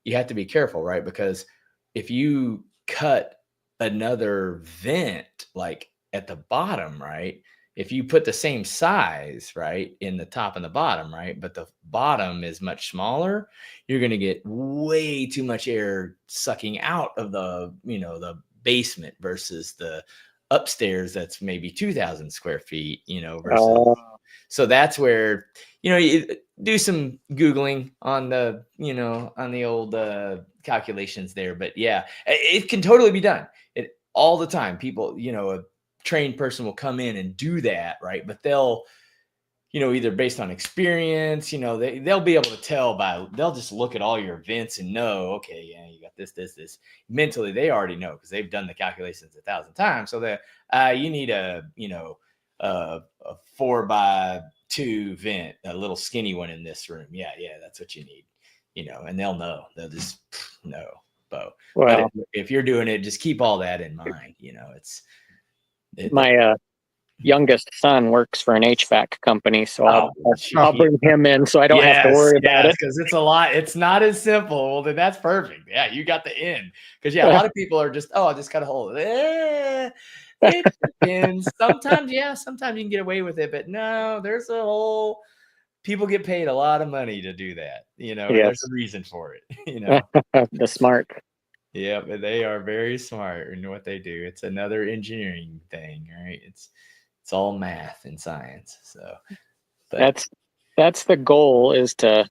you have to be careful, right? Because if you cut another vent like at the bottom, right? If you put the same size, right, in the top and the bottom, right, but the bottom is much smaller, you're going to get way too much air sucking out of the, the basement versus the upstairs that's maybe 2,000 square feet, versus. So that's where, you do some Googling on the, on the old calculations there. But yeah, it can totally be done. It all the time. People, a trained person will come in and do that, right? But they'll, either based on experience, they'll be able to tell they'll just look at all your vents and know, okay, yeah, you got this. Mentally, they already know because they've done the calculations 1,000 times. So that you need a 4x2 vent, a little skinny one in this room. Yeah, that's what you need, and they'll know. They'll just know, Bo. Well, but if you're doing it, just keep all that in mind. My youngest son works for an HVAC company, so I'll bring him in so I don't have to worry about it. Because it's a lot. It's not as simple. Well, then that's perfect. Yeah, you got the end. Because a lot of people are just, I just got a hold of it. It depends. Sometimes you can get away with it, but no, there's a whole. People get paid a lot of money to do that. There's a reason for it. The smart. Yeah, but they are very smart in what they do. It's another engineering thing, right? It's all math and science. So that's the goal, is to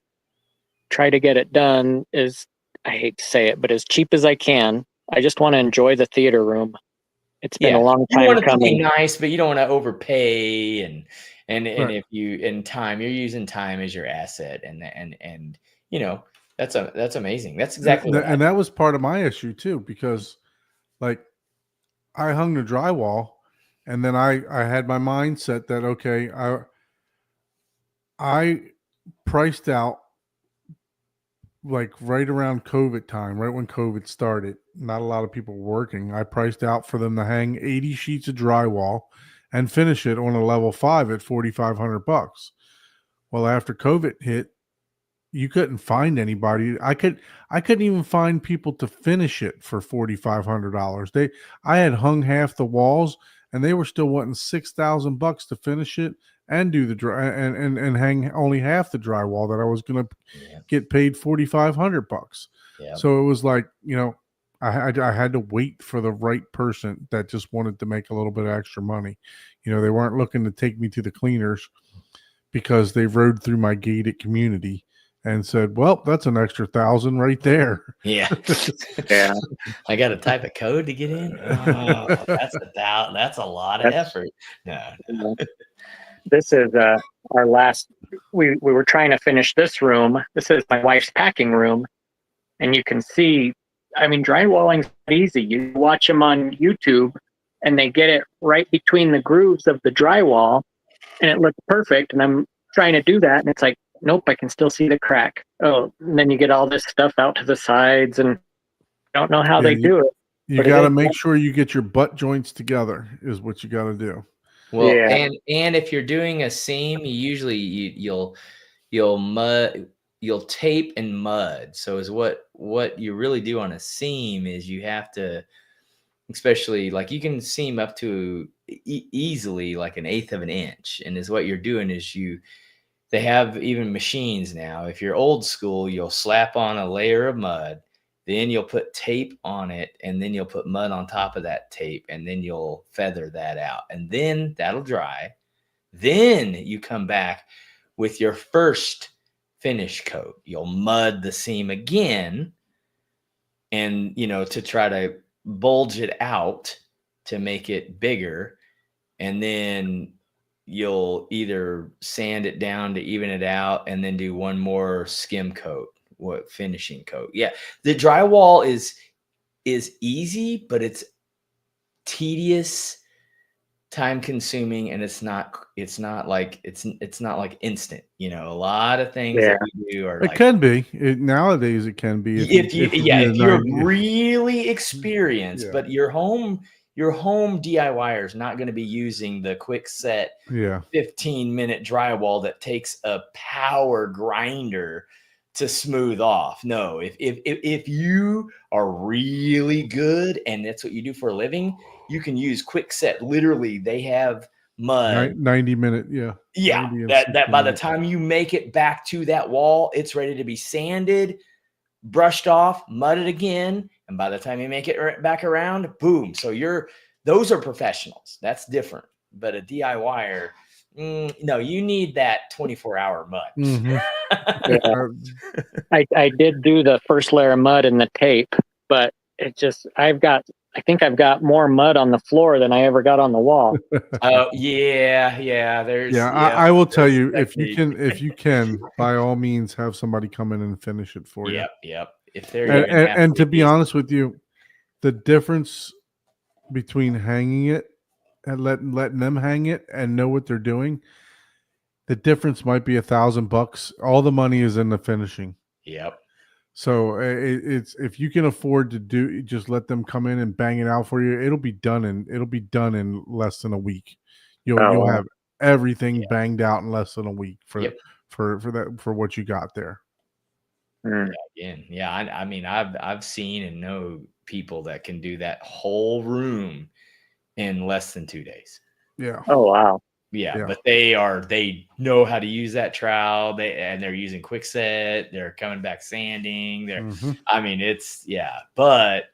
try to get it done I hate to say it, but as cheap as I can. I just want to enjoy the theater room. It's been a long time you want it coming. to be nice, but you don't want to overpay and Right. if you're using time as your asset and that's amazing. That's exactly what and that was part of my issue too, because like I hung the drywall and then I had my mindset that, okay, I priced out like right around COVID time, right when COVID started, not a lot of people working. I priced out for them to hang 80 sheets of drywall and finish it on a level 5 at $4,500. Well, after COVID hit, you couldn't find anybody. I couldn't even find people to finish it for $4,500. I had hung half the walls and they were still wanting $6,000 to finish it and do the and hang only half the drywall that I was going to get paid $4,500. Yeah. So it was like, I had to wait for the right person that just wanted to make a little bit of extra money. They weren't looking to take me to the cleaners because they rode through my gated community and said, well, that's an extra $1,000 right there. Yeah. Yeah. I got to type a code to get in. Oh, that's a lot of effort. No. This is our last. We were trying to finish this room. This is my wife's packing room, and you can see. I mean, drywalling's easy. You watch them on YouTube, and they get it right between the grooves of the drywall, and it looks perfect. And I'm trying to do that, and it's like, nope, I can still see the crack. Oh, and then you get all this stuff out to the sides, and I don't know how they do it. You got to make sure you get your butt joints together is what you got to do. Well, and if you're doing a seam, you'll tape and mud. So is what you really do on a seam is you have to, especially like you can seam up to easily like 1/8 of an inch. And is what you're doing is they have even machines now. If you're old school, you'll slap on a layer of mud, then you'll put tape on it, and then you'll put mud on top of that tape, and then you'll feather that out, and then that'll dry. Then you come back with your first finish coat. You'll mud the seam again, and to try to bulge it out to make it bigger, and then you'll either sand it down to even it out and then do one more skim coat, finishing coat. Yeah, the drywall is easy, but it's tedious, time consuming, and it's not like instant. A lot of things that we do are It like, can be. Nowadays it can be if you're yeah. really experienced, Yeah. but your home DIYer is not going to be using the quick set Yeah. 15-minute drywall that takes a power grinder to smooth off. No, if you are really good and that's what you do for a living, you can use quick set. Literally, they have mud 90-minute, yeah. Yeah, 90 and that by the 60-minute. time you make it back to that wall, it's ready to be sanded, brushed off, mudded again, and by the time you make it back around, boom. So those are professionals. That's different. But a DIYer, no, you need that 24-hour mud. Mhm. I did do the first layer of mud and the tape, but I think I've got more mud on the floor than I ever got on the wall. Oh yeah. I will tell you, if technique. you can, by all means, have somebody come in and finish it for you. Yep. If they're And to be honest with you, the difference between hanging it and letting them hang it and know what they're doing, the difference might be $1,000. All the money is in the finishing. Yep. So it's, if you can afford to just let them come in and bang it out for you, it'll be done in less than a week. You'll have everything banged out in less than a week for what you got there. Again, I mean, I've seen and know people that can do that whole room in less than 2 days. Yeah. Oh wow. Yeah, but they know how to use that trowel. They're using quickset. They're coming back sanding. I mean, but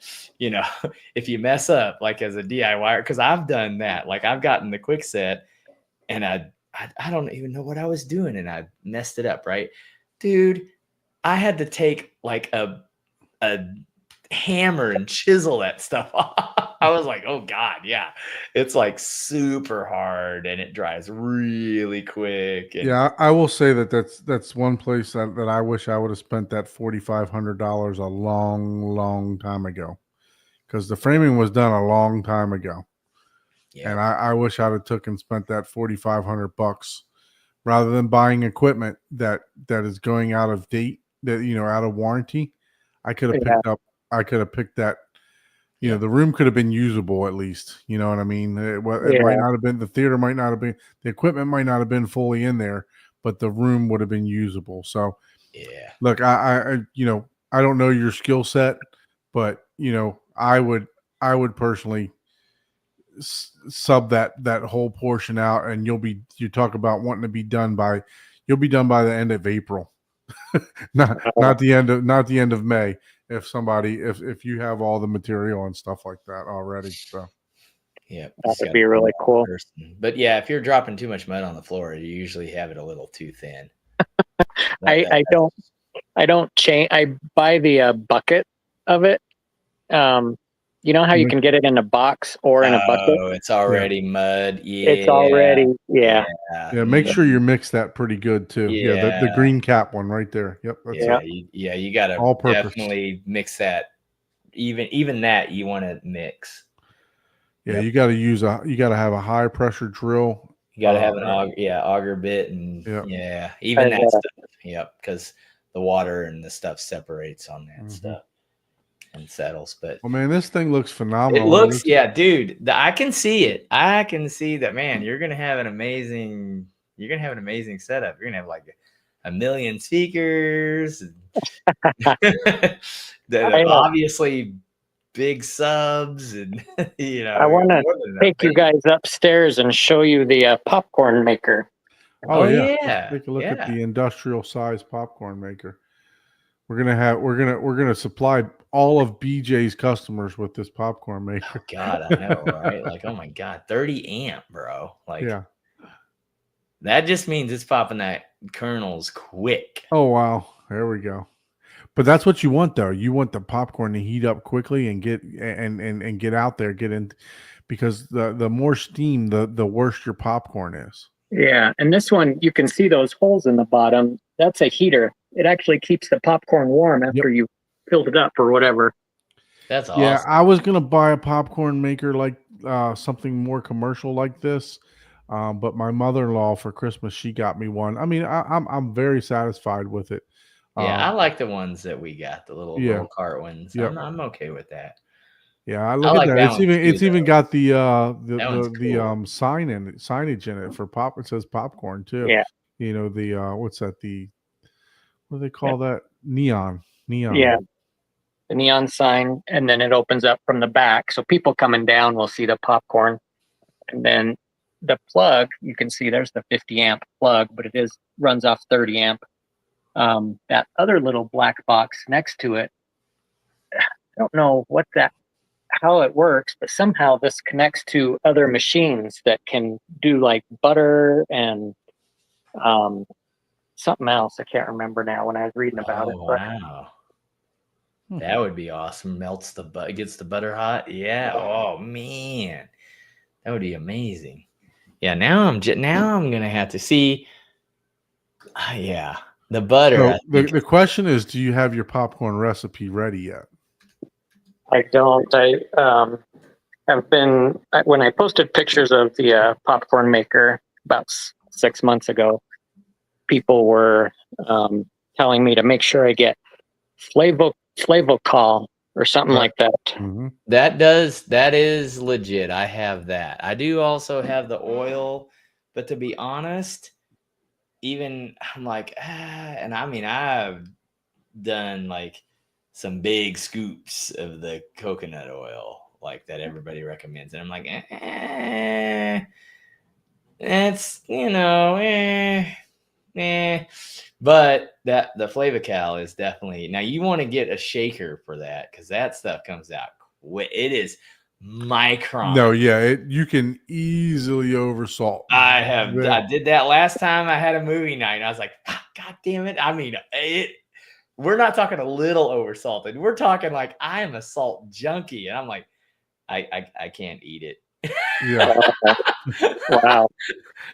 if you mess up, like as a DIYer, because I've done that. Like I've gotten the quickset and I don't even know what I was doing and I messed it up, right? Dude, I had to take like a hammer and chisel that stuff off. I was like, oh God, yeah. It's like super hard and it dries really quick. And I will say that's one place that I wish I would have spent that $4,500 a long time ago, because the framing was done a long time ago. Yeah. And I wish I'd have took and spent that $4,500 rather than buying equipment that is going out of date, that out of warranty. I could have picked that. The room could have been usable at least. You know what I mean? It might not have been, the theater might not have been, the equipment might not have been fully in there, but the room would have been usable. So, look, I don't know your skill set, but I would personally sub that whole portion out, and you talk about wanting to be done by, you'll be done by the end of April, not the end of May. If you have all the material and stuff like that already. So yeah, that would be really cool. But yeah, if you're dropping too much mud on the floor, you usually have it a little too thin. I don't change. I buy the bucket of it. You know how you can get it in a box or in a bucket? Oh, it's already mud. Yeah. It's already, Yeah, make sure you mix that pretty good too. Yeah, the green cap one right there. Yep. That's it. You got to definitely mix that. Even that you want to mix. Yeah, you got to have a high pressure drill. You got to have an auger bit and even that stuff. Yep, because the water and the stuff separates on that stuff. And settles, but man, this thing looks phenomenal. It looks, dude. I can see it. I can see that, man. You're gonna have an amazing setup. You're gonna have like a million speakers. Obviously big subs, and I want to take you guys upstairs and show you the popcorn maker. Oh yeah. Take a look at the industrial size popcorn maker. We're gonna supply all of BJ's customers with this popcorn maker. Oh God, I know, right? Like, oh my God, 30 amp, bro. Like, That just means it's popping that kernels quick. Oh wow, there we go. But that's what you want, though. You want the popcorn to heat up quickly and get out there, get in, because the more steam, the worse your popcorn is. Yeah, and this one you can see those holes in the bottom. That's a heater. It actually keeps the popcorn warm after you filled it up or whatever. That's awesome. Yeah, I was gonna buy a popcorn maker like something more commercial like this, but my mother-in-law for Christmas she got me one. I mean, I'm very satisfied with it. Yeah, I like the ones that we got, the little cart ones. Yep. I'm okay with that. Yeah, I look like at that. that It's one even too, it's even though. got the That one's cool. signage in it for pop. It says popcorn too. Yeah. You know the what's that? What do they call that? Neon. Yeah. The neon sign, and then it opens up from the back. So people coming down will see the popcorn. And then the plug, you can see there's the 50 amp plug, but it runs off 30 amp. That other little black box next to it, I don't know how it works, but somehow this connects to other machines that can do like butter and something else. I can't remember now when I was reading about it. But Wow. That would be awesome. Melts gets the butter hot. Yeah. Oh man, that would be amazing. Yeah. Now I'm gonna have to see. Yeah, the butter. So the question is, do you have your popcorn recipe ready yet? I don't. I have been when I posted pictures of the popcorn maker about 6 months ago. People were telling me to make sure I get Flavocol or something like that. Mm-hmm. That is legit. I have that. I do also have the oil, but to be honest, even I'm like, and I mean, I've done like some big scoops of the coconut oil like that everybody recommends, and I'm like, it's but the Flavocal is definitely, now you want to get a shaker for that because that stuff comes out quick. It is micron. No, yeah, you can easily oversalt. I did that last time I had a movie night, and I was like, God damn it! I mean, we're not talking a little oversalted. We're talking like I am a salt junkie, and I'm like, I can't eat it. Yeah. Wow.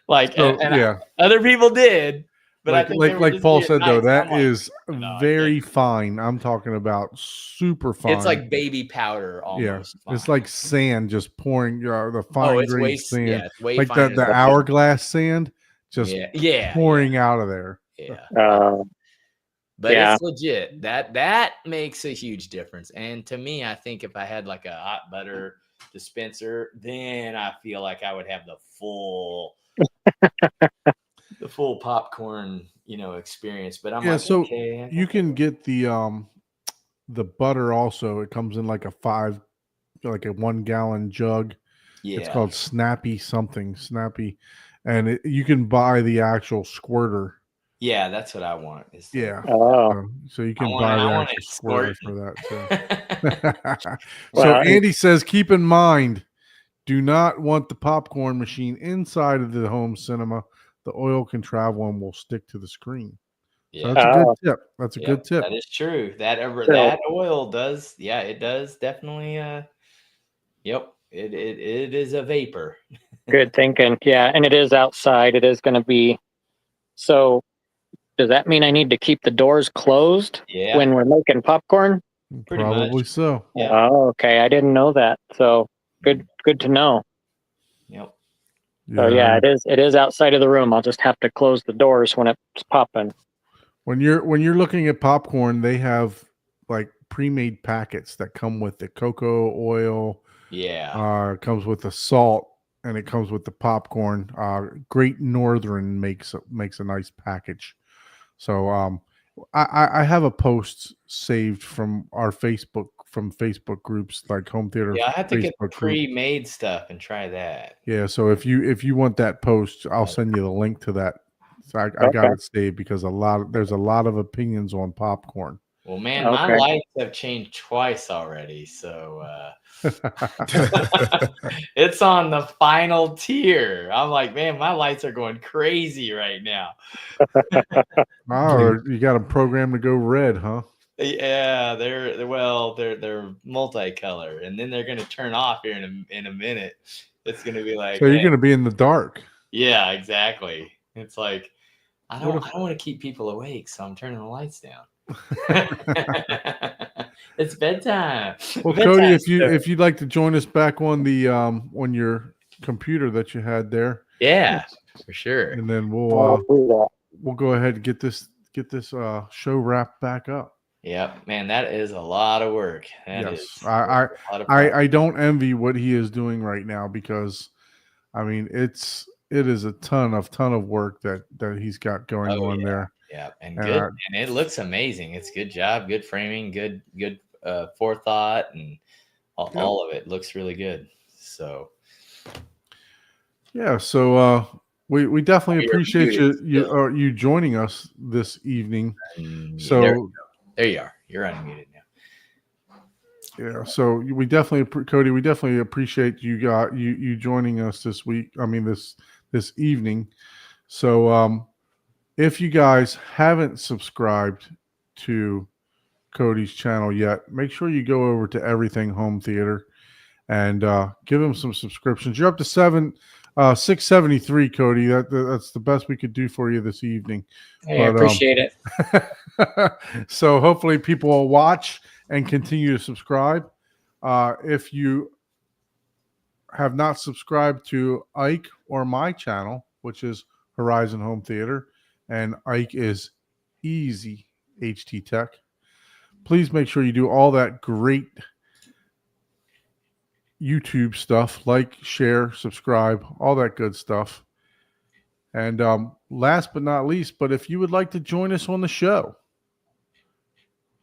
Like, So, other people did, but I think like Paul said though, that is no, very fine. I'm talking about super fine. It's like baby powder almost. Yeah, it's like sand just pouring the fine grained sand. Yeah, it's way like finer the than hourglass sand, just pouring out of there. Yeah. But it's legit. That makes a huge difference. And to me, I think if I had like a hot butter dispenser, then I feel like I would have the full popcorn, experience. But I'm like, so okay, you can get the butter also. It comes in like a 1 gallon jug. Yeah. It's called Snappy, and you can buy the actual squirter. Yeah, that's what I want. So you can buy the actual squirter for that too. So Andy says, keep in mind, do not want the popcorn machine inside of the home cinema. The oil can travel and will stick to the screen. Yeah, so that's a good tip. That's a good tip. That is true. That oil does. Yeah, it does definitely. Yep. It is a vapor. Good thinking. Yeah, and it is outside. It is going to be. So, does that mean I need to keep the doors closed when we're making popcorn? Probably so. Yeah. Oh, okay. I didn't know that. So good to know. Yep. So it is outside of the room. I'll just have to close the doors when it's popping. When you're looking at popcorn, they have like pre-made packets that come with the cocoa oil. Yeah. It comes with the salt and it comes with the popcorn. Great Northern makes a nice package. So I have a post saved from our Facebook groups like Home Theater. Yeah, I have to Facebook get pre-made stuff and try that. Yeah, so if you want that post, I'll send you the link to that. So I got it saved because there's a lot of opinions on popcorn. Well, man, my Okay. lights have changed twice already, so it's on the final tier. I'm like, man, my lights are going crazy right now. Oh, you got a program to go red, huh? Yeah, they're multicolor, and then they're gonna turn off here in a minute. It's gonna be like, So you're hey, going to be in the dark. yeah, exactly. It's like I What don't if- want to keep people awake, so I'm turning the lights down. It's bedtime. Well, Bedtime Cody, story. if you'd like to join us back on the on your computer that you had there, Yeah, for sure. and then I'll do that. we'll go ahead and get this show wrapped back up. Yep, man, that is a lot of work. That Yes, is I a lot of project. I don't envy what he is doing right now because, I mean, it is a ton of work that he's got going Oh, on yeah. there. Yeah, and And good, and it looks amazing. It's good job, good framing, good forethought, and all of it looks really good. So Yeah, so we definitely you're appreciate muted you joining us this evening. there you are. You're unmuted now. Yeah, so we definitely, Cody, we definitely appreciate you joining us this week. I mean this evening. So if you guys haven't subscribed to Cody's channel yet, make sure you go over to Everything Home Theater and give him some subscriptions. You're up to 673, Cody. That's the best we could do for you this evening. Hey, I appreciate it. So hopefully people will watch and continue to subscribe. If you have not subscribed to Ike or my channel, which is Horizon Home Theater, and Ike is Easy HT Tech, please make sure you do all that great YouTube stuff, like, share, subscribe, all that good stuff. And last but not least, but if you would like to join us on the show,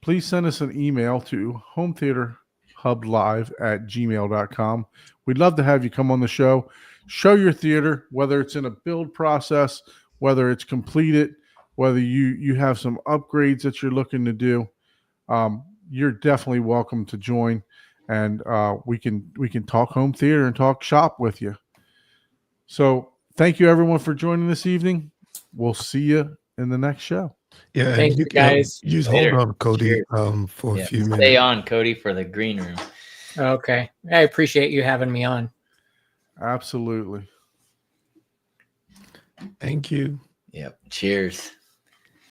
please send us an email to hometheaterhublive@gmail.com. We'd love to have you come on the show, show your theater, whether it's in a build process, whether it's completed, whether you have some upgrades that you're looking to do. You're definitely welcome to join, and we can talk home theater and talk shop with you. So thank you everyone for joining this evening. We'll see you in the next show. Yeah, Thank you, guys. Use Later. hold on, Cody, Cheers. for a few Stay minutes. on, Cody, for the green room. Okay. I appreciate you having me on. Absolutely. Thank you. Yep. Cheers.